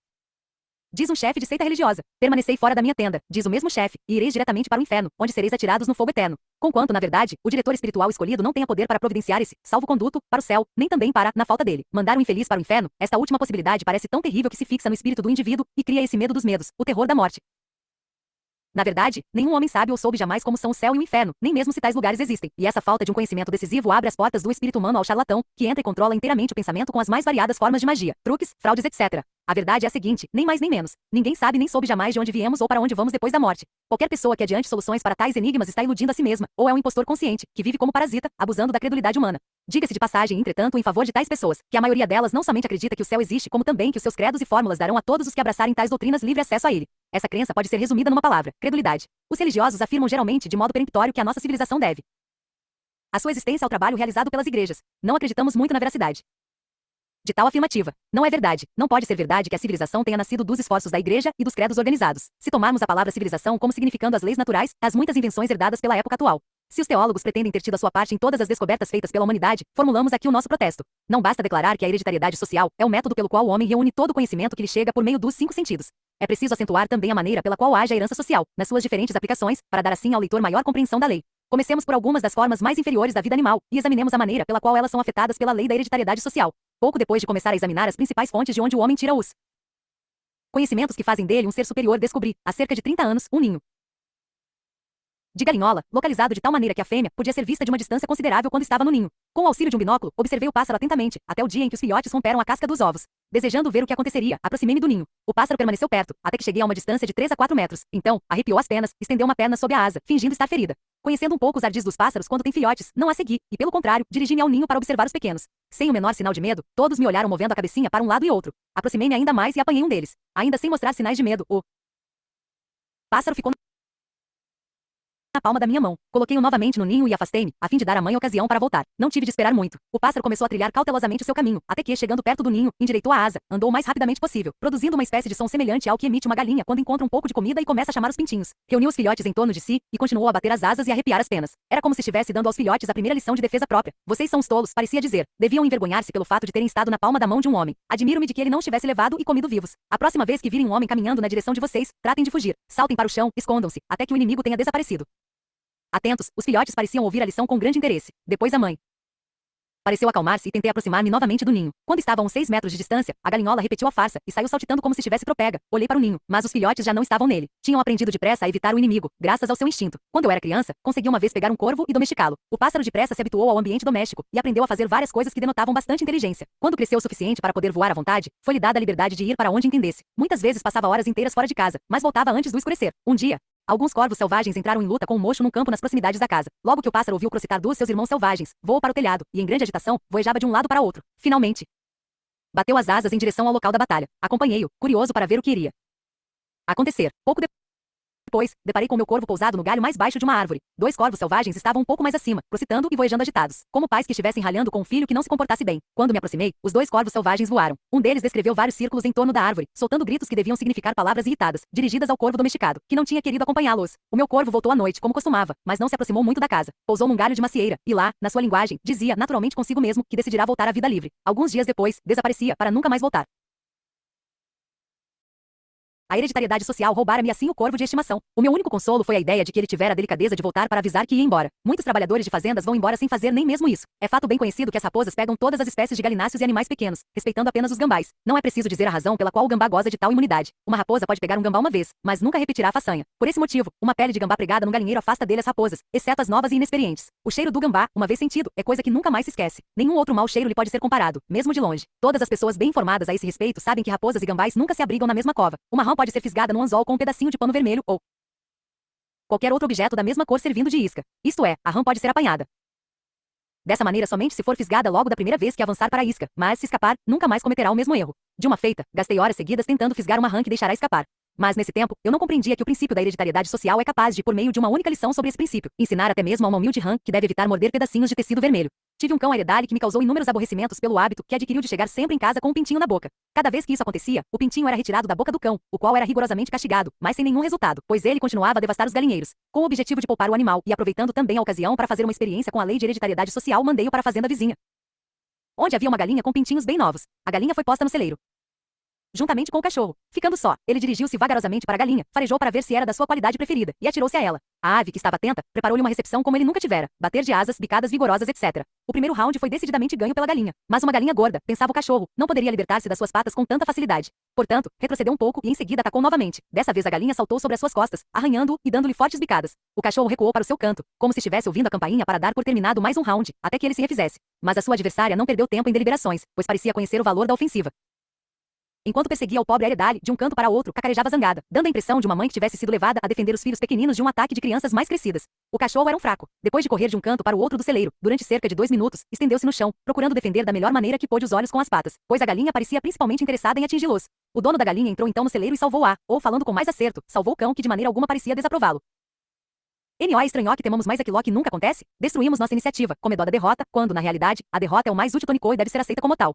Diz um chefe de seita religiosa: permanecei fora da minha tenda, diz o mesmo chefe, e ireis diretamente para o inferno, onde sereis atirados no fogo eterno. Conquanto, na verdade, o diretor espiritual escolhido não tenha poder para providenciar esse salvo-conduto para o céu, nem também para, na falta dele, mandar o infeliz para o inferno, esta última possibilidade parece tão terrível que se fixa no espírito do indivíduo e cria esse medo dos medos, o terror da morte. Na verdade, nenhum homem sabe ou soube jamais como são o céu e o inferno, nem mesmo se tais lugares existem, e essa falta de um conhecimento decisivo abre as portas do espírito humano ao charlatão, que entra e controla inteiramente o pensamento com as mais variadas formas de magia, truques, fraudes, etc. A verdade é a seguinte, nem mais nem menos. Ninguém sabe nem soube jamais de onde viemos ou para onde vamos depois da morte. Qualquer pessoa que adiante soluções para tais enigmas está iludindo a si mesma, ou é um impostor consciente, que vive como parasita, abusando da credulidade humana. Diga-se de passagem, entretanto, em favor de tais pessoas, que a maioria delas não somente acredita que o céu existe, como também que os seus credos e fórmulas darão a todos os que abraçarem tais doutrinas livre acesso a ele. Essa crença pode ser resumida numa palavra: credulidade. Os religiosos afirmam geralmente de modo peremptório que a nossa civilização deve a sua existência ao trabalho realizado pelas igrejas. Não acreditamos muito na veracidade de tal afirmativa. Não é verdade. Não pode ser verdade que a civilização tenha nascido dos esforços da igreja e dos credos organizados. Se tomarmos a palavra civilização como significando as leis naturais, as muitas invenções herdadas pela época atual. Se os teólogos pretendem ter tido a sua parte em todas as descobertas feitas pela humanidade, formulamos aqui o nosso protesto. Não basta declarar que a hereditariedade social é o método pelo qual o homem reúne todo o conhecimento que lhe chega por meio dos 5 sentidos. É preciso acentuar também a maneira pela qual age a herança social, nas suas diferentes aplicações, para dar assim ao leitor maior compreensão da lei. Comecemos por algumas das formas mais inferiores da vida animal, e examinemos a maneira pela qual elas são afetadas pela lei da hereditariedade social. Pouco depois de começar a examinar as principais fontes de onde o homem tira os conhecimentos que fazem dele um ser superior, descobri, há cerca de 30 anos, um ninho de galinhola, localizado de tal maneira que a fêmea podia ser vista de uma distância considerável quando estava no ninho. Com o auxílio de um binóculo, observei o pássaro atentamente, até o dia em que os filhotes romperam a casca dos ovos. Desejando ver o que aconteceria, aproximei-me do ninho. O pássaro permaneceu perto, até que cheguei a uma distância de 3 a 4 metros. Então, arrepiou as penas, estendeu uma perna sob a asa, fingindo estar ferida. Conhecendo um pouco os ardis dos pássaros quando têm filhotes, não a segui, e pelo contrário, dirigi-me ao ninho para observar os pequenos. Sem o menor sinal de medo, todos me olharam movendo a cabecinha para um lado e outro. Aproximei-me ainda mais e apanhei um deles. Ainda sem mostrar sinais de medo, o pássaro ficou na palma da minha mão. Coloquei-o novamente no ninho e afastei-me, a fim de dar à mãe ocasião para voltar. Não tive de esperar muito. O pássaro começou a trilhar cautelosamente o seu caminho, até que, chegando perto do ninho, endireitou a asa, andou o mais rapidamente possível, produzindo uma espécie de som semelhante ao que emite uma galinha quando encontra um pouco de comida e começa a chamar os pintinhos. Reuniu os filhotes em torno de si, e continuou a bater as asas e a arrepiar as penas. Era como se estivesse dando aos filhotes a primeira lição de defesa própria. Vocês são os tolos, parecia dizer. Deviam envergonhar-se pelo fato de terem estado na palma da mão de um homem. Admiro-me de que ele não os tivesse levado e comido vivos. A próxima vez que virem um homem caminhando na direção de vocês, tratem de fugir. Saltem para o chão, escondam-se, até que o inimigo tenha desaparecido. Atentos, os filhotes pareciam ouvir a lição com grande interesse. Depois a mãe pareceu acalmar-se e tentei aproximar-me novamente do ninho. Quando estava a uns 6 metros de distância, a galinhola repetiu a farsa e saiu saltitando como se estivesse tropega. Olhei para o ninho, mas os filhotes já não estavam nele. Tinham aprendido depressa a evitar o inimigo, graças ao seu instinto. Quando eu era criança, consegui uma vez pegar um corvo e domesticá-lo. O pássaro depressa se habituou ao ambiente doméstico e aprendeu a fazer várias coisas que denotavam bastante inteligência. Quando cresceu o suficiente para poder voar à vontade, foi-lhe dada a liberdade de ir para onde entendesse. Muitas vezes passava horas inteiras fora de casa, mas voltava antes do escurecer. Um dia, alguns corvos selvagens entraram em luta com um mocho num campo nas proximidades da casa. Logo que o pássaro ouviu crocitar dos seus irmãos selvagens, voou para o telhado, e em grande agitação, voejava de um lado para outro. Finalmente, bateu as asas em direção ao local da batalha. Acompanhei-o, curioso para ver o que iria acontecer. Pouco depois, deparei com meu corvo pousado no galho mais baixo de uma árvore. 2 corvos selvagens estavam um pouco mais acima, crocitando e voejando agitados, como pais que estivessem ralhando com um filho que não se comportasse bem. Quando me aproximei, os 2 corvos selvagens voaram. Um deles descreveu vários círculos em torno da árvore, soltando gritos que deviam significar palavras irritadas, dirigidas ao corvo domesticado, que não tinha querido acompanhá-los. O meu corvo voltou à noite, como costumava, mas não se aproximou muito da casa. Pousou num galho de macieira, e lá, na sua linguagem, dizia naturalmente consigo mesmo que decidirá voltar à vida livre. Alguns dias depois, desaparecia para nunca mais voltar. A hereditariedade social roubara-me assim o corvo de estimação. O meu único consolo foi a ideia de que ele tivera a delicadeza de voltar para avisar que ia embora. Muitos trabalhadores de fazendas vão embora sem fazer nem mesmo isso. É fato bem conhecido que as raposas pegam todas as espécies de galináceos e animais pequenos, respeitando apenas os gambás. Não é preciso dizer a razão pela qual o gambá goza de tal imunidade. Uma raposa pode pegar um gambá uma vez, mas nunca repetirá a façanha. Por esse motivo, uma pele de gambá pregada no galinheiro afasta dele as raposas, exceto as novas e inexperientes. O cheiro do gambá, uma vez sentido, é coisa que nunca mais se esquece. Nenhum outro mau cheiro lhe pode ser comparado, mesmo de longe. Todas as pessoas bem informadas a esse respeito sabem que raposas e gambás nunca se abrigam na mesma cova. Uma rã pode ser fisgada no anzol com um pedacinho de pano vermelho ou qualquer outro objeto da mesma cor servindo de isca. Isto é, a rã pode ser apanhada. Dessa maneira, somente se for fisgada logo da primeira vez que avançar para a isca, mas se escapar, nunca mais cometerá o mesmo erro. De uma feita, gastei horas seguidas tentando fisgar uma rã que deixará escapar. Mas nesse tempo, eu não compreendia que o princípio da hereditariedade social é capaz de, por meio de uma única lição sobre esse princípio, ensinar até mesmo a uma humilde rã que deve evitar morder pedacinhos de tecido vermelho. Tive um cão a heredar que me causou inúmeros aborrecimentos pelo hábito que adquiriu de chegar sempre em casa com um pintinho na boca. Cada vez que isso acontecia, o pintinho era retirado da boca do cão, o qual era rigorosamente castigado, mas sem nenhum resultado, pois ele continuava a devastar os galinheiros. Com o objetivo de poupar o animal e aproveitando também a ocasião para fazer uma experiência com a lei de hereditariedade social, mandei-o para a fazenda vizinha, onde havia uma galinha com pintinhos bem novos. A galinha foi posta no celeiro, juntamente com o cachorro. Ficando só, ele dirigiu-se vagarosamente para a galinha, farejou para ver se era da sua qualidade preferida, e atirou-se a ela. A ave, que estava atenta, preparou-lhe uma recepção como ele nunca tivera, bater de asas, bicadas vigorosas, etc. O primeiro round foi decididamente ganho pela galinha, mas uma galinha gorda, pensava o cachorro, não poderia libertar-se das suas patas com tanta facilidade. Portanto, retrocedeu um pouco e em seguida atacou novamente. Dessa vez a galinha saltou sobre as suas costas, arranhando-o e dando-lhe fortes bicadas. O cachorro recuou para o seu canto, como se estivesse ouvindo a campainha para dar por terminado mais um round, até que ele se refizesse. Mas a sua adversária não perdeu tempo em deliberações, pois parecia conhecer o valor da ofensiva. Enquanto perseguia o pobre Eredale, de um canto para outro, cacarejava zangada, dando a impressão de uma mãe que tivesse sido levada a defender os filhos pequeninos de um ataque de crianças mais crescidas. O cachorro era um fraco. Depois de correr de um canto para o outro do celeiro, durante cerca de 2 minutos, estendeu-se no chão, procurando defender da melhor maneira que pôde os olhos com as patas, pois a galinha parecia principalmente interessada em atingi-los. O dono da galinha entrou então no celeiro e salvou-a, ou falando com mais acerto, salvou o cão que de maneira alguma parecia desaprová-lo. N.O. estranhou que temamos mais aquilo que nunca acontece? Destruímos nossa iniciativa, com medo da derrota, quando, na realidade, a derrota é o mais útil tonicô e deve ser aceita como tal.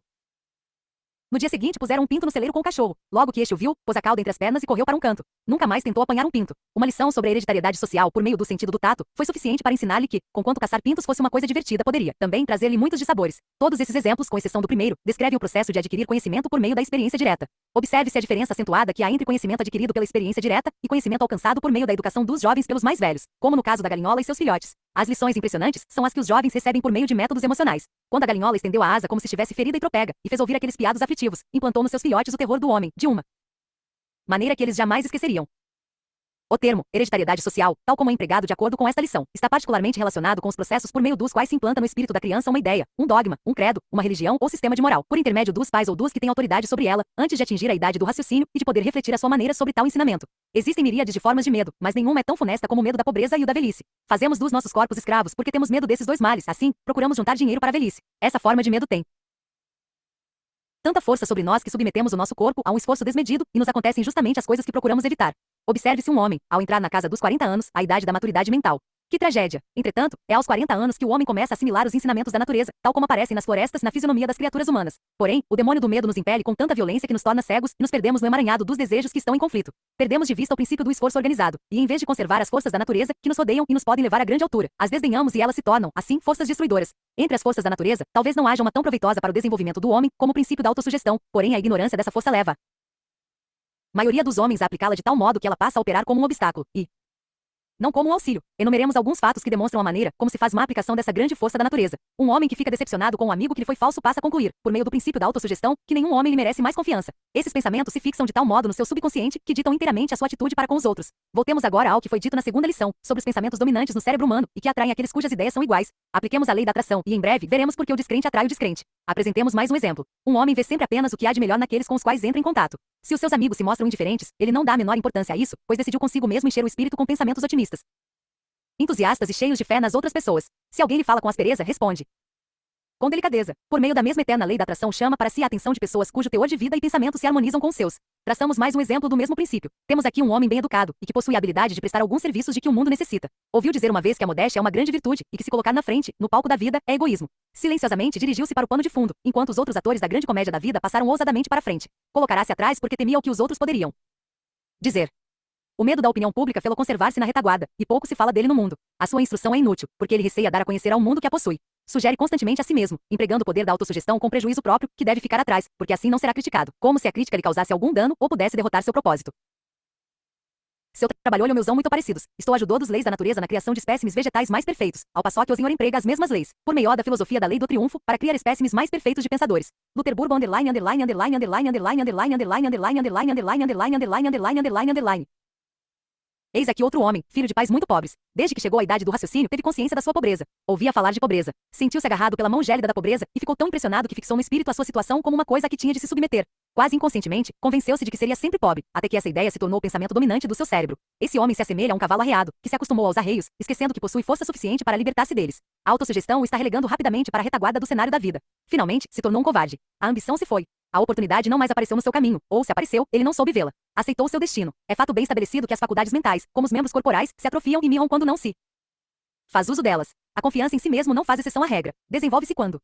No dia seguinte, puseram um pinto no celeiro com o cachorro. Logo que este o viu, pôs a cauda entre as pernas e correu para um canto. Nunca mais tentou apanhar um pinto. Uma lição sobre a hereditariedade social por meio do sentido do tato foi suficiente para ensinar-lhe que, conquanto caçar pintos fosse uma coisa divertida, poderia também trazer-lhe muitos dissabores. Todos esses exemplos, com exceção do primeiro, descrevem o processo de adquirir conhecimento por meio da experiência direta. Observe-se a diferença acentuada que há entre conhecimento adquirido pela experiência direta e conhecimento alcançado por meio da educação dos jovens pelos mais velhos, como no caso da galinhola e seus filhotes. As lições impressionantes são as que os jovens recebem por meio de métodos emocionais. Quando a galinhola estendeu a asa como se estivesse ferida e tropega, e fez ouvir aqueles piados aflitivos, implantou nos seus filhotes o terror do homem, de uma maneira que eles jamais esqueceriam. O termo hereditariedade social, tal como é empregado de acordo com esta lição, está particularmente relacionado com os processos por meio dos quais se implanta no espírito da criança uma ideia, um dogma, um credo, uma religião ou sistema de moral, por intermédio dos pais ou dos que têm autoridade sobre ela, antes de atingir a idade do raciocínio e de poder refletir a sua maneira sobre tal ensinamento. Existem miríades de formas de medo, mas nenhuma é tão funesta como o medo da pobreza e o da velhice. Fazemos dos nossos corpos escravos porque temos medo desses dois males, assim, procuramos juntar dinheiro para a velhice. Essa forma de medo tem tanta força sobre nós que submetemos o nosso corpo a um esforço desmedido e nos acontecem justamente as coisas que procuramos evitar. Observe-se um homem, ao entrar na casa dos 40 anos, a idade da maturidade mental. Que tragédia! Entretanto, é aos 40 anos que o homem começa a assimilar os ensinamentos da natureza, tal como aparecem nas florestas na fisionomia das criaturas humanas. Porém, o demônio do medo nos impele com tanta violência que nos torna cegos e nos perdemos no emaranhado dos desejos que estão em conflito. Perdemos de vista o princípio do esforço organizado, e em vez de conservar as forças da natureza, que nos rodeiam e nos podem levar a grande altura, as desdenhamos e elas se tornam, assim, forças destruidoras. Entre as forças da natureza, talvez não haja uma tão proveitosa para o desenvolvimento do homem como o princípio da autossugestão, porém a ignorância dessa força leva a maioria dos homens a aplicá-la de tal modo que ela passa a operar como um obstáculo, e não como um auxílio. Enumeremos alguns fatos que demonstram a maneira como se faz uma aplicação dessa grande força da natureza. Um homem que fica decepcionado com um amigo que lhe foi falso passa a concluir, por meio do princípio da autossugestão, que nenhum homem lhe merece mais confiança. Esses pensamentos se fixam de tal modo no seu subconsciente que ditam inteiramente a sua atitude para com os outros. Voltemos agora ao que foi dito na segunda lição, sobre os pensamentos dominantes no cérebro humano e que atraem aqueles cujas ideias são iguais. Apliquemos a lei da atração e em breve veremos por que o descrente atrai o descrente. Apresentemos mais um exemplo. Um homem vê sempre apenas o que há de melhor naqueles com os quais entra em contato. Se os seus amigos se mostram indiferentes, ele não dá a menor importância a isso, pois decidiu consigo mesmo encher o espírito com pensamentos otimistas, entusiastas e cheios de fé nas outras pessoas. Se alguém lhe fala com aspereza, responde com delicadeza. Por meio da mesma eterna lei da atração, chama para si a atenção de pessoas cujo teor de vida e pensamento se harmonizam com os seus. Traçamos mais um exemplo do mesmo princípio. Temos aqui um homem bem educado e que possui a habilidade de prestar alguns serviços de que o mundo necessita. Ouviu dizer uma vez que a modéstia é uma grande virtude e que se colocar na frente, no palco da vida, é egoísmo. Silenciosamente dirigiu-se para o pano de fundo, enquanto os outros atores da grande comédia da vida passaram ousadamente para a frente. Colocará-se atrás porque temia o que os outros poderiam dizer. O medo da opinião pública fê-lo conservar-se na retaguarda, e pouco se fala dele no mundo. A sua instrução é inútil, porque ele receia dar a conhecer ao mundo que a possui. Sugere constantemente a si mesmo, empregando o poder da autossugestão com prejuízo próprio, que deve ficar atrás, porque assim não será criticado, como se a crítica lhe causasse algum dano ou pudesse derrotar seu propósito. Seu trabalho e o meuzão muito parecidos. Estou ajudou dos leis da natureza na criação de espécimes vegetais mais perfeitos, ao passo que o senhor emprega as mesmas leis, por meio da filosofia da lei do triunfo, para criar espécimes mais perfeitos de pensadores. Luterburgo underline underline underline underline underline underline underline underline underline underline underline underline underline underline underline. Eis aqui outro homem, filho de pais muito pobres. Desde que chegou à idade do raciocínio, teve consciência da sua pobreza. Ouvia falar de pobreza. Sentiu-se agarrado pela mão gélida da pobreza e ficou tão impressionado que fixou no espírito a sua situação como uma coisa a que tinha de se submeter. Quase inconscientemente, convenceu-se de que seria sempre pobre, até que essa ideia se tornou o pensamento dominante do seu cérebro. Esse homem se assemelha a um cavalo arreado, que se acostumou aos arreios, esquecendo que possui força suficiente para libertar-se deles. A autossugestão o está relegando rapidamente para a retaguarda do cenário da vida. Finalmente, se tornou um covarde. A ambição se foi. A oportunidade não mais apareceu no seu caminho, ou se apareceu, ele não soube vê-la. Aceitou seu destino. É fato bem estabelecido que as faculdades mentais, como os membros corporais, se atrofiam e mirram quando não se faz uso delas. A confiança em si mesmo não faz exceção à regra. Desenvolve-se quando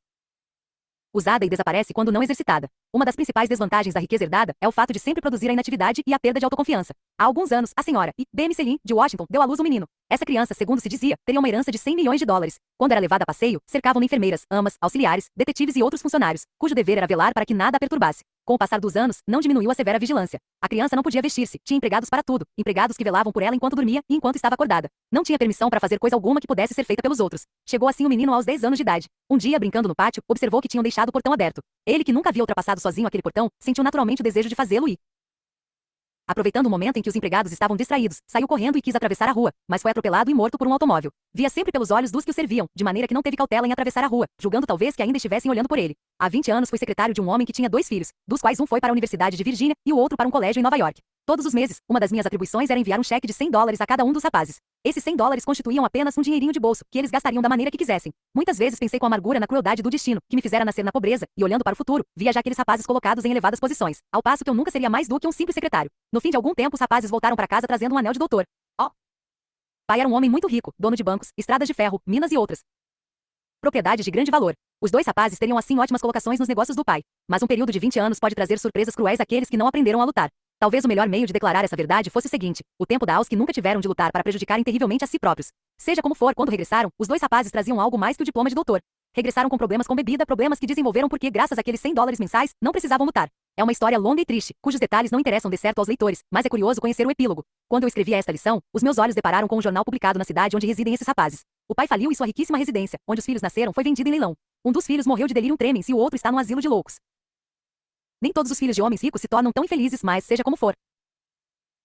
usada e desaparece quando não exercitada. Uma das principais desvantagens da riqueza herdada é o fato de sempre produzir a inatividade e a perda de autoconfiança. Há alguns anos, a senhora B.M. Selim, de Washington, deu à luz um menino. Essa criança, segundo se dizia, teria uma herança de 100 milhões de dólares. Quando era levada a passeio, cercavam-no enfermeiras, amas, auxiliares, detetives e outros funcionários, cujo dever era velar para que nada a perturbasse. Com o passar dos anos, não diminuiu a severa vigilância. A criança não podia vestir-se, tinha empregados para tudo, empregados que velavam por ela enquanto dormia e enquanto estava acordada. Não tinha permissão para fazer coisa alguma que pudesse ser feita pelos outros. Chegou assim o menino aos 10 anos de idade. Um dia, brincando no pátio, observou que tinham deixado o portão aberto. Ele, que nunca havia ultrapassado sozinho aquele portão, sentiu naturalmente o desejo de fazê-lo e, aproveitando o momento em que os empregados estavam distraídos, saiu correndo e quis atravessar a rua, mas foi atropelado e morto por um automóvel. Via sempre pelos olhos dos que o serviam, de maneira que não teve cautela em atravessar a rua, julgando talvez que ainda estivessem olhando por ele. Há 20 anos foi secretário de um homem que tinha 2 filhos, dos quais um foi para a Universidade de Virgínia e o outro para um colégio em Nova York. Todos os meses, uma das minhas atribuições era enviar um cheque de 100 dólares a cada um dos rapazes. Esses 100 dólares constituíam apenas um dinheirinho de bolso, que eles gastariam da maneira que quisessem. Muitas vezes pensei com amargura na crueldade do destino, que me fizera nascer na pobreza, e olhando para o futuro, via já aqueles rapazes colocados em elevadas posições, ao passo que eu nunca seria mais do que um simples secretário. No fim de algum tempo, os rapazes voltaram para casa trazendo um anel de doutor. Pai era um homem muito rico, dono de bancos, estradas de ferro, minas e outras propriedades de grande valor. Os 2 rapazes teriam assim ótimas colocações nos negócios do pai. Mas um período de 20 anos pode trazer surpresas cruéis àqueles que não aprenderam a lutar. Talvez o melhor meio de declarar essa verdade fosse o seguinte: o tempo dá aos que nunca tiveram de lutar para prejudicarem terrivelmente a si próprios. Seja como for, quando regressaram, os 2 rapazes traziam algo mais que o diploma de doutor. Regressaram com problemas com bebida, problemas que desenvolveram porque, graças àqueles 100 dólares mensais, não precisavam lutar. É uma história longa e triste, cujos detalhes não interessam de certo aos leitores, mas é curioso conhecer o epílogo. Quando eu escrevia esta lição, os meus olhos depararam com um jornal publicado na cidade onde residem esses rapazes. O pai faliu e sua riquíssima residência, onde os filhos nasceram, foi vendida em leilão. Um dos filhos morreu de delírio tremens e o outro está no asilo de loucos. Nem todos os filhos de homens ricos se tornam tão infelizes, mas, seja como for,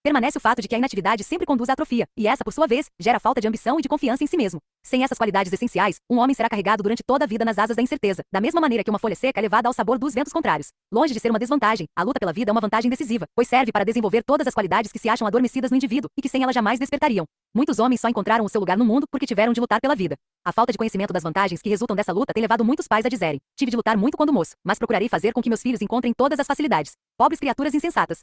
permanece o fato de que a inatividade sempre conduz à atrofia, e essa, por sua vez, gera falta de ambição e de confiança em si mesmo. Sem essas qualidades essenciais, um homem será carregado durante toda a vida nas asas da incerteza, da mesma maneira que uma folha seca é levada ao sabor dos ventos contrários. Longe de ser uma desvantagem, a luta pela vida é uma vantagem decisiva, pois serve para desenvolver todas as qualidades que se acham adormecidas no indivíduo e que sem ela jamais despertariam. Muitos homens só encontraram o seu lugar no mundo porque tiveram de lutar pela vida. A falta de conhecimento das vantagens que resultam dessa luta tem levado muitos pais a dizerem: tive de lutar muito quando moço, mas procurarei fazer com que meus filhos encontrem todas as facilidades. Pobres criaturas insensatas.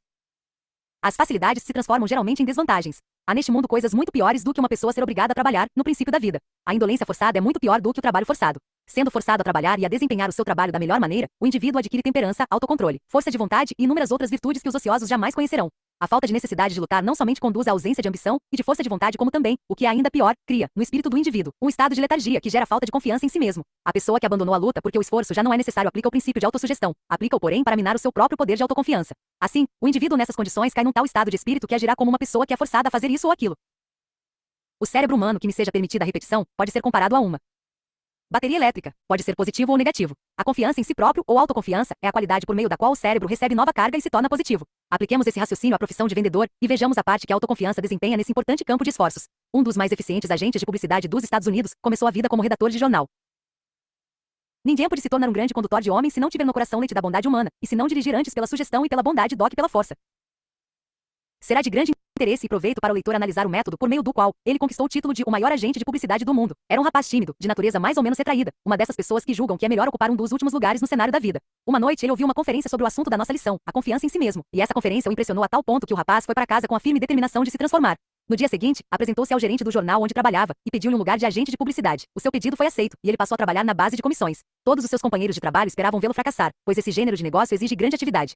As facilidades se transformam geralmente em desvantagens. Há neste mundo coisas muito piores do que uma pessoa ser obrigada a trabalhar, no princípio da vida. A indolência forçada é muito pior do que o trabalho forçado. Sendo forçado a trabalhar e a desempenhar o seu trabalho da melhor maneira, o indivíduo adquire temperança, autocontrole, força de vontade e inúmeras outras virtudes que os ociosos jamais conhecerão. A falta de necessidade de lutar não somente conduz à ausência de ambição e de força de vontade, como também, o que é ainda pior, cria, no espírito do indivíduo, um estado de letargia que gera falta de confiança em si mesmo. A pessoa que abandonou a luta porque o esforço já não é necessário aplica o princípio de autossugestão, aplica-o, porém, para minar o seu próprio poder de autoconfiança. Assim, o indivíduo nessas condições cai num tal estado de espírito que agirá como uma pessoa que é forçada a fazer isso ou aquilo. O cérebro humano que me seja permitida a repetição pode ser comparado a uma bateria elétrica, pode ser positivo ou negativo. A confiança em si próprio ou autoconfiança é a qualidade por meio da qual o cérebro recebe nova carga e se torna positivo. Apliquemos esse raciocínio à profissão de vendedor e vejamos a parte que a autoconfiança desempenha nesse importante campo de esforços. Um dos mais eficientes agentes de publicidade dos Estados Unidos começou a vida como redator de jornal. Ninguém pode se tornar um grande condutor de homens se não tiver no coração leite da bondade humana, e se não dirigir antes pela sugestão e pela bondade do que pela força. Será de grande interesse e proveito para o leitor analisar o método por meio do qual ele conquistou o título de o maior agente de publicidade do mundo. Era um rapaz tímido, de natureza mais ou menos retraída, uma dessas pessoas que julgam que é melhor ocupar um dos últimos lugares no cenário da vida. Uma noite ele ouviu uma conferência sobre o assunto da nossa lição, a confiança em si mesmo, e essa conferência o impressionou a tal ponto que o rapaz foi para casa com a firme determinação de se transformar. No dia seguinte, apresentou-se ao gerente do jornal onde trabalhava e pediu-lhe um lugar de agente de publicidade. O seu pedido foi aceito, e ele passou a trabalhar na base de comissões. Todos os seus companheiros de trabalho esperavam vê-lo fracassar, pois esse gênero de negócio exige grande atividade.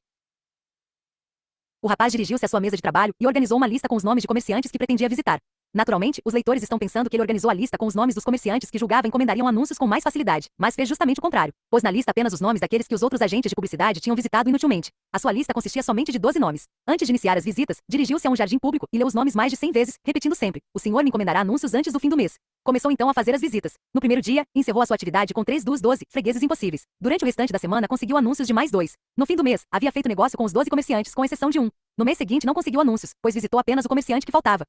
O rapaz dirigiu-se à sua mesa de trabalho e organizou uma lista com os nomes de comerciantes que pretendia visitar. Naturalmente, os leitores estão pensando que ele organizou a lista com os nomes dos comerciantes que julgava encomendariam anúncios com mais facilidade, mas fez justamente o contrário. Pôs na lista apenas os nomes daqueles que os outros agentes de publicidade tinham visitado inutilmente. A sua lista consistia somente de 12 nomes. Antes de iniciar as visitas, dirigiu-se a um jardim público e leu os nomes mais de 100 vezes, repetindo sempre: "O senhor me encomendará anúncios antes do fim do mês." Começou então a fazer as visitas. No primeiro dia, encerrou a sua atividade com 3 dos 12 fregueses impossíveis. Durante o restante da semana conseguiu anúncios de mais 2. No fim do mês, havia feito negócio com os 12 comerciantes, com exceção de um. No mês seguinte não conseguiu anúncios, pois visitou apenas o comerciante que faltava.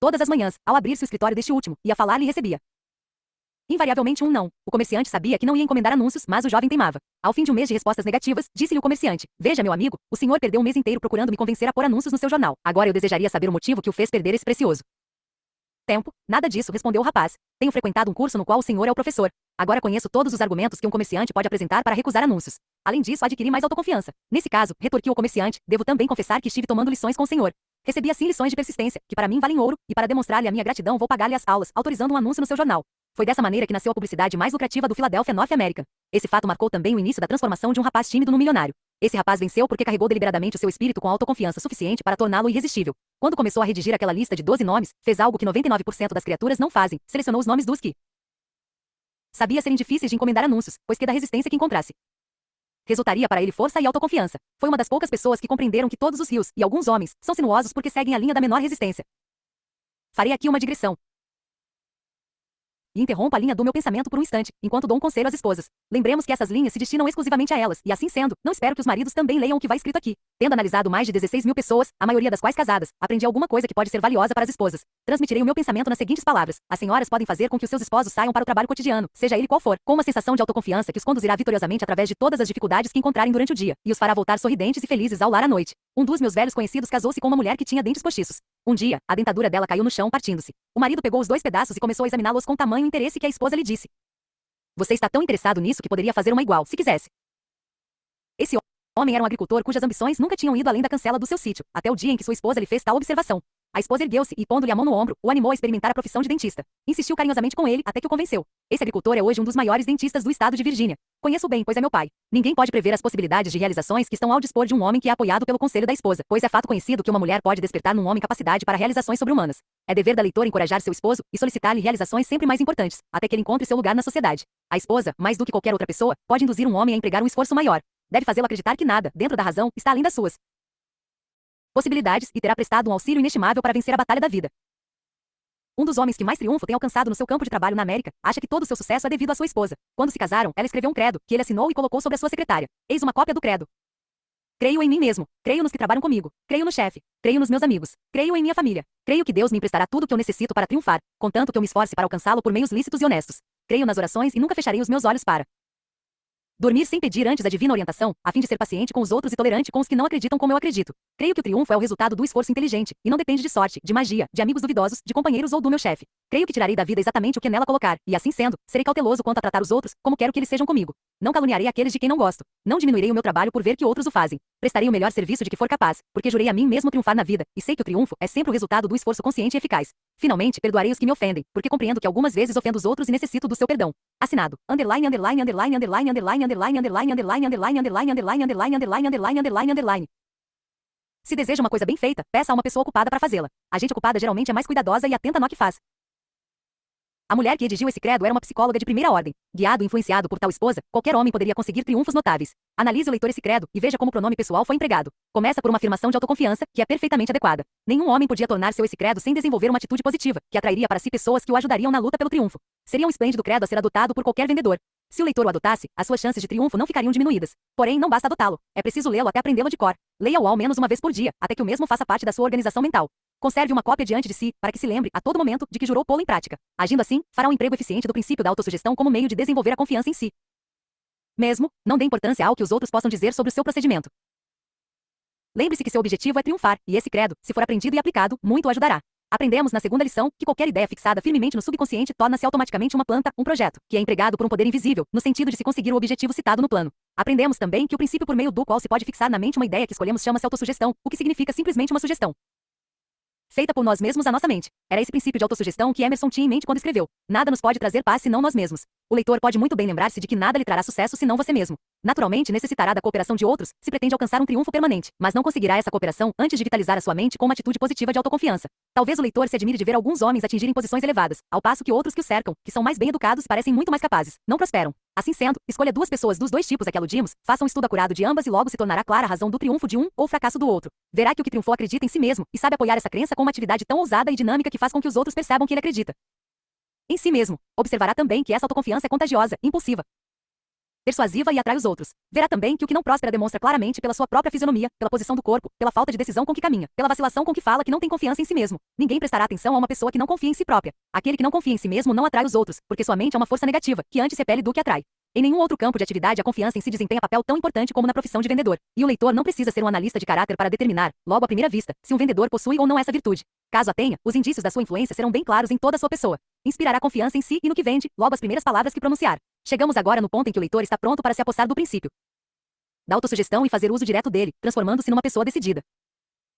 Todas as manhãs, ao abrir-se o escritório deste último, ia falar-lhe e recebia Invariavelmente um não. O comerciante sabia que não ia encomendar anúncios, mas o jovem teimava. Ao fim de um mês de respostas negativas, disse-lhe o comerciante: Veja, meu amigo, o senhor perdeu um mês inteiro procurando me convencer a pôr anúncios no seu jornal. Agora eu desejaria saber o motivo que o fez perder esse precioso tempo. Nada disso, respondeu o rapaz. Tenho frequentado um curso no qual o senhor é o professor. Agora conheço todos os argumentos que um comerciante pode apresentar para recusar anúncios. Além disso, adquiri mais autoconfiança. Nesse caso, retorquiu o comerciante, devo também confessar que estive tomando lições com o senhor. Recebi assim lições de persistência, que para mim valem ouro, e para demonstrar-lhe a minha gratidão vou pagar-lhe as aulas, autorizando um anúncio no seu jornal. Foi dessa maneira que nasceu a publicidade mais lucrativa do Philadelphia North American. Esse fato marcou também o início da transformação de um rapaz tímido num milionário. Esse rapaz venceu porque carregou deliberadamente o seu espírito com autoconfiança suficiente para torná-lo irresistível. Quando começou a redigir aquela lista de 12 nomes, fez algo que 99% das criaturas não fazem, selecionou os nomes dos que sabia serem difíceis de encomendar anúncios, pois que da resistência que encontrasse resultaria para ele força e autoconfiança. Foi uma das poucas pessoas que compreenderam que todos os rios, e alguns homens, são sinuosos porque seguem a linha da menor resistência. Farei aqui uma digressão. E interrompa a linha do meu pensamento por um instante, enquanto dou um conselho às esposas. Lembremos que essas linhas se destinam exclusivamente a elas, e assim sendo, não espero que os maridos também leiam o que vai escrito aqui. Tendo analisado mais de 16 mil pessoas, a maioria das quais casadas, aprendi alguma coisa que pode ser valiosa para as esposas. Transmitirei o meu pensamento nas seguintes palavras: as senhoras podem fazer com que os seus esposos saiam para o trabalho cotidiano, seja ele qual for, com uma sensação de autoconfiança que os conduzirá vitoriosamente através de todas as dificuldades que encontrarem durante o dia, e os fará voltar sorridentes e felizes ao lar à noite. Um dos meus velhos conhecidos casou-se com uma mulher que tinha dentes postiços. Um dia, a dentadura dela caiu no chão partindo-se. O marido pegou os 2 pedaços e começou a examiná-los com tamanho interesse que a esposa lhe disse: Você está tão interessado nisso que poderia fazer uma igual, se quisesse. Esse homem era um agricultor cujas ambições nunca tinham ido além da cancela do seu sítio, até o dia em que sua esposa lhe fez tal observação. A esposa ergueu-se e, pondo-lhe a mão no ombro, o animou a experimentar a profissão de dentista. Insistiu carinhosamente com ele, até que o convenceu. Esse agricultor é hoje um dos maiores dentistas do estado de Virgínia. Conheço bem, pois é meu pai. Ninguém pode prever as possibilidades de realizações que estão ao dispor de um homem que é apoiado pelo conselho da esposa, pois é fato conhecido que uma mulher pode despertar num homem capacidade para realizações sobre-humanas. É dever da leitora encorajar seu esposo e solicitar-lhe realizações sempre mais importantes, até que ele encontre seu lugar na sociedade. A esposa, mais do que qualquer outra pessoa, pode induzir um homem a empregar um esforço maior. Deve fazê-lo acreditar que nada, dentro da razão, está além das suas possibilidades, e terá prestado um auxílio inestimável para vencer a batalha da vida. Um dos homens que mais triunfo tem alcançado no seu campo de trabalho na América, acha que todo o seu sucesso é devido à sua esposa. Quando se casaram, ela escreveu um credo, que ele assinou e colocou sobre a sua secretária. Eis uma cópia do credo. Creio em mim mesmo, creio nos que trabalham comigo, creio no chefe, creio nos meus amigos, creio em minha família, creio que Deus me emprestará tudo o que eu necessito para triunfar, contanto que eu me esforce para alcançá-lo por meios lícitos e honestos. Creio nas orações e nunca fecharei os meus olhos para dormir sem pedir antes a divina orientação, a fim de ser paciente com os outros e tolerante com os que não acreditam como eu acredito. Creio que o triunfo é o resultado do esforço inteligente, e não depende de sorte, de magia, de amigos duvidosos, de companheiros ou do meu chefe. Creio que tirarei da vida exatamente o que nela colocar, e assim sendo, serei cauteloso quanto a tratar os outros, como quero que eles sejam comigo. Não caluniarei aqueles de quem não gosto. Não diminuirei o meu trabalho por ver que outros o fazem. Prestarei o melhor serviço de que for capaz, porque jurei a mim mesmo triunfar na vida, e sei que o triunfo é sempre o resultado do esforço consciente e eficaz. Finalmente, perdoarei os que me ofendem, porque compreendo que algumas vezes ofendo os outros e necessito do seu perdão. Assinado. Underline, underline, underline, underline, underline, underline, underline, underline, underline, underline, underline, underline, underline, underline, underline, underline. Se deseja uma coisa bem feita, peça a uma pessoa ocupada para fazê-la. A gente ocupada geralmente é mais cuidadosa e atenta no que faz. A mulher que redigiu esse credo era uma psicóloga de primeira ordem. Guiado e influenciado por tal esposa, qualquer homem poderia conseguir triunfos notáveis. Analise o leitor esse credo e veja como o pronome pessoal foi empregado. Começa por uma afirmação de autoconfiança, que é perfeitamente adequada. Nenhum homem podia tornar seu esse credo sem desenvolver uma atitude positiva, que atrairia para si pessoas que o ajudariam na luta pelo triunfo. Seria um esplêndido credo a ser adotado por qualquer vendedor. Se o leitor o adotasse, as suas chances de triunfo não ficariam diminuídas. Porém, não basta adotá-lo. É preciso lê-lo até aprendê-lo de cor. Leia-o ao menos uma vez por dia, até que o mesmo faça parte da sua organização mental. Conserve uma cópia diante de si, para que se lembre, a todo momento, de que jurou pô-lo em prática. Agindo assim, fará um emprego eficiente do princípio da autossugestão como meio de desenvolver a confiança em si mesmo. Não dê importância ao que os outros possam dizer sobre o seu procedimento. Lembre-se que seu objetivo é triunfar, e esse credo, se for aprendido e aplicado, muito o ajudará. Aprendemos na segunda lição que qualquer ideia fixada firmemente no subconsciente torna-se automaticamente uma planta, um projeto, que é empregado por um poder invisível, no sentido de se conseguir o objetivo citado no plano. Aprendemos também que o princípio por meio do qual se pode fixar na mente uma ideia que escolhemos chama-se autossugestão, o que significa simplesmente uma sugestão feita por nós mesmos à nossa mente. Era esse princípio de autossugestão que Emerson tinha em mente quando escreveu: nada nos pode trazer paz senão nós mesmos. O leitor pode muito bem lembrar-se de que nada lhe trará sucesso senão você mesmo. Naturalmente necessitará da cooperação de outros, se pretende alcançar um triunfo permanente, mas não conseguirá essa cooperação antes de vitalizar a sua mente com uma atitude positiva de autoconfiança. Talvez o leitor se admire de ver alguns homens atingirem posições elevadas, ao passo que outros que o cercam, que são mais bem educados, parecem muito mais capazes, não prosperam. Assim sendo, escolha 2 pessoas dos 2 tipos a que aludimos, faça um estudo acurado de ambas e logo se tornará clara a razão do triunfo de um ou fracasso do outro. Verá que o que triunfou acredita em si mesmo, e sabe apoiar essa crença com uma atividade tão ousada e dinâmica que faz com que os outros percebam que ele acredita em si mesmo. Observará também que essa autoconfiança é contagiosa, impulsiva, persuasiva e atrai os outros. Verá também que o que não próspera demonstra claramente pela sua própria fisionomia, pela posição do corpo, pela falta de decisão com que caminha, pela vacilação com que fala que não tem confiança em si mesmo. Ninguém prestará atenção a uma pessoa que não confia em si própria. Aquele que não confia em si mesmo não atrai os outros, porque sua mente é uma força negativa, que antes repele do que atrai. Em nenhum outro campo de atividade a confiança em si desempenha papel tão importante como na profissão de vendedor. E o leitor não precisa ser um analista de caráter para determinar, logo à primeira vista, se um vendedor possui ou não essa virtude. Caso a tenha, os indícios da sua influência serão bem claros em toda a sua pessoa. Inspirará confiança em si e no que vende, logo as primeiras palavras que pronunciar. Chegamos agora no ponto em que o leitor está pronto para se apossar do princípio da autossugestão e fazer uso direto dele, transformando-se numa pessoa decidida,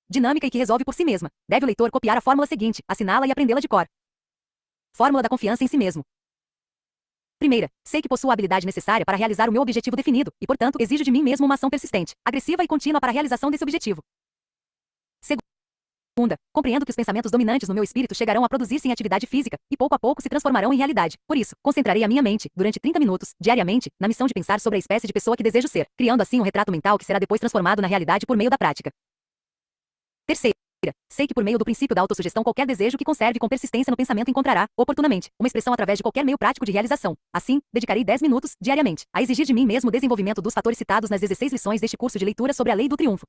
dinâmica e que resolve por si mesma. Deve o leitor copiar a fórmula seguinte, assiná-la e aprendê-la de cor. Fórmula da confiança em si mesmo. Primeira, sei que possuo a habilidade necessária para realizar o meu objetivo definido, e portanto exijo de mim mesmo uma ação persistente, agressiva e contínua para a realização desse objetivo. Segunda, compreendo que os pensamentos dominantes no meu espírito chegarão a produzir-se em atividade física, e pouco a pouco se transformarão em realidade. Por isso, concentrarei a minha mente, durante 30 minutos, diariamente, na missão de pensar sobre a espécie de pessoa que desejo ser, criando assim um retrato mental que será depois transformado na realidade por meio da prática. Terceira, sei que por meio do princípio da autossugestão qualquer desejo que conserve com persistência no pensamento encontrará, oportunamente, uma expressão através de qualquer meio prático de realização. Assim, dedicarei 10 minutos, diariamente, a exigir de mim mesmo o desenvolvimento dos fatores citados nas 16 lições deste curso de leitura sobre a lei do triunfo.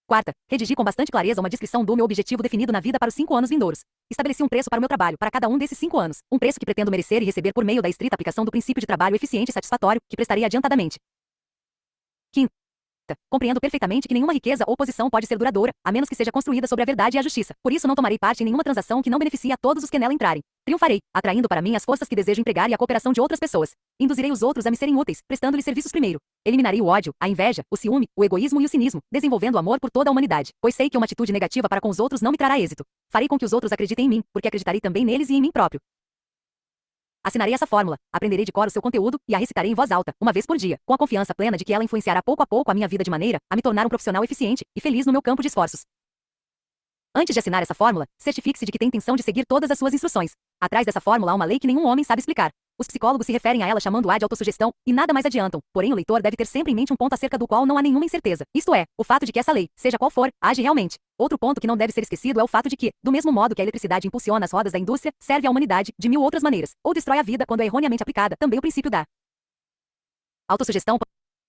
Quarta, redigi com bastante clareza uma descrição do meu objetivo definido na vida para os 5 anos vindouros. Estabeleci um preço para o meu trabalho, para cada um desses 5 anos, um preço que pretendo merecer e receber por meio da estrita aplicação do princípio de trabalho eficiente e satisfatório, que prestarei adiantadamente. Quinta, compreendo perfeitamente que nenhuma riqueza ou posição pode ser duradoura, a menos que seja construída sobre a verdade e a justiça. Por isso não tomarei parte em nenhuma transação que não beneficie a todos os que nela entrarem. Triunfarei, atraindo para mim as forças que desejo empregar e a cooperação de outras pessoas. Induzirei os outros a me serem úteis, prestando-lhes serviços primeiro. Eliminarei o ódio, a inveja, o ciúme, o egoísmo e o cinismo, desenvolvendo o amor por toda a humanidade, pois sei que uma atitude negativa para com os outros não me trará êxito. Farei com que os outros acreditem em mim, porque acreditarei também neles e em mim próprio. Assinarei essa fórmula, aprenderei de cor o seu conteúdo e a recitarei em voz alta, uma vez por dia, com a confiança plena de que ela influenciará pouco a pouco a minha vida de maneira a me tornar um profissional eficiente e feliz no meu campo de esforços. Antes de assinar essa fórmula, certifique-se de que tem intenção de seguir todas as suas instruções. Atrás dessa fórmula há uma lei que nenhum homem sabe explicar. Os psicólogos se referem a ela chamando-a de autossugestão, e nada mais adiantam. Porém, o leitor deve ter sempre em mente um ponto acerca do qual não há nenhuma incerteza. Isto é, o fato de que essa lei, seja qual for, age realmente. Outro ponto que não deve ser esquecido é o fato de que, do mesmo modo que a eletricidade impulsiona as rodas da indústria, serve à humanidade, de 1000 outras maneiras, ou destrói a vida quando é erroneamente aplicada, também o princípio da autossugestão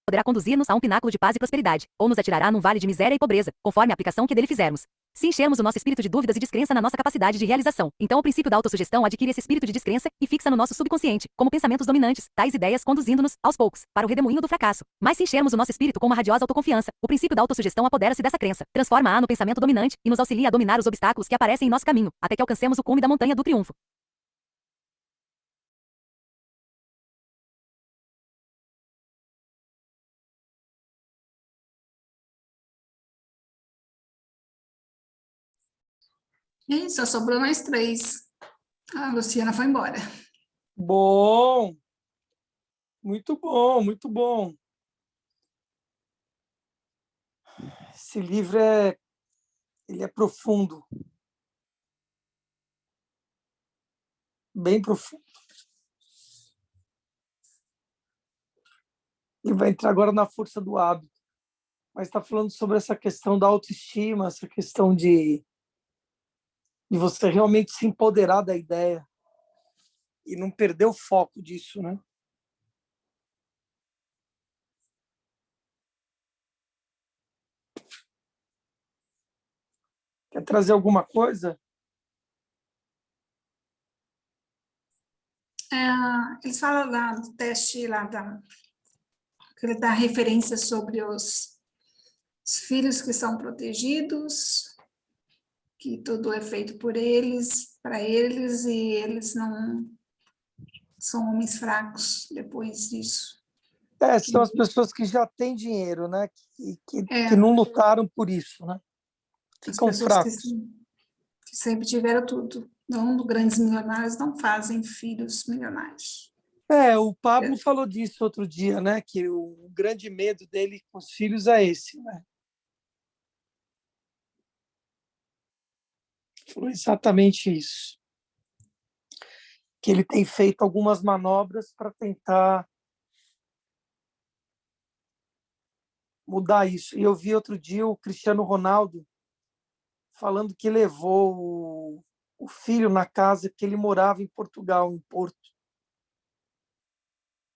poderá conduzir-nos a um pináculo de paz e prosperidade, ou nos atirará num vale de miséria e pobreza, conforme a aplicação que dele fizermos. Se enchermos o nosso espírito de dúvidas e descrença na nossa capacidade de realização, então o princípio da autossugestão adquire esse espírito de descrença e fixa no nosso subconsciente, como pensamentos dominantes, tais ideias conduzindo-nos, aos poucos, para o redemoinho do fracasso. Mas se enchermos o nosso espírito com uma radiosa autoconfiança, o princípio da autossugestão apodera-se dessa crença, transforma-a no pensamento dominante e nos auxilia a dominar os obstáculos que aparecem em nosso caminho, até que alcancemos o cume da montanha do triunfo. E só sobrou nós três. A Luciana foi embora. Bom, muito bom, muito bom. Esse livro ele é profundo, bem profundo. Ele vai entrar agora na força do hábito, mas está falando sobre essa questão da autoestima, essa questão de você realmente se empoderar da ideia e não perder o foco disso, né? Quer trazer alguma coisa? Eles falam lá do teste lá que ele dá referência sobre os filhos que são protegidos, que tudo é feito por eles, para eles, e eles não são homens fracos depois disso. São as pessoas que já têm dinheiro, né? Que É, não lutaram por isso, né? as Ficam pessoas fracos. que sempre tiveram tudo. Não, grandes milionários não fazem filhos milionários. O Pablo falou disso outro dia, né? Que o grande medo dele com os filhos é esse, né? Falou exatamente isso. Que ele tem feito algumas manobras para tentar mudar isso. E eu vi outro dia o Cristiano Ronaldo falando que levou o filho na casa que ele morava em Portugal, em Porto.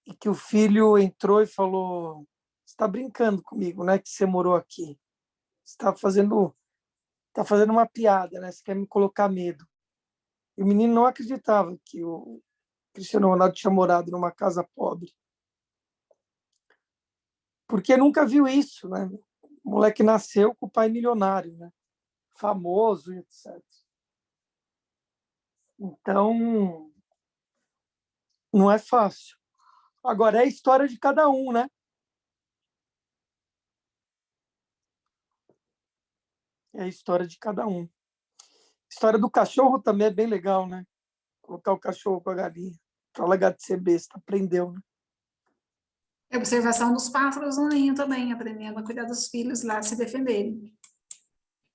e que o filho entrou e falou: você está brincando comigo, né? Que você morou aqui. Você tá fazendo uma piada, né? Você quer me colocar medo. E o menino não acreditava que o Cristiano Ronaldo tinha morado numa casa pobre. Porque nunca viu isso, né? O moleque nasceu com o pai milionário, né? Famoso e etc. Então, não é fácil. Agora, é a história de cada um, né? É a história de cada um. A história do cachorro também é bem legal, né? Colocar o cachorro com a galinha. Para largar de ser besta, aprendeu, né? É observação dos pássaros no ninho também, aprendendo a cuidar dos filhos lá, se defenderem.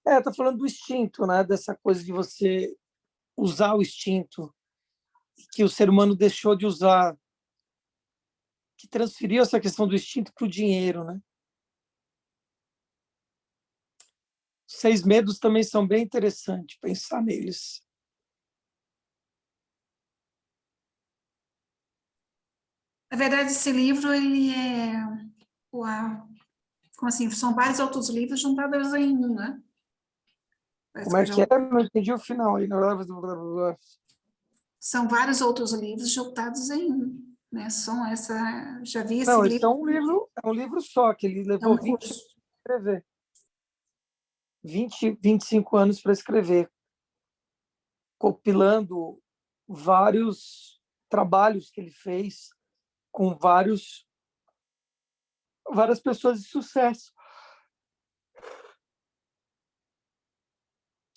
Tá falando do instinto, né? Dessa coisa de você usar o instinto que o ser humano deixou de usar, que transferiu essa questão do instinto para o dinheiro, né? Os 6 medos também são bem interessantes, pensar neles. Na verdade, esse livro, ele é... Como assim? São vários outros livros juntados em um, né? Como é que é? Não entendi o final aí. São vários outros livros juntados em um, né? Já vi esse Não, esse livro. é um livro só, que ele É levou um 20 curso. anos para escrever. 25 anos para escrever, compilando vários trabalhos que ele fez com várias pessoas de sucesso.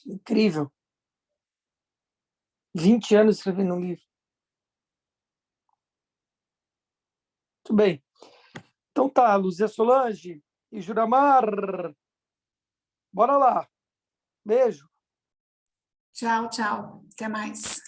Incrível. 20 anos escrevendo um livro. Muito bem. Então tá, Luzia Solange e Juramar. Bora lá. Beijo. Tchau, tchau. Até mais.